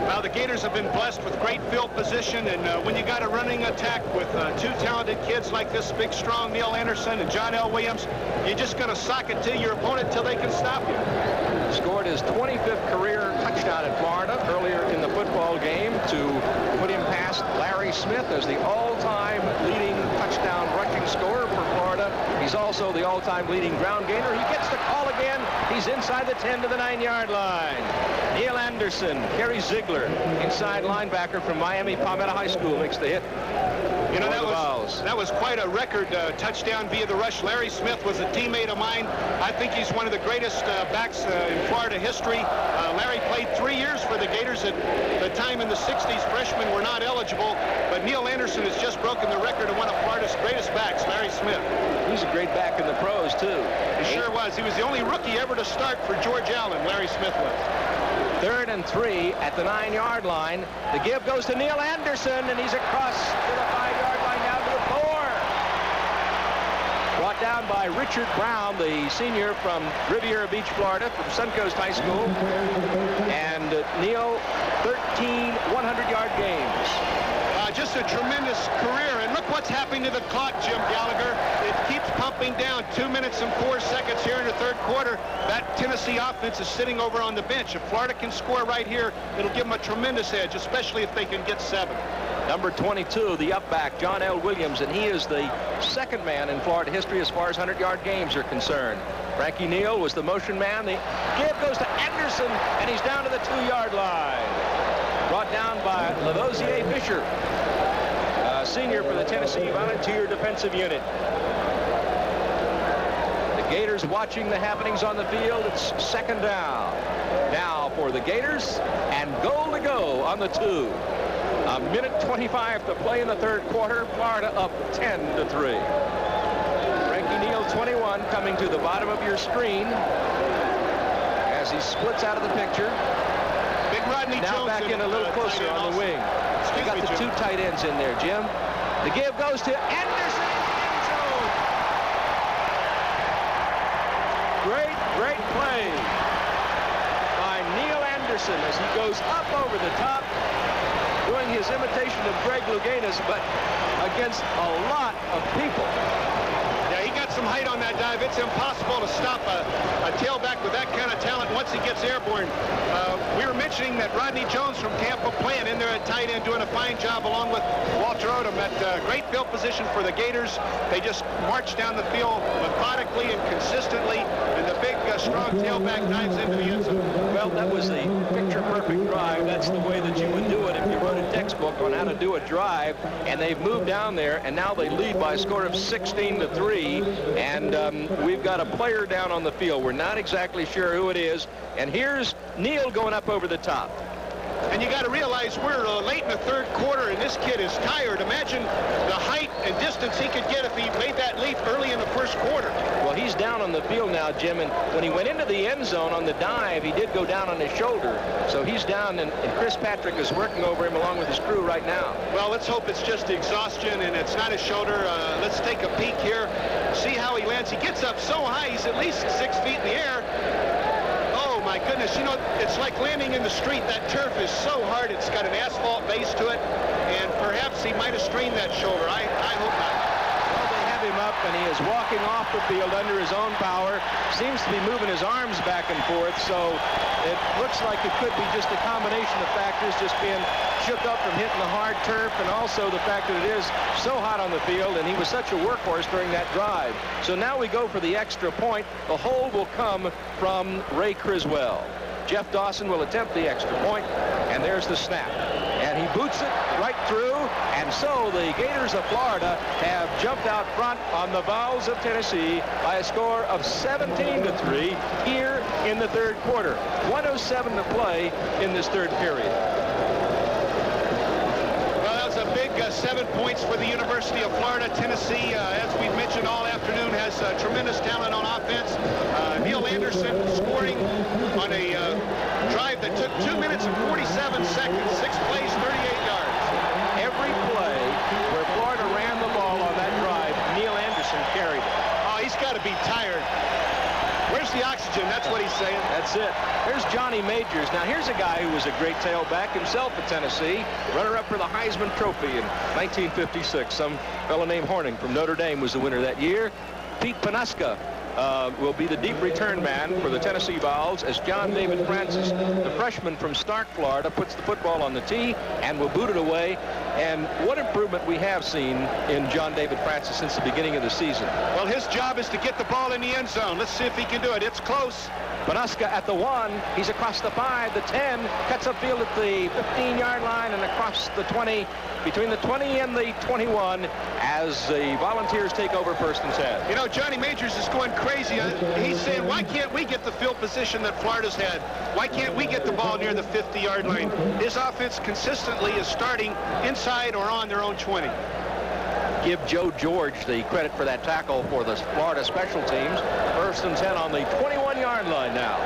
Well, the Gators have been blessed with great field position, and when you got a running attack with 2 talented kids like this big, strong Neil Anderson and John L. Williams, you're just going to sock it to your opponent until they can stop you. Scored his 25th career touchdown in Florida earlier in the football game to put him past Larry Smith as the all-time leading touchdown rushing scorer for Florida. He's also the all-time leading ground gainer. He gets the call again. He's inside the 10 to the 9-yard line. Neil Anderson, Kerry Ziegler, inside linebacker from Miami Palmetto High School, makes the hit. You know, that was quite a record touchdown via the rush. Larry Smith was a teammate of mine. I think he's one of the greatest backs in Florida history. Larry played 3 years for the Gators. At the time in the 60s, freshmen were not eligible, but Neil Anderson has just broken the record of one of Florida's greatest backs, Larry Smith. He's a great back in the pros, too. He sure was. He was the only rookie ever to start for George Allen, Larry Smith was. 3rd and 3 at the 9-yard line. The give goes to Neil Anderson, and he's across to the 5-yard line down to the 4. Brought down by Richard Brown, the senior from Riviera Beach, Florida, from Suncoast High School. And Neil, 13 100-yard games. Just a tremendous career, and look what's happening to the clock, Jim Gallagher. It keeps pumping down. 2 minutes and 4 seconds here in the 3rd quarter. That Tennessee offense is sitting over on the bench. If Florida can score right here, it'll give them a tremendous edge, especially if they can get 7. Number 22, the up-back, John L. Williams, and he is the 2nd man in Florida history as far as 100-yard games are concerned. Frankie Neal was the motion man. The give goes to Anderson, and he's down to the 2-yard line. Brought down by Lavoisier Fisher, senior for the Tennessee Volunteer Defensive Unit. The Gators watching the happenings on the field. It's 2nd down. Now for the Gators, and goal to go on the 2. A minute 25 to play in the 3rd quarter. Florida up 10-3. Frankie Neal, 21, coming to the bottom of your screen as he splits out of the picture. Big Rodney now Jones back in a little closer on the wing. You got the 2 tight ends in there, Jim. The give goes to Anderson in the end zone. Great play by Neil Anderson as he goes up over the top, doing his imitation of Greg Louganis, but against a lot of people. Yeah, he got some height on that dive. It's impossible to stop a tailback with that kind of talent once he gets airborne. We were mentioning that Rodney Jones from Tampa playing in there at tight end, doing a fine job along with Walter Odom at great field position for the Gators. They just march down the field methodically and consistently, and the big, strong tailback dives into the end zone. Well, that was the picture-perfect drive. That's the way that you would do it if you wrote a textbook on how to do a drive. And they've moved down there, and now they lead by a score of 16-3. And we've got a player down on the field. We're not exactly sure who it is. And here's Neil going up over the top. And you got to realize we're late in the 3rd quarter, and this kid is tired. Imagine the height and distance he could get if he made that leap early in the 1st quarter. Well, he's down on the field now, Jim, and when he went into the end zone on the dive, he did go down on his shoulder. So he's down, and Chris Patrick is working over him along with his crew right now. Well, let's hope it's just exhaustion and it's not his shoulder. Let's take a peek here, see how he lands. He gets up so high, he's at least 6 feet in the air. My goodness, you know, it's like landing in the street. That turf is so hard. It's got an asphalt base to it, and perhaps he might have strained that shoulder. I hope not. Well, they have him up, and he is walking off the field under his own power. Seems to be moving his arms back and forth, so it looks like it could be just a combination of factors, just being shook up from hitting the hard turf, and also the fact that it is so hot on the field, and he was such a workhorse during that drive. So now we go for the extra point. The hold will come from Ray Criswell. Jeff Dawson will attempt the extra point, and there's the snap. and he boots it right through. And so the Gators of Florida have jumped out front on the Vols of Tennessee by a score of 17-3 here in the third quarter. 1:07 to play in this third period. Well, that was a big 7 points for the University of Florida. Tennessee, as we've mentioned all afternoon, has tremendous talent on offense. Neil Anderson scoring on a drive that took 2 minutes and 47 seconds, 6 plays, 38 yards. Every play where Florida ran the ball on that drive, Neil Anderson carried it. Oh, he's got to be tired. Where's the oxygen? That's what he's saying. That's it. Here's Johnny Majors. Now, here's a guy who was a great tailback himself at Tennessee, runner-up for the Heisman Trophy in 1956. Some fellow named Horning from Notre Dame was the winner that year. Pete Panuska will be the deep return man for the Tennessee Vols as John David Francis, the freshman from Stark, Florida, puts the football on the tee and will boot it away. And what improvement we have seen in John David Francis since the beginning of the season. Well, his job is to get the ball in the end zone. Let's see if he can do it. It's close. Panuska at the 1. He's across the 5, the 10, cuts upfield at the 15-yard line and across the 20, between the 20 and the 21 as the Volunteers take over 1st and 10. You know, Johnny Majors is going crazy. He's saying, why can't we get the field position that Florida's had? Why can't we get the ball near the 50-yard line? His offense consistently is starting inside or on their own 20. Give Joe George the credit for that tackle for the Florida special teams. 1st and 10 on the 21-yard line now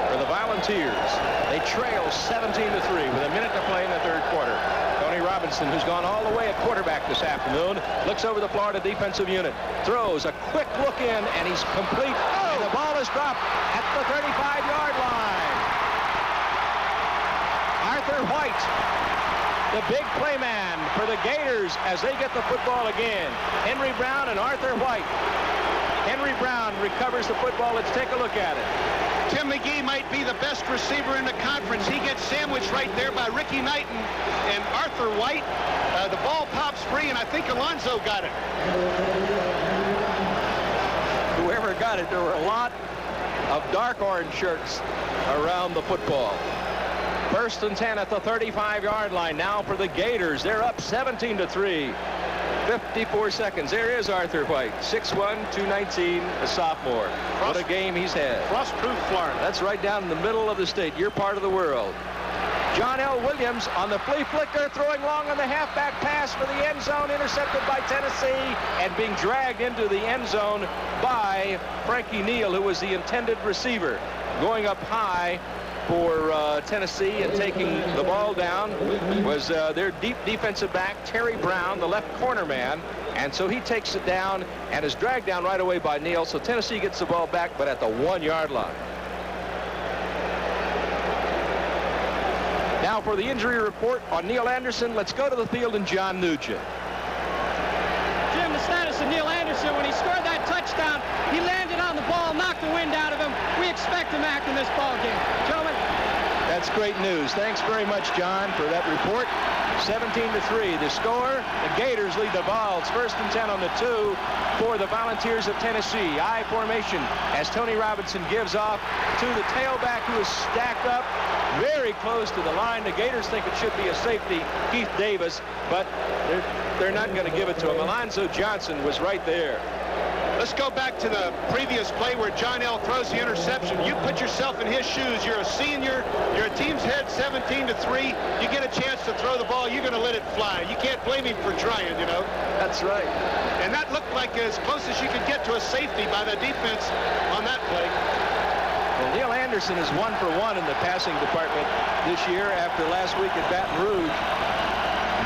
for the Volunteers. They trail 17-3 with a minute to play in the third quarter. Tony Robinson, who's gone all the way at quarterback this afternoon, looks over the Florida defensive unit, throws a quick look in, and he's complete. And the ball is dropped at the 35-yard line. Arthur White, the big play man for the Gators as they get the football again. Henry Brown and Arthur White. Henry Brown recovers the football. Let's take a look at it. Tim McGee might be the best receiver in the conference. He gets sandwiched right there by Ricky Knighton and Arthur White. The ball pops free, and I think Alonzo got it. Whoever got it, there were a lot of dark orange shirts around the football. 1st and 10 at the 35-yard line now for the Gators. They're up 17-3. 54 seconds. There is Arthur White, 6'1", 219, a sophomore. What a game he's had. Frost-proof Florida. That's right down in the middle of the state, your part of the world. John L. Williams on the flea flicker, throwing long on the halfback pass for the end zone, intercepted by Tennessee, and being dragged into the end zone by Frankie Neal, who was the intended receiver. Going up high for Tennessee and taking the ball down was their deep defensive back, Terry Brown, the left corner man. And so he takes it down and is dragged down right away by Neal. So Tennessee gets the ball back, but at the 1-yard line. Now for the injury report on Neil Anderson, let's go to the field and John Nugent. Jim, the status of Neil Anderson, when he scored that touchdown, he landed on the ball, knocked the wind out of him. We expect him back in this ball game. Gentlemen. That's great news. Thanks very much, John, for that report. 17-3, the score. The Gators lead the Vols. 1st and 10 on the 2 for the Volunteers of Tennessee. I formation as Tony Robinson gives off to the tailback who is stacked up very close to the line. The Gators think it should be a safety, Keith Davis, but they're not going to give it to him. Alonzo Johnson was right there. Let's go back to the previous play where John L. throws the interception. You put yourself in his shoes. You're a senior. You're a team's head 17-3. You get a chance to throw the ball, you're going to let it fly. You can't blame him for trying, you know. That's right. And that looked like as close as you could get to a safety by the defense on that play. Well, Neil Anderson is 1 for 1 in the passing department this year after last week at Baton Rouge.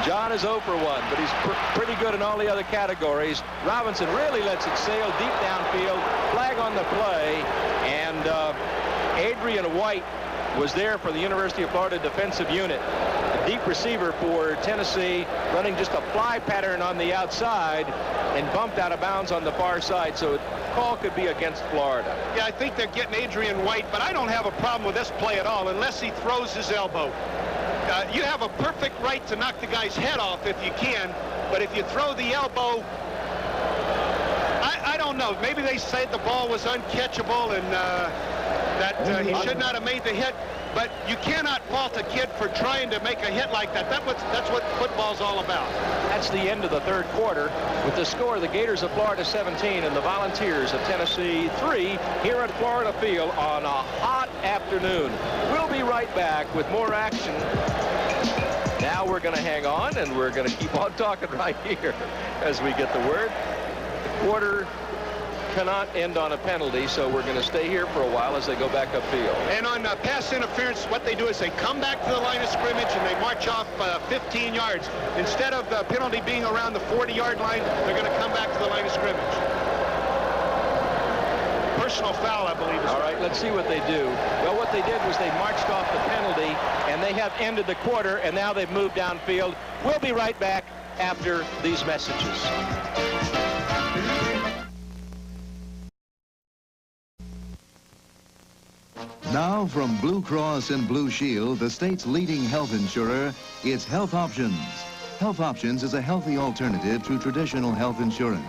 John is 0 for 1, but he's pretty good in all the other categories. Robinson really lets it sail deep downfield, flag on the play, and Adrian White was there for the University of Florida defensive unit. A deep receiver for Tennessee, running just a fly pattern on the outside and bumped out of bounds on the far side, so the call could be against Florida. Yeah, I think they're getting Adrian White, but I don't have a problem with this play at all unless he throws his elbow. You have a perfect right to knock the guy's head off if you can, but if you throw the elbow, I don't know. Maybe they said the ball was uncatchable and that he should not have made the hit. but you cannot fault a kid for trying to make a hit like that. That's what football's all about. That's the end of the third quarter with the score, the Gators of Florida 17 and the Volunteers of Tennessee 3 here at Florida Field on a hot afternoon. We'll be right back with more action. Now we're going to hang on, and we're going to keep on talking right here as we get the word. The quarter cannot end on a penalty, so we're going to stay here for a while as they go back upfield. And on pass interference, what they do is they come back to the line of scrimmage and they march off 15 yards. Instead of the penalty being around the 40-yard line, they're going to come back to the line of scrimmage. Personal foul, I believe. All right, let's see what they do. Well, what they did was they marched off the penalty, and they have ended the quarter, and now they've moved downfield. We'll be right back after these messages. Now from Blue Cross and Blue Shield, the state's leading health insurer, it's Health Options. Health Options is a healthy alternative to traditional health insurance.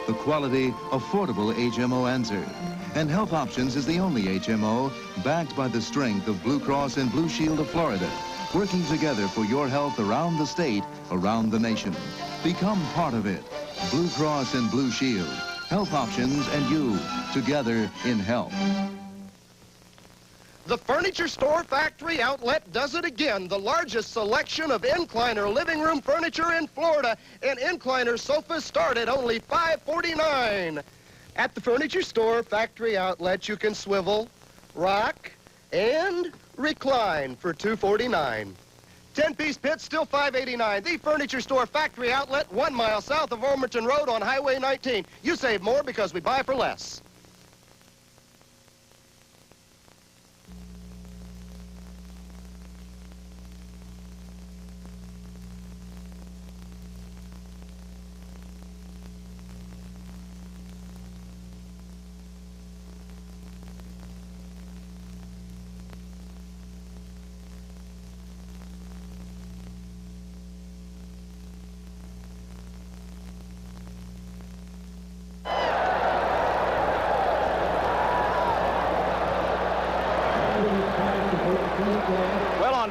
The quality, affordable HMO answer. And Health Options is the only HMO backed by the strength of Blue Cross and Blue Shield of Florida, working together for your health around the state, around the nation. Become part of it. Blue Cross and Blue Shield. Health Options and you, together in health. The Furniture Store Factory Outlet does it again. The largest selection of Incliner living room furniture in Florida. And Incliner sofas start at only $549. At the Furniture Store Factory Outlet, you can swivel, rock, and recline for $249. 10-piece pits, still $589. The Furniture Store Factory Outlet, 1 mile south of Ormerton Road on Highway 19. You save more because we buy for less.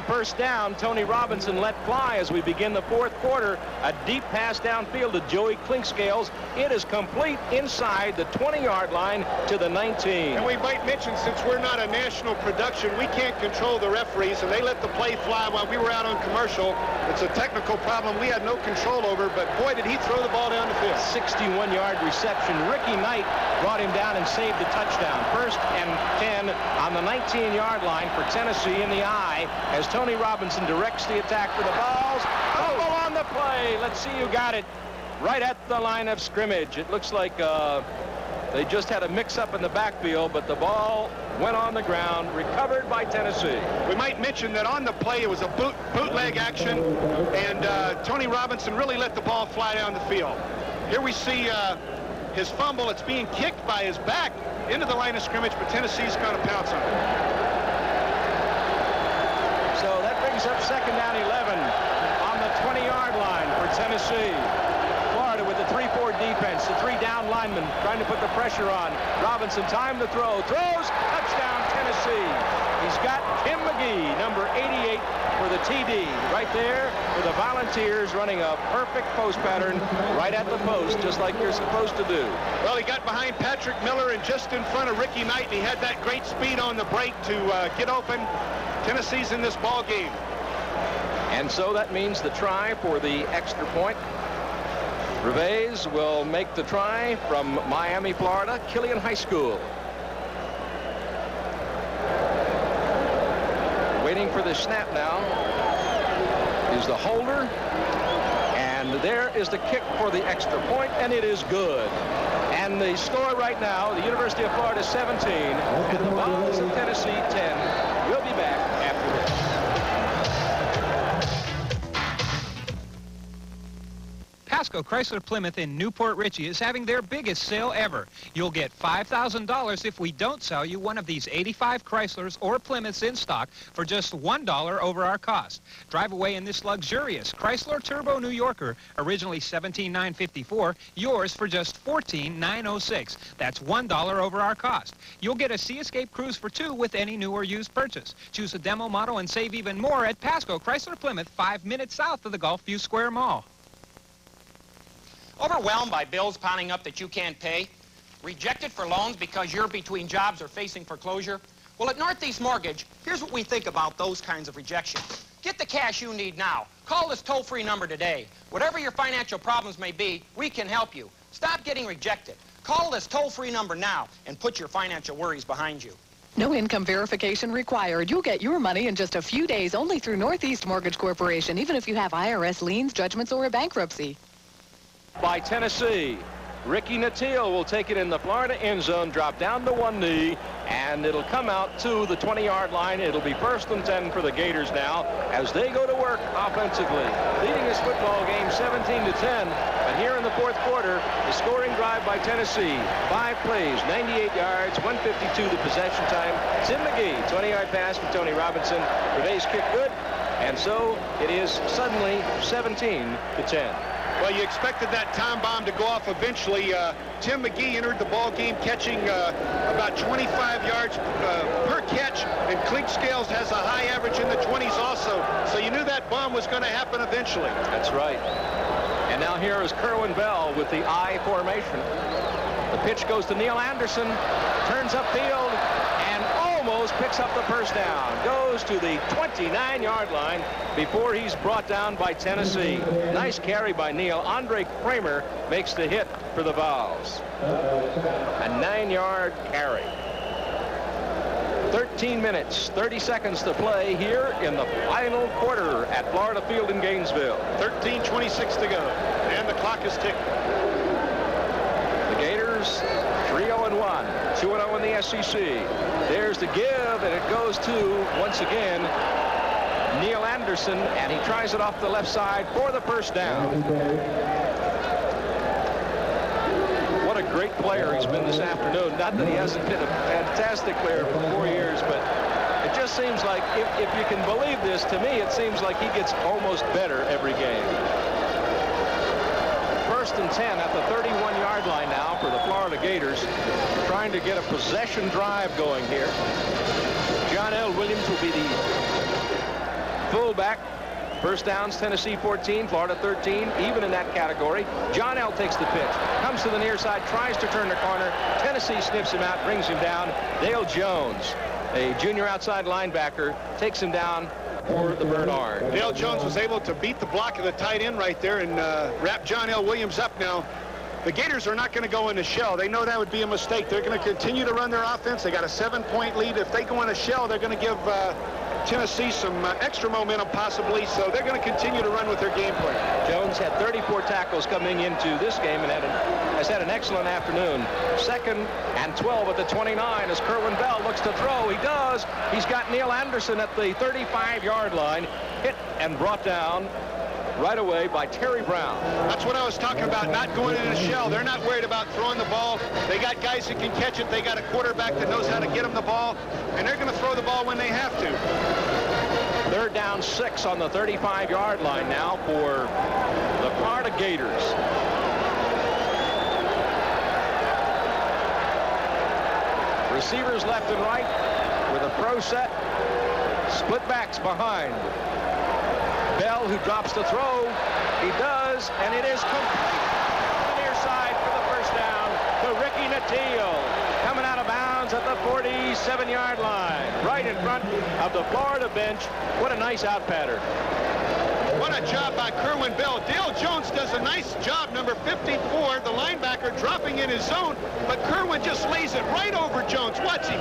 First down, Tony Robinson let fly as we begin the fourth quarter. A deep pass downfield to Joey Clinkscales. It is complete inside the 20-yard line to the 19. And we might mention, since we're not a national production, we can't control the referees, and they let the play fly while we were out on commercial. It's a technical problem we had no control over, but boy, did he throw the ball down the field. 61-yard reception. Ricky Knight brought him down and saved the touchdown. First and 10 on the 19-yard line for Tennessee in the eye as Tony Robinson directs the attack for the balls. Fumble on the play. Let's see who got it. Right at the line of scrimmage. It looks like they just had a mix-up in the backfield, but the ball went on the ground, recovered by Tennessee. We might mention that on the play it was a bootleg action, and Tony Robinson really let the ball fly down the field. Here we see his fumble. It's being kicked by his back into the line of scrimmage, but Tennessee's going to pounce on it. So that brings up second down 11 on the 20-yard line for Tennessee. Florida with the 3-4 defense, the 3 down linemen trying to put the pressure on. Robinson, time to throw. Throws, touchdown Tennessee. He's got Tim McGee, number 88, for the TD. Right there for the Volunteers, running a perfect post pattern right at the post, just like you're supposed to do. Well, he got behind Patrick Miller and just in front of Ricky Knight. He had that great speed on the break to get open. Tennessee's in this ball game. And so that means the try for the extra point. Revés will make the try from Miami, Florida, Killian High School. Waiting for the snap now is the holder. And there is the kick for the extra point, and it is good. And the score right now, the University of Florida 17 and the Vols of Tennessee 10. We'll be back after this. Pasco Chrysler Plymouth in Newport Richey is having their biggest sale ever. You'll get $5,000 if we don't sell you one of these 85 Chryslers or Plymouths in stock for just $1 over our cost. Drive away in this luxurious Chrysler Turbo New Yorker, originally $17,954, yours for just $14,906. That's $1 over our cost. You'll get a Sea Escape Cruise for two with any new or used purchase. Choose a demo model and save even more at Pasco Chrysler Plymouth, 5 minutes south of the Gulfview Square Mall. Overwhelmed by bills piling up that you can't pay? Rejected for loans because you're between jobs or facing foreclosure? Well, at Northeast Mortgage, here's what we think about those kinds of rejections. Get the cash you need now. Call this toll-free number today. Whatever your financial problems may be, we can help you. Stop getting rejected. Call this toll-free number now and put your financial worries behind you. No income verification required. You'll get your money in just a few days only through Northeast Mortgage Corporation, even if you have IRS liens, judgments, or a bankruptcy. By Tennessee. Ricky Nattiel will take it in the Florida end zone, drop down to one knee, and it'll come out to the 20-yard line. It'll be 1st and 10 for the Gators now as they go to work offensively. Leading this football game 17-10, but here in the 4th quarter, the scoring drive by Tennessee. 5 plays, 98 yards, 152 the possession time. Tim McGee, 20-yard pass for Tony Robinson. Today's kick good, and so it is suddenly 17-10. Well, you expected that time bomb to go off eventually. Tim McGee entered the ball game catching about 25 yards per catch, and Clink Scales has a high average in the 20s also. So you knew that bomb was going to happen eventually. That's right. And now here is Kerwin Bell with the I formation. The pitch goes to Neil Anderson, turns upfield, and almost picks up the first down. Goes to the 29-yard line before he's brought down by Tennessee. Nice carry by Neil. Andre Kramer makes the hit for the Vols. A 9-yard carry. 13 minutes, 30 seconds to play here in the final quarter at Florida Field in Gainesville. 13:26 to go, and the clock is ticking. The Gators 3-0-1, 2-0 in the SEC. There's the give, and it goes to, once again, Neil Anderson, and he tries it off the left side for the first down. What a great player he's been this afternoon. Not that he hasn't been a fantastic player for 4 years, but it just seems like, if you can believe this, to me, it seems like he gets almost better every game. 1st and 10 at the 31-yard line now for the Florida Gators, trying to get a possession drive going here. John L. Williams will be the fullback. First downs, Tennessee 14, Florida 13, even in that category. John L. takes the pitch, comes to the near side, tries to turn the corner. Tennessee sniffs him out, brings him down. Dale Jones, a junior outside linebacker, takes him down for the Bernard. Dale Jones was able to beat the block of the tight end right there and wrap John L. Williams up now. The Gators are not going to go in a shell. They know that would be a mistake. They're going to continue to run their offense. They got a 7-point lead. If they go in a shell, they're going to give Tennessee some extra momentum possibly, so they're going to continue to run with their game plan. Jones had 34 tackles coming into this game and has had an excellent afternoon. 2nd and 12 at the 29 as Kerwin Bell looks to throw. He does. He's got Neil Anderson at the 35-yard line, hit and brought down right away by Terry Brown. That's what I was talking about, not going in a shell. They're not worried about throwing the ball. They got guys who can catch it. They got a quarterback that knows how to get them the ball, and they're going to throw the ball when they have to. 3rd down 6 on the 35-yard line now for the Florida Gators. Receivers left and right with a pro set. Split backs behind. Bell, who drops the throw. He does, and it is complete. The near side for the first down to Ricky Nattiel. Coming out of bounds at the 47-yard line. Right in front of the Florida bench. What a nice out pattern. What a job by Kerwin Bell. Dale Jones does a nice job, number 54, the linebacker, dropping in his zone, but Kerwin just lays it right over Jones. Watch him.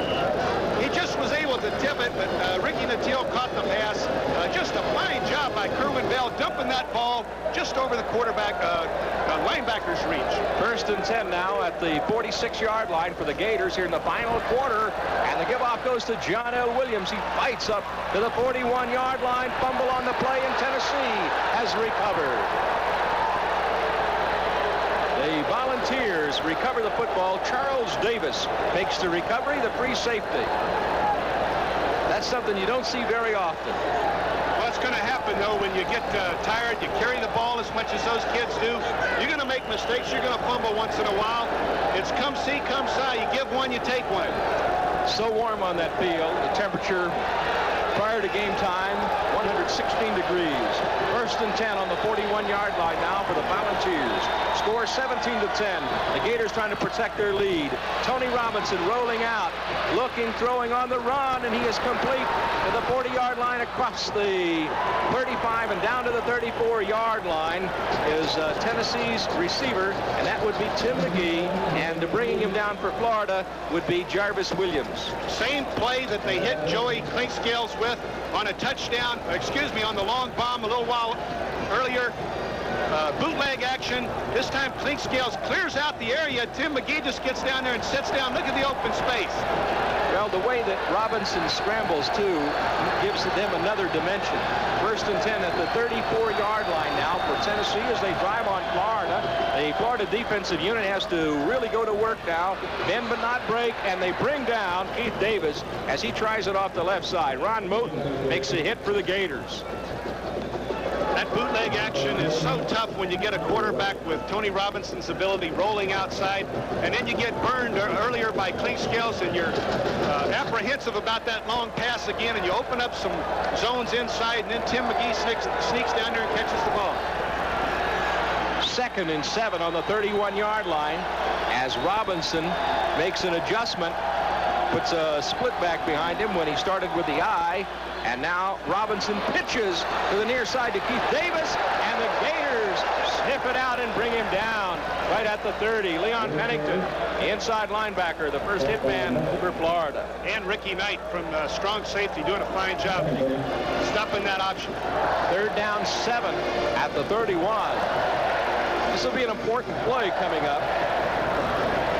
He just was able to tip it, but Ricky Nattiel caught the pass. Just a fine job by Kerwin Bell, dumping that ball just over the quarterback, linebacker's reach. 1st and 10 now at the 46-yard line for the Gators here in the final quarter, and the give-off goes to John L. Williams. He fights up to the 41-yard line, fumble on the play, and Tennessee has recovered. Volunteers recover the football. Charles Davis makes the recovery, the free safety. That's something you don't see very often. Well, it's going to happen, though, when you get tired, you carry the ball as much as those kids do. You're going to make mistakes. You're going to fumble once in a while. It's come see, come si. You give one, you take one. So warm on that field. The temperature prior to game time, 116 degrees. 1st and 10 on the 41-yard line now for the Volunteers. Score 17-10. The Gators trying to protect their lead. Tony Robinson rolling out, looking, throwing on the run, and he is complete to the 40-yard line across the 35 and down to the 34-yard line is Tennessee's receiver, and that would be Tim McGee, and bringing him down for Florida would be Jarvis Williams. Same play that they hit Joey Clinkscales with on a touchdown, on the long bomb a little while earlier. Bootleg action. This time Clinkscales clears out the area. Tim McGee just gets down there and sits down. Look at the open space. Well, the way that Robinson scrambles, too, gives them another dimension. 1st and 10 at the 34-yard line now for Tennessee as they drive on Florida. The Florida defensive unit has to really go to work now, bend but not break, and they bring down Keith Davis as he tries it off the left side. Ron Moten makes a hit for the Gators. That bootleg action is so tough when you get a quarterback with Tony Robinson's ability rolling outside, and then you get burned earlier by Clinkscales, and you're apprehensive about that long pass again, and you open up some zones inside, and then Tim McGee sneaks down there and catches the ball. 2nd and 7 on the 31-yard line as Robinson makes an adjustment, puts a split back behind him when he started with the I. And now Robinson pitches to the near side to Keith Davis, and the Gators sniff it out and bring him down right at the 30. Leon Pennington, the inside linebacker, the first hit man for Florida. And Ricky Knight from strong safety doing a fine job stopping that option. 3rd down 7 at the 31. This will be an important play coming up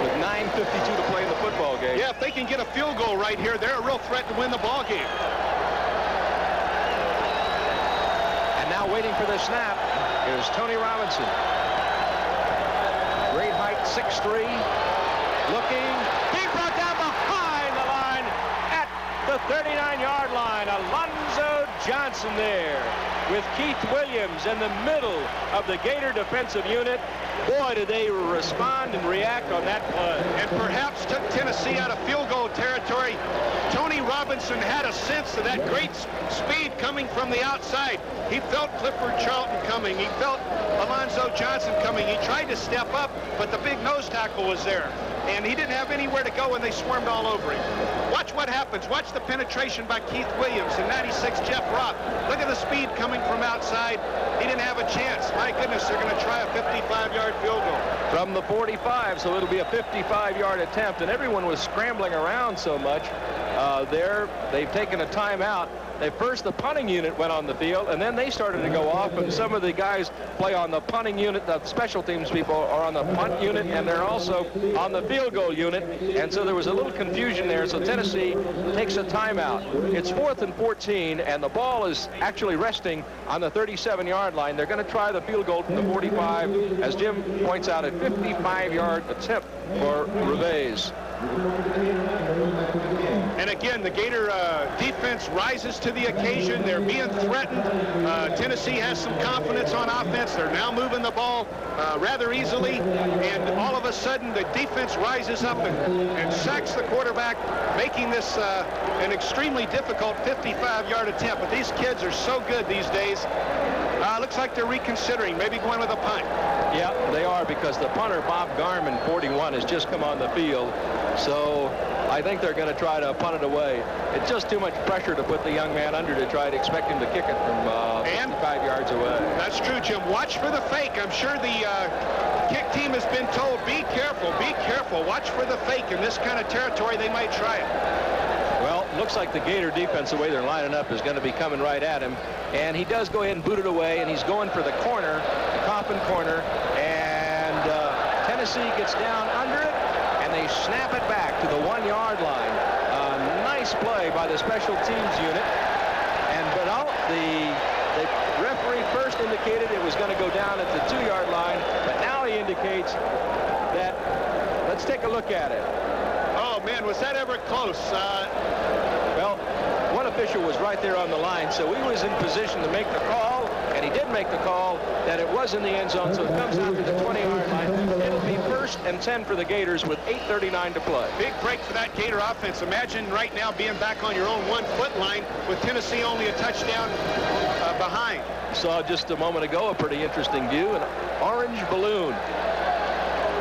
with 9:52 to play in the football game. Yeah, if they can get a field goal right here, they're a real threat to win the ball game. Now waiting for the snap is Tony Robinson. Great height, 6'3", looking, being brought down behind the line at the 39-yard line. Alonzo Johnson there with Keith Williams in the middle of the Gator defensive unit. Boy, did they respond and react on that play. And perhaps took Tennessee out of field goal territory. Tony Robinson had a sense of that great speed coming from the outside. He felt Clifford Charlton coming. He felt Alonzo Johnson coming. He tried to step up, but the big nose tackle was there. And he didn't have anywhere to go, and they swarmed all over him. Watch what happens. Watch the penetration by Keith Williams and 96 Jeff Roth. Look at the speed coming from outside. He didn't have a chance. My goodness, they're going to try a 55-yard field goal. From the 45, so it'll be a 55-yard attempt, and everyone was scrambling around so much there. They've taken a timeout. The punting unit went on the field, and then they started to go off, and some of the guys play on the punting unit. The special teams people are on the punt unit, and they're also on the field goal unit, and so there was a little confusion there, so Tennessee takes a timeout. It's 4th and 14, and the ball is actually resting on the 37-yard line. They're going to try the field goal from the 45, as Jim points out, a 55-yard attempt for Reveiz. And again, the Gator defense rises to the occasion. They're being threatened. Tennessee has some confidence on offense. They're now moving the ball rather easily. And all of a sudden, the defense rises up and sacks the quarterback, making this an extremely difficult 55-yard attempt. But these kids are so good these days. Looks like they're reconsidering, maybe going with a punt. Yeah, they are, because the punter, Bob Garman, 41, has just come on the field. So I think they're going to try to punt it away. It's just too much pressure to put the young man under to try to expect him to kick it from 55 yards away. That's true, Jim. Watch for the fake. I'm sure the kick team has been told, be careful, be careful. Watch for the fake. In this kind of territory, they might try it. Well, looks like the Gator defense, the way they're lining up, is going to be coming right at him. And he does go ahead and boot it away, and he's going for the corner, the Coffin corner. And Tennessee gets down under it, and they snap it back to the 1-yard line. Nice play by the special teams unit. But the referee first indicated it was going to go down at the 2-yard line, but now he indicates indicates that, let's take a look at it. Oh, man, was that ever close? Well, one official was right there on the line, so he was in position to make the call, and he did make the call that it was in the end zone, so it comes out to the 20-yard line. It'll be 1st and 10 for the Gators with 8:39 to play. Big break for that Gator offense. Imagine right now being back on your own 1-foot line with Tennessee only a touchdown behind. Saw just a moment ago a pretty interesting view, an orange balloon.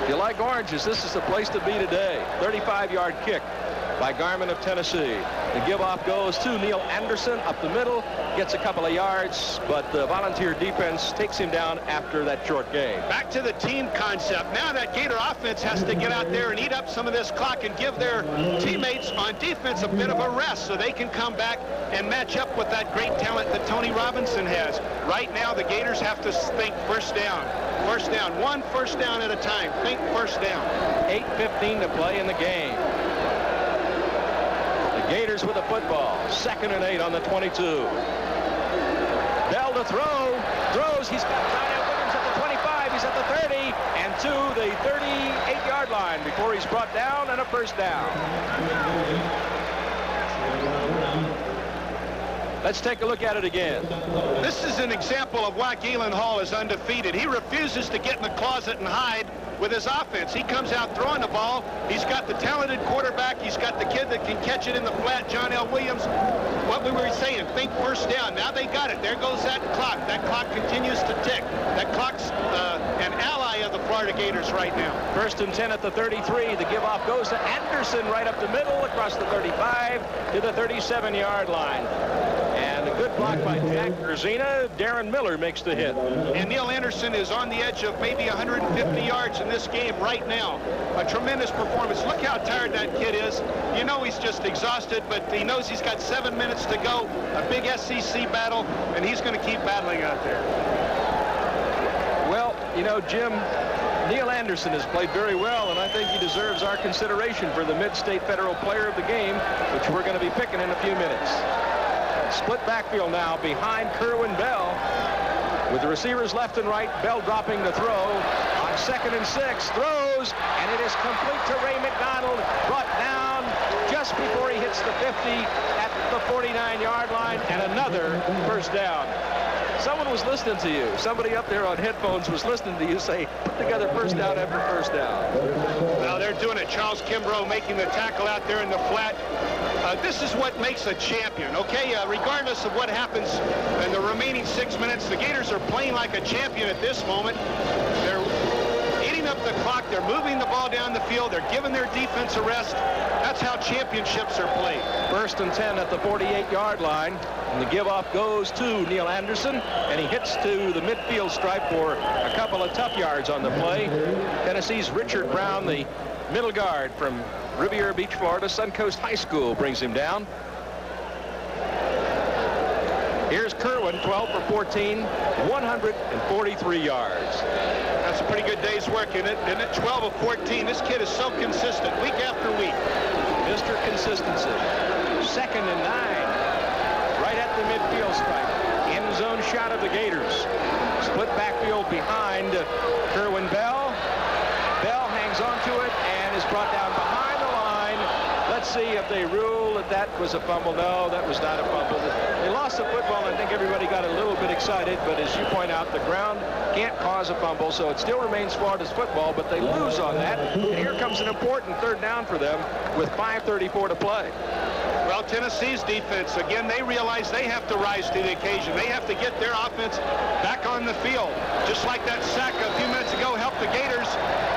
If you like oranges, this is the place to be today. 35-yard kick by Garmin of Tennessee. The give-off goes to Neil Anderson up the middle, gets a couple of yards, but the Volunteer defense takes him down after that short game. Back to the team concept. Now that Gator offense has to get out there and eat up some of this clock and give their teammates on defense a bit of a rest so they can come back and match up with that great talent that Tony Robinson has. Right now, the Gators have to think first down. First down. One first down at a time. Think first down. 8:15 to play in the game. Gators with the football. 2nd and 8 on the 22. Bell to throw. Throws. He's got John Williams at the 25. He's at the 30. And to the 38-yard line before he's brought down, and a first down. Let's take a look at it again. This is an example of why Galen Hall is undefeated. He refuses to get in the closet and hide with his offense. He comes out throwing the ball. He's got the talented quarterback. He's got the kid that can catch it in the flat, John L. Williams. What we were saying, think first down. Now they got it. There goes that clock. That clock continues to tick. That clock's an ally of the Florida Gators right now. 1st and 10 at the 33. The give-off goes to Anderson right up the middle, across the 35 to the 37-yard line. And a good block by Jack Grzina. Darren Miller makes the hit. And Neil Anderson is on the edge of maybe 150 yards in this game right now. A tremendous performance. Look how tired that kid is. You know he's just exhausted, but he knows he's got 7 minutes to go. A big SEC battle, and he's going to keep battling out there. Well, you know, Jim, Neil Anderson has played very well, and I think he deserves our consideration for the Mid-State Federal Player of the Game, which we're going to be picking in a few minutes. Split backfield now behind Kerwin Bell. With the receivers left and right, Bell dropping to throw. On 2nd and 6, throws, and it is complete to Ray McDonald, brought down just before he hits the 50 at the 49-yard line, and another first down. Someone was listening to you. Somebody up there on headphones was listening to you say, put together first down after first down. Now they're doing it. Charles Kimbrough making the tackle out there in the flat. This is what makes a champion, okay? Regardless of what happens in the remaining 6 minutes, the Gators are playing like a champion at this moment. They're eating up the clock. They're moving the ball down the field. They're giving their defense a rest. That's how championships are played. 1st and 10 at the 48-yard line. And the give-off goes to Neil Anderson, and he hits to the midfield stripe for a couple of tough yards on the play. Tennessee's Richard Brown, the middle guard from Riviera Beach, Florida, Suncoast High School, brings him down. Here's Kerwin, 12 for 14, 143 yards. That's a pretty good day's work, isn't it? 12 of 14. This kid is so consistent week after week. Mr. Consistency. 2nd and 9. Right at the midfield stripe. End zone shot of the Gators. Split backfield behind Kerwin Bell. Bell hangs onto it and is brought down behind the line. Let's see if they rule that that was a fumble. No, that was not a fumble. They lost the football. I think everybody got a little bit excited, but as you point out, the ground can't cause a fumble, so it still remains Florida's football, but they lose on that. And here comes an important 3rd down for them with 5:34 to play. Well, Tennessee's defense, again, they realize they have to rise to the occasion. They have to get their offense back on the field. Just like that sack a few minutes ago helped the Gators.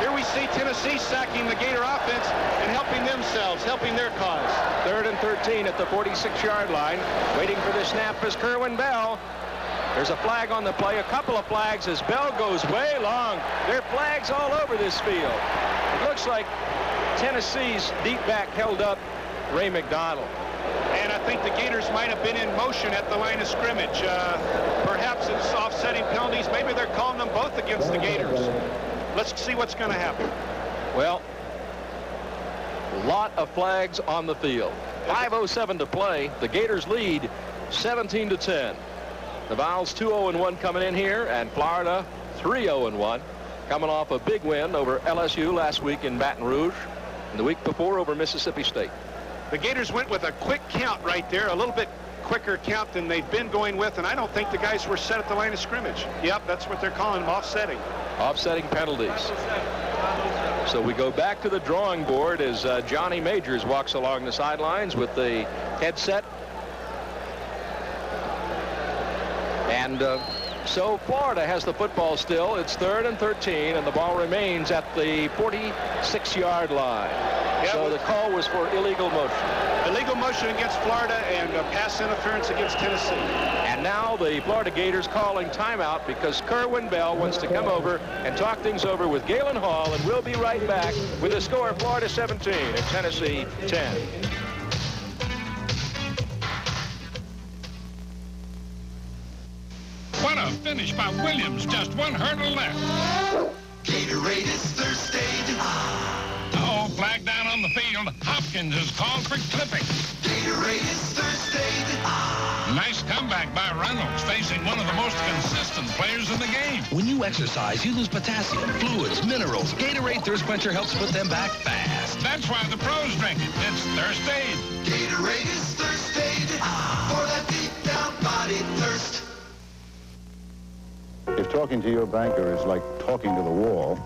Here we see Tennessee sacking the Gator offense and helping themselves, helping their cause. 3rd and 13 at the 46-yard line. Waiting for the snap is Kerwin Bell. There's a flag on the play, a couple of flags as Bell goes way long. There are flags all over this field. It looks like Tennessee's deep back held up Ray McDonald. And I think the Gators might have been in motion at the line of scrimmage. Perhaps it's offsetting penalties. Maybe they're calling them both against the Gators. Let's see what's going to happen. Well, a lot of flags on the field. 5:07 to play. The Gators lead 17-10. The Vols 2-0-1 coming in here, and Florida 3-0-1. coming off a big win over LSU last week in Baton Rouge and the week before over Mississippi State. The Gators went with a quick count right there, a little bit quicker count than they've been going with, and I don't think the guys were set at the line of scrimmage. Yep, that's what they're calling them, offsetting. Offsetting penalties. So we go back to the drawing board as Johnny Majors walks along the sidelines with the headset. And so Florida has the football still. It's 3rd and 13, and the ball remains at the 46-yard line. Yeah, so the call was for illegal motion. Illegal motion against Florida and pass interference against Tennessee. And now the Florida Gators calling timeout because Kerwin Bell wants to come over and talk things over with Galen Hall, and we'll be right back with the score: Florida 17 and Tennessee 10. What a finish by Williams. Just one hurdle left. Gatorade is thirsty. Oh, flag down on the field. Hopkins is called for clipping. Gatorade is thirsty. Nice comeback by Reynolds, facing one of the most consistent players in the game. When you exercise, you lose potassium, fluids, minerals. Gatorade Thirst Quencher helps put them back fast. That's why the pros drink it. It's Thirst Aid. Gatorade is Thirst Aid for that deep down body thirst. If talking to your banker is like talking to the wall,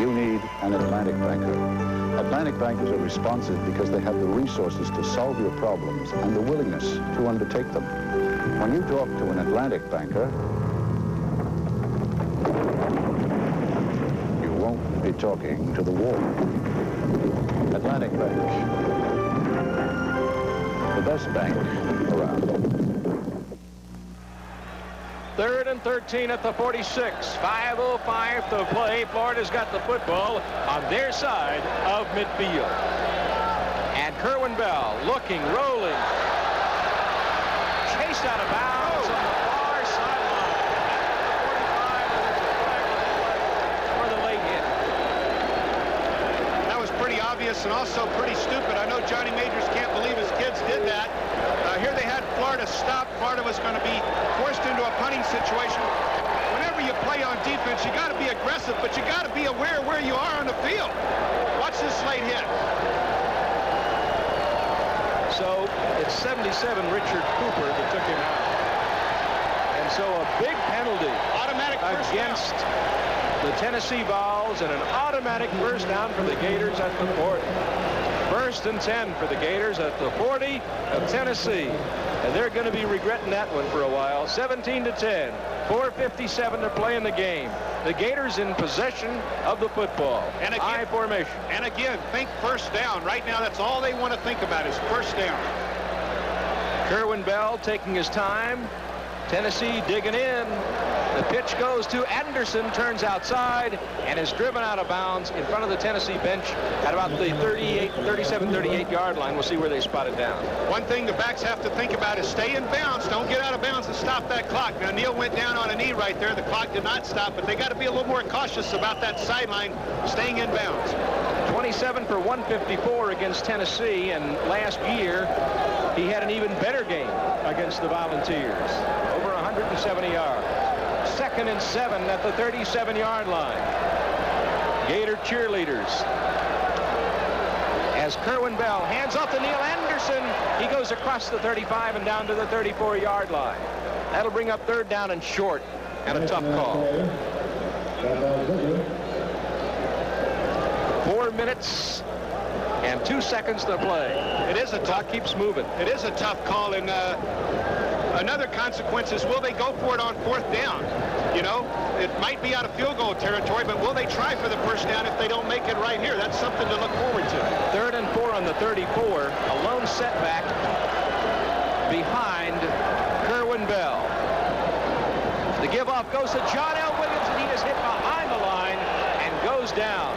you need an Atlantic banker. Atlantic bankers are responsive because they have the resources to solve your problems and the willingness to undertake them. When you talk to an Atlantic banker, you won't be talking to the wall. Atlantic Bank, the best bank around. 3rd and 13 at the 46. 5:05 to play. Florida's got the football on their side of midfield. And Kerwin Bell looking, rolling. Chased out of bounds on the far sideline. For the late hit. That was pretty obvious and also pretty stupid. I know Johnny Majors can't believe his kids did that. Here they had Florida stop. Florida was going to be forced into a punting situation. Whenever you play on defense, you got to be aggressive, but you got to be aware where you are on the field. Watch this late hit. So it's 77 Richard Cooper that took him out. And so a big penalty automatic against the Tennessee Vols and an automatic first down for the Gators at the 40. 1st and 10 for the Gators at the 40 of Tennessee. And they're going to be regretting that one for a while. 17-10. 4:57 to play in the game. The Gators in possession of the football. And again, high formation. And again, think first down. Right now, that's all they want to think about is first down. Kerwin Bell taking his time. Tennessee digging in. The pitch goes to Anderson, turns outside, and is driven out of bounds in front of the Tennessee bench at about the 37-38-yard line. We'll see where they spot it down. One thing the backs have to think about is stay in bounds. Don't get out of bounds and stop that clock. Now, Neal went down on a knee right there. The clock did not stop, but they got to be a little more cautious about that sideline staying in bounds. 27 for 154 against Tennessee, and last year he had an even better game against the Volunteers. Over 170 yards. 2nd and 7 at the 37-yard line. Gator cheerleaders. As Kerwin Bell hands off to Neal Anderson, he goes across the 35 and down to the 34-yard line. That'll bring up 3rd down and short, and a tough call. 4 minutes and 2 seconds to play. It is a clock keeps moving. It is a tough call, and another consequence is, will they go for it on 4th down? You know, it might be out of field goal territory, but will they try for the first down if they don't make it right here? That's something to look forward to. 3rd and 4 on the 34. A lone setback behind Kerwin Bell. The give off goes to John L. Williams, and he is hit behind the line and goes down.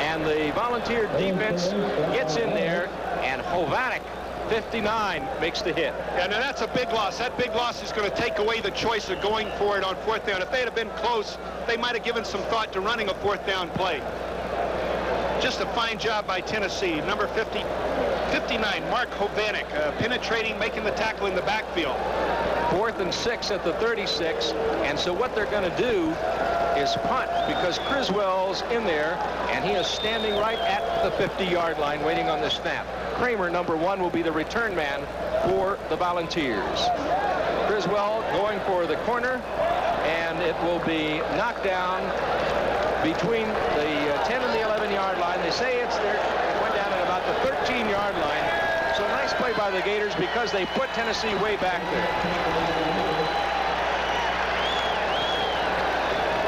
And the Volunteer defense gets in there, and Hovanek, 59, makes the hit. Yeah, now that's a big loss. That big loss is going to take away the choice of going for it on 4th down. If they'd have been close, they might have given some thought to running a 4th down play. Just a fine job by Tennessee. Number 59, Mark Hovanek, penetrating, making the tackle in the backfield. 4th and 6 at the 36. And so what they're going to do is punt because Criswell's in there, and he is standing right at the 50-yard line waiting on the snap. Kramer, number 1, will be the return man for the Volunteers. Criswell going for the corner, and it will be knocked down between the 10 and the 11-yard line. They say it's there. It went down at about the 13-yard line. So nice play by the Gators because they put Tennessee way back there.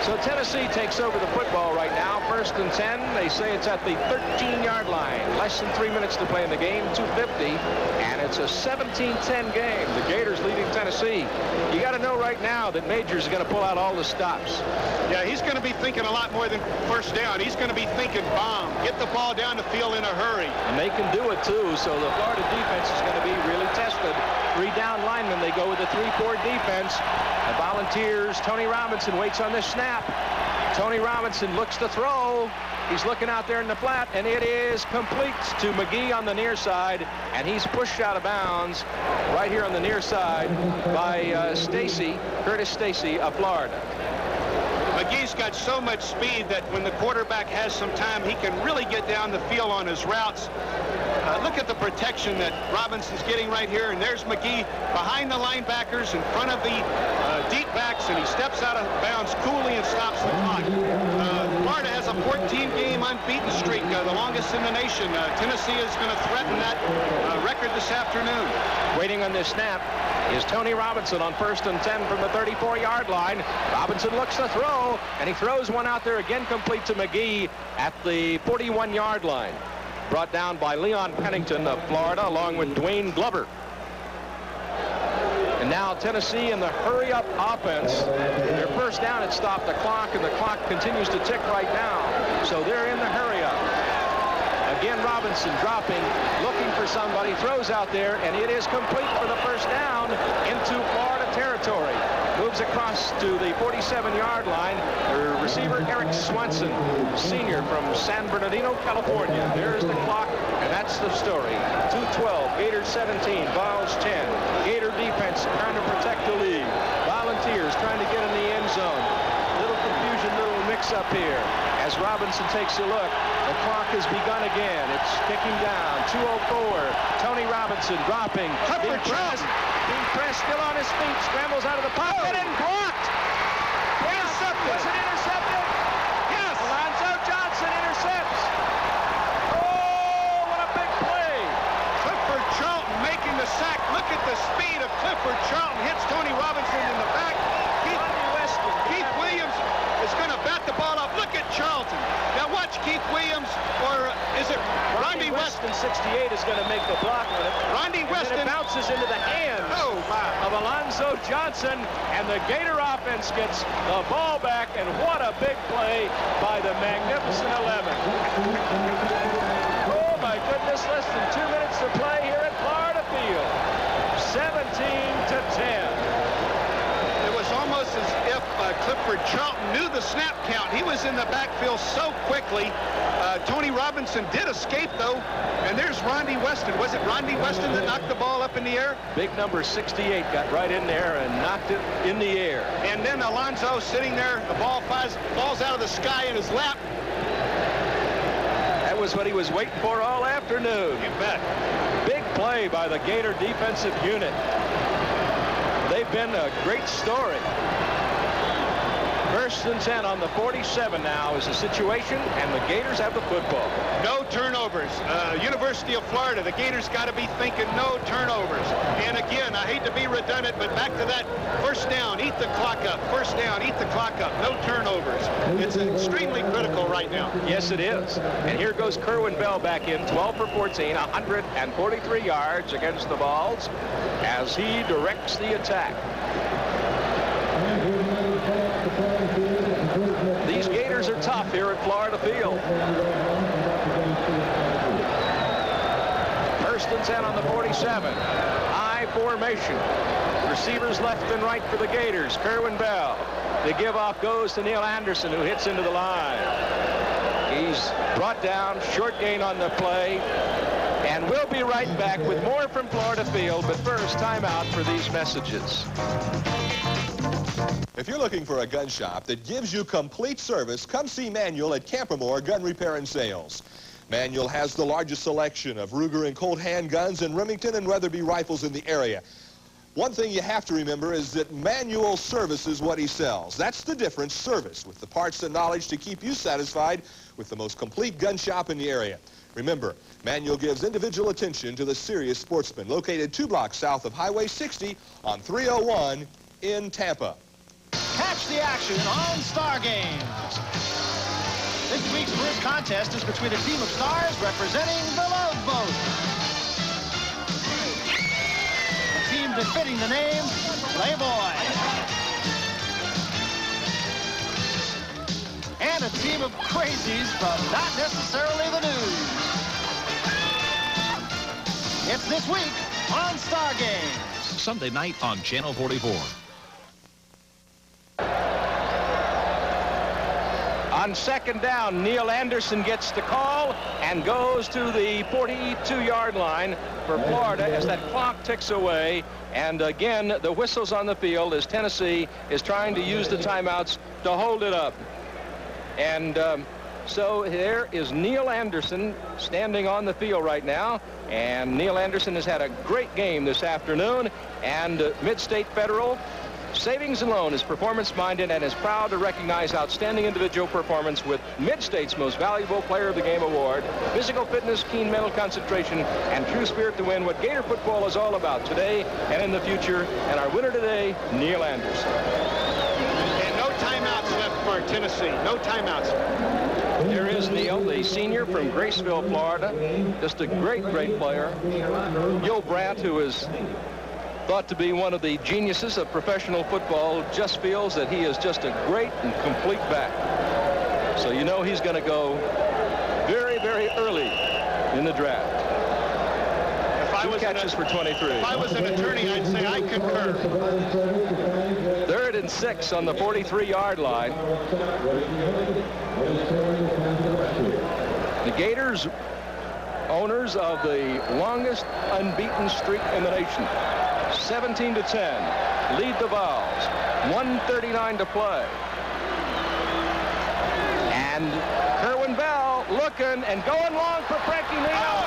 So Tennessee takes over the football right now. 1st and 10. They say it's at the 13-yard line. Less than 3 minutes to play in the game. 2:50. And it's a 17-10 game. The Gators leading Tennessee. You got to know right now that Majors is going to pull out all the stops. Yeah, he's going to be thinking a lot more than first down. He's going to be thinking bomb. Get the ball down the field in a hurry. And they can do it, too. So the Florida defense is going to be really tested. 3 down linemen. They go with a 3-4 defense. The Volunteers, Tony Robinson waits on this snap. Tony Robinson looks to throw. He's looking out there in the flat, and it is complete to McGee on the near side, and he's pushed out of bounds right here on the near side by Stacy, Curtis Stacy of Florida. McGee's got so much speed that when the quarterback has some time, he can really get down the field on his routes. Look at the protection that Robinson's getting right here, and there's McGee behind the linebackers in front of the deep backs, and he steps out of bounds coolly and stops the clock. Florida has a 14-game unbeaten streak, the longest in the nation. Tennessee is going to threaten that record this afternoon. Waiting on this snap is Tony Robinson on 1st and 10 from the 34-yard line. Robinson looks to throw, and he throws one out there again complete to McGee at the 41-yard line. Brought down by Leon Pennington of Florida along with Dwayne Glover. And now Tennessee in the hurry-up offense. Their first down had stopped the clock, and the clock continues to tick right now. So they're in the hurry-up. Again, Robinson dropping, looking for somebody, throws out there, and it is complete for the first down into Florida territory. Moves across to the 47-yard line. The receiver, Eric Swanson, senior from San Bernardino, California. There's the clock, and that's the story. 2:12, Gators 17, Vols 10. Gator defense trying to protect the lead. Volunteers trying to get in the end zone. Little confusion, little mix-up here. As Robinson takes a look, the clock has begun again. It's ticking down. 2:04. Tony Robinson dropping. Being pressed, still on his feet, scrambles out of the pocket and blocked. Intercepted. Was it intercepted? Yes. Alonzo Johnson intercepts. Oh, what a big play. Clifford Charlton making the sack. Look at the speed of Clifford Charlton. Hits Tony Robinson in the back. Keith Williams is going to bat the ball up. Look at Charlton. Now watch Keith Williams, or is it Ronnie Weston? 68 is going to make the block on it. Ronnie Weston. And it bounces into the hands of Alonzo Johnson, and the Gator offense gets the ball back, and what a big play by the magnificent 11. Oh my goodness, less than 2 minutes to play here at Florida Field. 17-10. Almost as if Clifford Charlton knew the snap count. He was in the backfield so quickly. Tony Robinson did escape, though, and there's Ronnie Weston. Was it Ronnie Weston that knocked the ball up in the air? Big number 68 got right in there and knocked it in the air. And then Alonzo sitting there, the ball falls out of the sky in his lap. That was what he was waiting for all afternoon. You bet. Big play by the Gator defensive unit. They've been a great story. 1st and 10 on the 47 now is the situation, and the Gators have the football. No turnovers. University of Florida, the Gators got to be thinking no turnovers. And again, I hate to be redundant, but back to that first down, eat the clock up. First down, eat the clock up. No turnovers. It's extremely critical right now. Yes, it is. And here goes Kerwin Bell back in, 12 for 14, 143 yards against the Vols as he directs the attack. These Gators are tough here at Florida Field. 1st and 10 on the 47. High formation. Receivers left and right for the Gators. Kerwin Bell. The give-off goes to Neil Anderson, who hits into the line. He's brought down, short gain on the play. And we'll be right back with more from Florida Field, but first, time out for these messages. If you're looking for a gun shop that gives you complete service, come see Manuel at Campermore Gun Repair and Sales. Manuel has the largest selection of Ruger and Colt handguns and Remington and Weatherby rifles in the area. One thing you have to remember is that Manuel services what he sells. That's the difference, service, with the parts and knowledge to keep you satisfied with the most complete gun shop in the area. Remember, Manuel gives individual attention to the serious sportsman, located 2 blocks south of Highway 60 on 301 in Tampa. Catch the action on Star Games. This week's first contest is between a team of stars representing the Love Boat. A team befitting the name Playboy. And a team of crazies from not necessarily the news. It's this week on Star Games. Sunday night on Channel 44. On second down, Neil Anderson gets the call and goes to the 42-yard line for Florida as that clock ticks away. And again, the whistle's on the field as Tennessee is trying to use the timeouts to hold it up. And so there is Neil Anderson standing on the field right now. And Neil Anderson has had a great game this afternoon. And Mid-State Federal Savings and Loan is performance-minded and is proud to recognize outstanding individual performance with Mid-State's Most Valuable Player of the Game Award, physical fitness, keen mental concentration, and true spirit to win, what Gator football is all about today and in the future. And our winner today, Neil Anderson. And no timeouts left for Tennessee. No timeouts. Here is Neil, the senior from Graceville, Florida. Just a great, great player. Gil Brandt, who is thought to be one of the geniuses of professional football, just feels that he is just a great and complete back. So you know he's going to go very, very early in the draft. Two catches for 23. If I was an attorney, I'd say I concur. 3rd and 6 on the 43-yard line. The Gators, owners of the longest unbeaten streak in the nation. 17-10, lead the Vols. 1:39 to play. And Kerwin Bell looking and going long for Frankie Neal.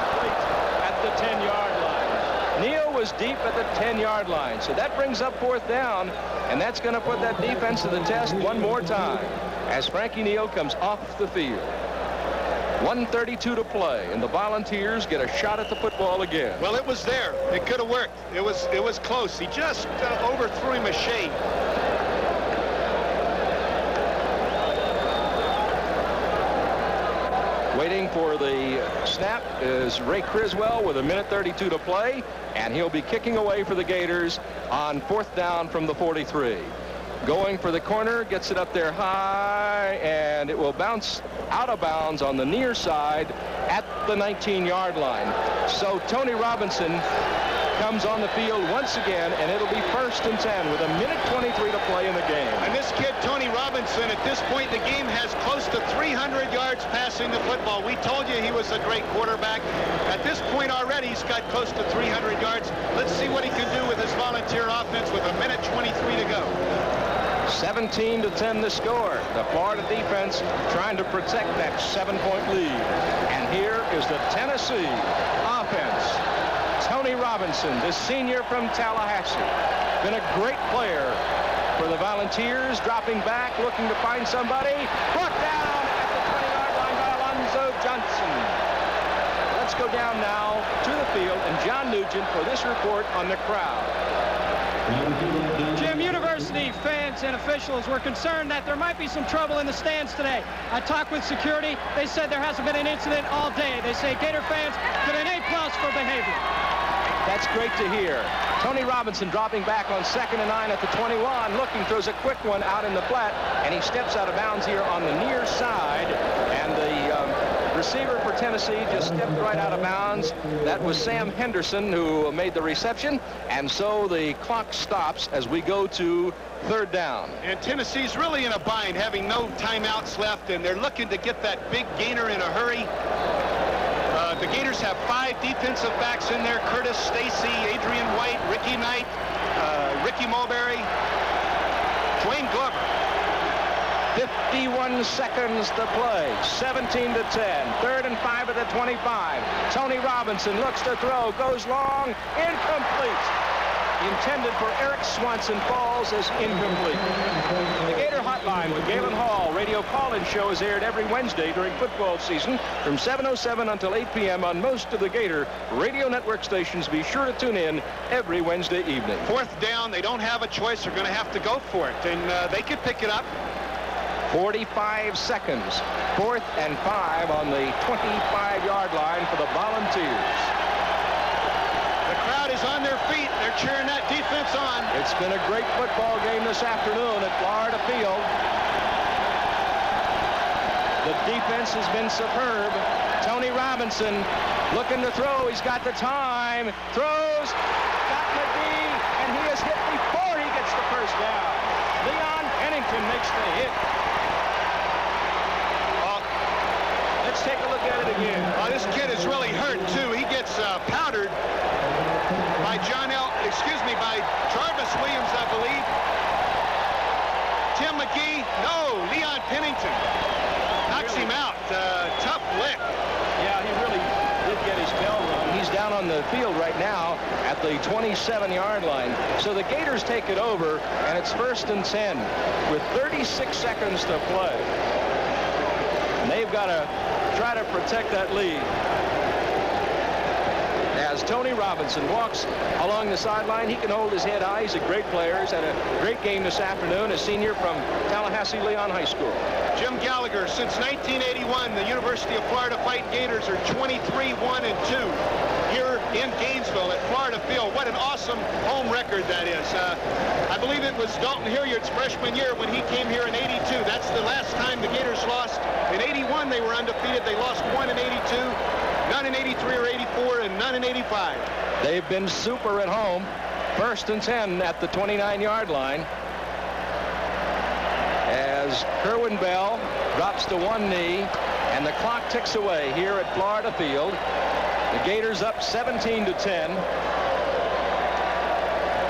Complete at the 10-yard line. Neal was deep at the 10-yard line. So that brings up 4th down, and that's going to put that defense to the test one more time as Frankie Neal comes off the field. 1:32 to play, and the Volunteers get a shot at the football again. Well, it was there. It could have worked. It was close. He just overthrew him a shade. Waiting for the snap is Ray Criswell with 1:32 to play, and he'll be kicking away for the Gators on 4th down from the 43. Going for the corner, gets it up there high, and it will bounce out of bounds on the near side at the 19-yard line. So Tony Robinson comes on the field once again, and it'll be 1st and 10 with 1:23 to play in the game. And this kid, Tony Robinson, at this point in the game has close to 300 yards passing the football. We told you he was a great quarterback. At this point already, he's got close to 300 yards. Let's see what he can do with his Volunteer offense with 1:23 to go. 17-10 the score. The Florida defense trying to protect that 7-point lead. And here is the Tennessee offense. Tony Robinson, the senior from Tallahassee, been a great player for the Volunteers, dropping back, looking to find somebody. Brought down at the 20-yard line by Alonzo Johnson. Let's go down now to the field and John Nugent for this report on the crowd. Jim, University fans and officials were concerned that there might be some trouble in the stands today. I talked with security. They said there hasn't been an incident all day. They say Gator fans get an A+ for behavior. That's great to hear. Tony Robinson dropping back on 2nd and 9 at the 21, looking, throws a quick one out in the flat, and he steps out of bounds here on the near side, and the receiver for Tennessee just stepped right out of bounds. That was Sam Henderson who made the reception, and so the clock stops as we go to 3rd down. And Tennessee's really in a bind, having no timeouts left, and they're looking to get that big gainer in a hurry. The Gators have 5 defensive backs in there: Curtis Stacy, Adrian White, Ricky Knight, Ricky Mulberry, Dwayne Glover. 51 seconds to play. 17 to 10. 3rd and 5 at the 25. Tony Robinson looks to throw, goes long, incomplete. Intended for Eric Swanson, falls as incomplete. The Gator Hotline with Galen Hall radio call-in show is aired every Wednesday during football season from 7:07 until 8 p.m. on most of the Gator radio network stations. Be sure to tune in every Wednesday evening. 4th down, they don't have a choice. They're going to have to go for it, and they could pick it up. 45 seconds. 4th and 5 on the 25-yard line for the Volunteers. The crowd is on their feet. They're cheering that defense on. It's been a great football game this afternoon at Florida Field. The defense has been superb. Tony Robinson looking to throw. He's got the time. Throws. Got McGee, and he is hit before he gets the first down. Leon Pennington makes the hit. Let's take a look at it again. This kid is really hurt, too. He gets powdered by by Jarvis Williams, I believe. Tim McGee, no, Leon Pennington knocks him out. Tough lick. Yeah, he really did get his bell rung. He's down on the field right now at the 27-yard line. So the Gators take it over, and it's 1st and 10 with 36 seconds to play. And they've got to try to protect that lead. As Tony Robinson walks along the sideline, he can hold his head high. He's a great player. He's had a great game this afternoon, a senior from Tallahassee Leon High School. Jim Gallagher, since 1981, the University of Florida Fighting Gators are 23-1-2 here in Gainesville at Florida Field. What an awesome home record that is. I believe it was Dalton Hilliard's freshman year when he came here in 82. That's the last time the Gators lost. In 81, they were undefeated. They lost 1 in 82. None in 83 or 84, and none in 85. They've been super at home. 1st and 10 at the 29-yard line. As Kerwin Bell drops to one knee, and the clock ticks away here at Florida Field. The Gators up 17 to 10.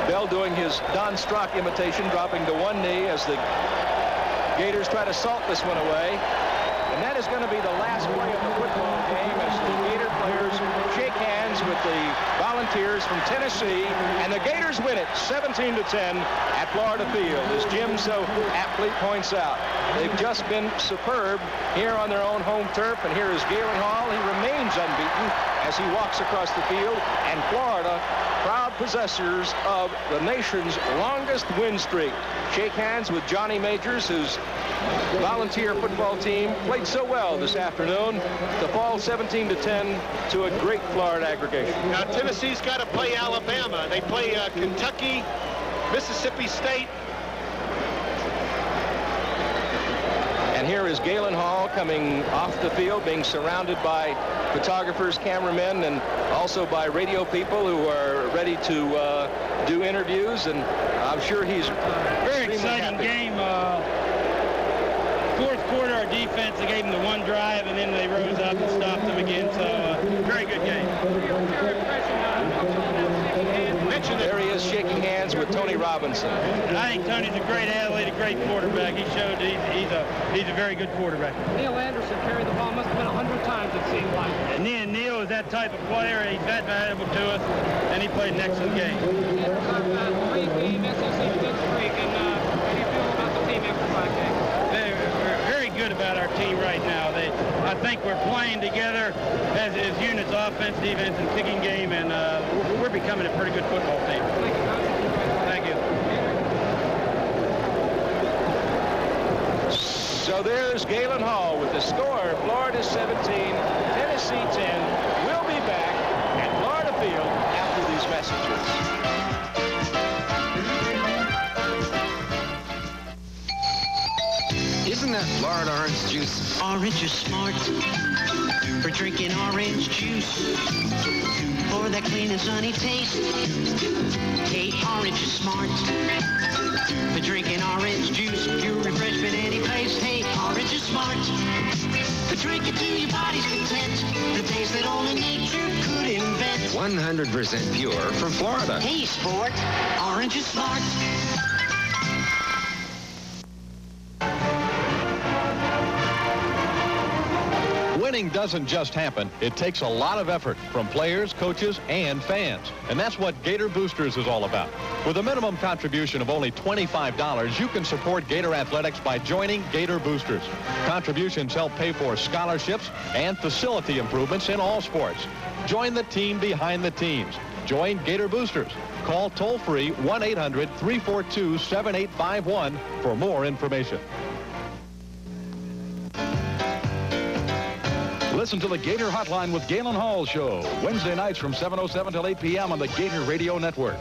Bell doing his Don Strock imitation, dropping to one knee as the Gators try to salt this one away. And that is going to be the last play of the football game as the Gator players shake hands with the Volunteers from Tennessee. And the Gators win it 17 to 10 at Florida Field, as Jim so aptly points out. They've just been superb here on their own home turf. And here is Galen Hall. He remains unbeaten as he walks across the field. And Florida, proud possessors of the nation's longest win streak. Shake hands with Johnny Majors, whose Volunteer football team played so well this afternoon to fall 17 to 10 to a great Florida aggregation. Now Tennessee's got to play Alabama. They play Kentucky, Mississippi State. And here is Galen Hall coming off the field, being surrounded by photographers, cameramen, and also by radio people who are ready to do interviews. And I'm sure he's very exciting game. 4th quarter, our defense, they gave them the one drive, and then they rose up and stopped them again. So, very good game. There he is shaking hands with Tony Robinson. And I think Tony's a great athlete, a great quarterback. He showed he's a very good quarterback. Neil Anderson carried the ball must have been 100 times, it seemed like. And Neil is that type of player. He's that valuable to us, and he played an excellent game. Three-game SEC big streak, and how do you feel about the team after 5 games? We're very good about our team right now. I think we're playing together as units, offense, defense, and kicking game, and we're becoming a pretty good football team. Thank you. So there's Galen Hall with the score. Florida 17, Tennessee 10. We'll be back at Florida Field after these messages. Isn't that Florida orange juice? Orange is smart for drinking orange juice. For that clean and sunny taste. Hey, orange is smart for drinking orange juice. Pure refreshment any place. Hey, orange is smart for drink it to your body's content. The taste that only nature could invent. 100% pure from Florida. Hey, sport, orange is smart. Winning doesn't just happen. It takes a lot of effort from players, coaches, and fans. And that's what Gator Boosters is all about. With a minimum contribution of only $25, you can support Gator Athletics by joining Gator Boosters. Contributions help pay for scholarships and facility improvements in all sports. Join the team behind the teams. Join Gator Boosters. Call toll-free 1-800-342-7851 for more information. Listen to the Gator Hotline with Galen Hall Show, Wednesday nights from 7:07 till 8 p.m. on the Gator Radio Network.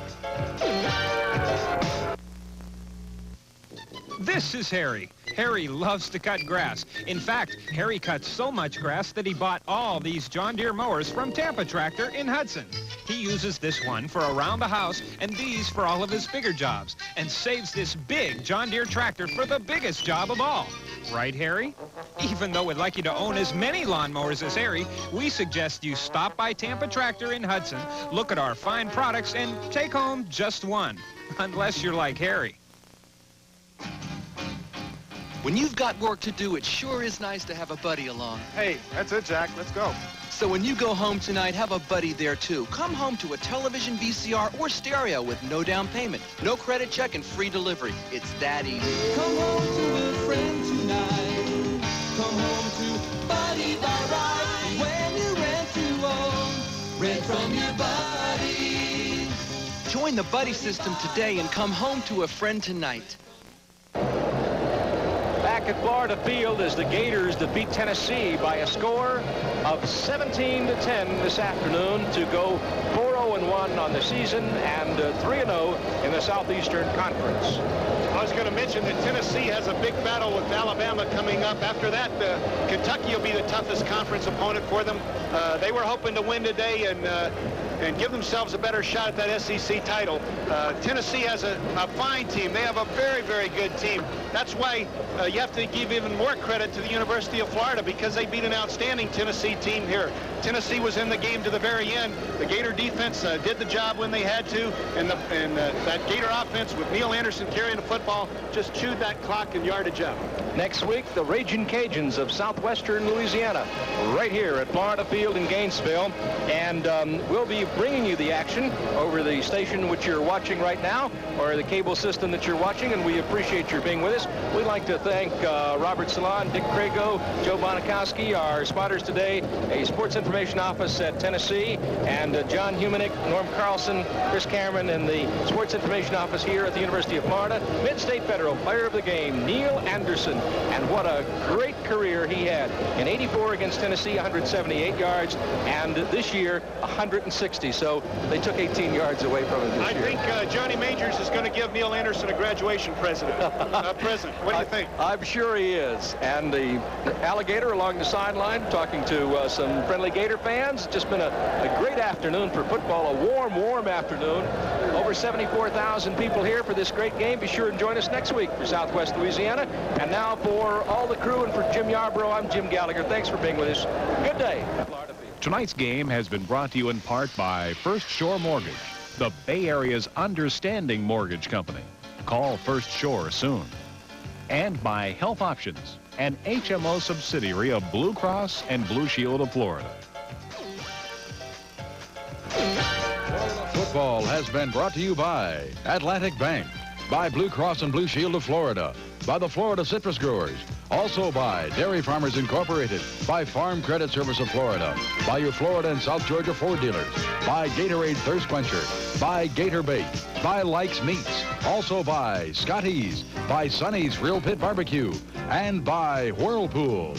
This is Harry. Harry loves to cut grass. In fact, Harry cuts so much grass that he bought all these John Deere mowers from Tampa Tractor in Hudson. He uses this one for around the house and these for all of his bigger jobs, and saves this big John Deere tractor for the biggest job of all. Right, Harry? Even though we'd like you to own as many lawnmowers as Harry, we suggest you stop by Tampa Tractor in Hudson, look at our fine products, and take home just one. Unless you're like Harry. When you've got work to do, it sure is nice to have a buddy along. Hey, that's it, Jack. Let's go. So when you go home tonight, have a buddy there, too. Come home to a television, VCR, or stereo with no down payment, no credit check, and free delivery. It's that easy. Come home to a friend tonight. Come home to Buddy by Right. When you rent to own, rent from your buddy. Join the buddy system today and come home to a friend tonight. Back at Florida Field as the Gators defeat Tennessee by a score of 17-10 this afternoon to go 4-0-1 on the season and 3-0 in the Southeastern Conference. I was going to mention that Tennessee has a big battle with Alabama coming up. After that, Kentucky will be the toughest conference opponent for them. They were hoping to win today and give themselves a better shot at that SEC title. Tennessee has a fine team. They have a very, very good team. That's why you have to give even more credit to the University of Florida, because they beat an outstanding Tennessee team here. Tennessee was in the game to the very end. The Gator defense did the job when they had to, and that Gator offense with Neil Anderson carrying the football just chewed that clock and yardage up. Next week, the Raging Cajuns of southwestern Louisiana, right here at Florida Field in Gainesville, and we'll be bringing you the action over the station which you're watching right now, or the cable system that you're watching, and we appreciate your being with us. We'd like to thank Robert Salon, Dick Crago, Joe Bonikowski, our spotters today, a sports information office at Tennessee, and John Humanick, Norm Carlson, Chris Cameron, and the sports information office here at the University of Florida. Mid-State Federal Player of the Game, Neil Anderson, and what a great career he had. In '84 against Tennessee, 178 yards, and this year, 160. So they took 18 yards away from him this year. I think Johnny Majors is going to give Neil Anderson a graduation present. What do you think? I'm sure he is. And the alligator along the sideline talking to some friendly Gator fans. It's just been a great afternoon for football, a warm, warm afternoon. Over 74,000 people here for this great game. Be sure and join us next week for Southwest Louisiana. And now for all the crew and for Jim Yarbrough, I'm Jim Gallagher. Thanks for being with us. Good day. Tonight's game has been brought to you in part by First Shore Mortgage, the Bay Area's understanding mortgage company. Call First Shore soon. And by Health Options, an HMO subsidiary of Blue Cross and Blue Shield of Florida. Football has been brought to you by Atlantic Bank, by Blue Cross and Blue Shield of Florida, by the Florida Citrus Growers, also by Dairy Farmers Incorporated, by Farm Credit Service of Florida, by your Florida and South Georgia Ford dealers, by Gatorade Thirst Quencher, by Gator Bait, by Likes Meats, also by Scotty's, by Sonny's Real Pit Barbecue, and by Whirlpool.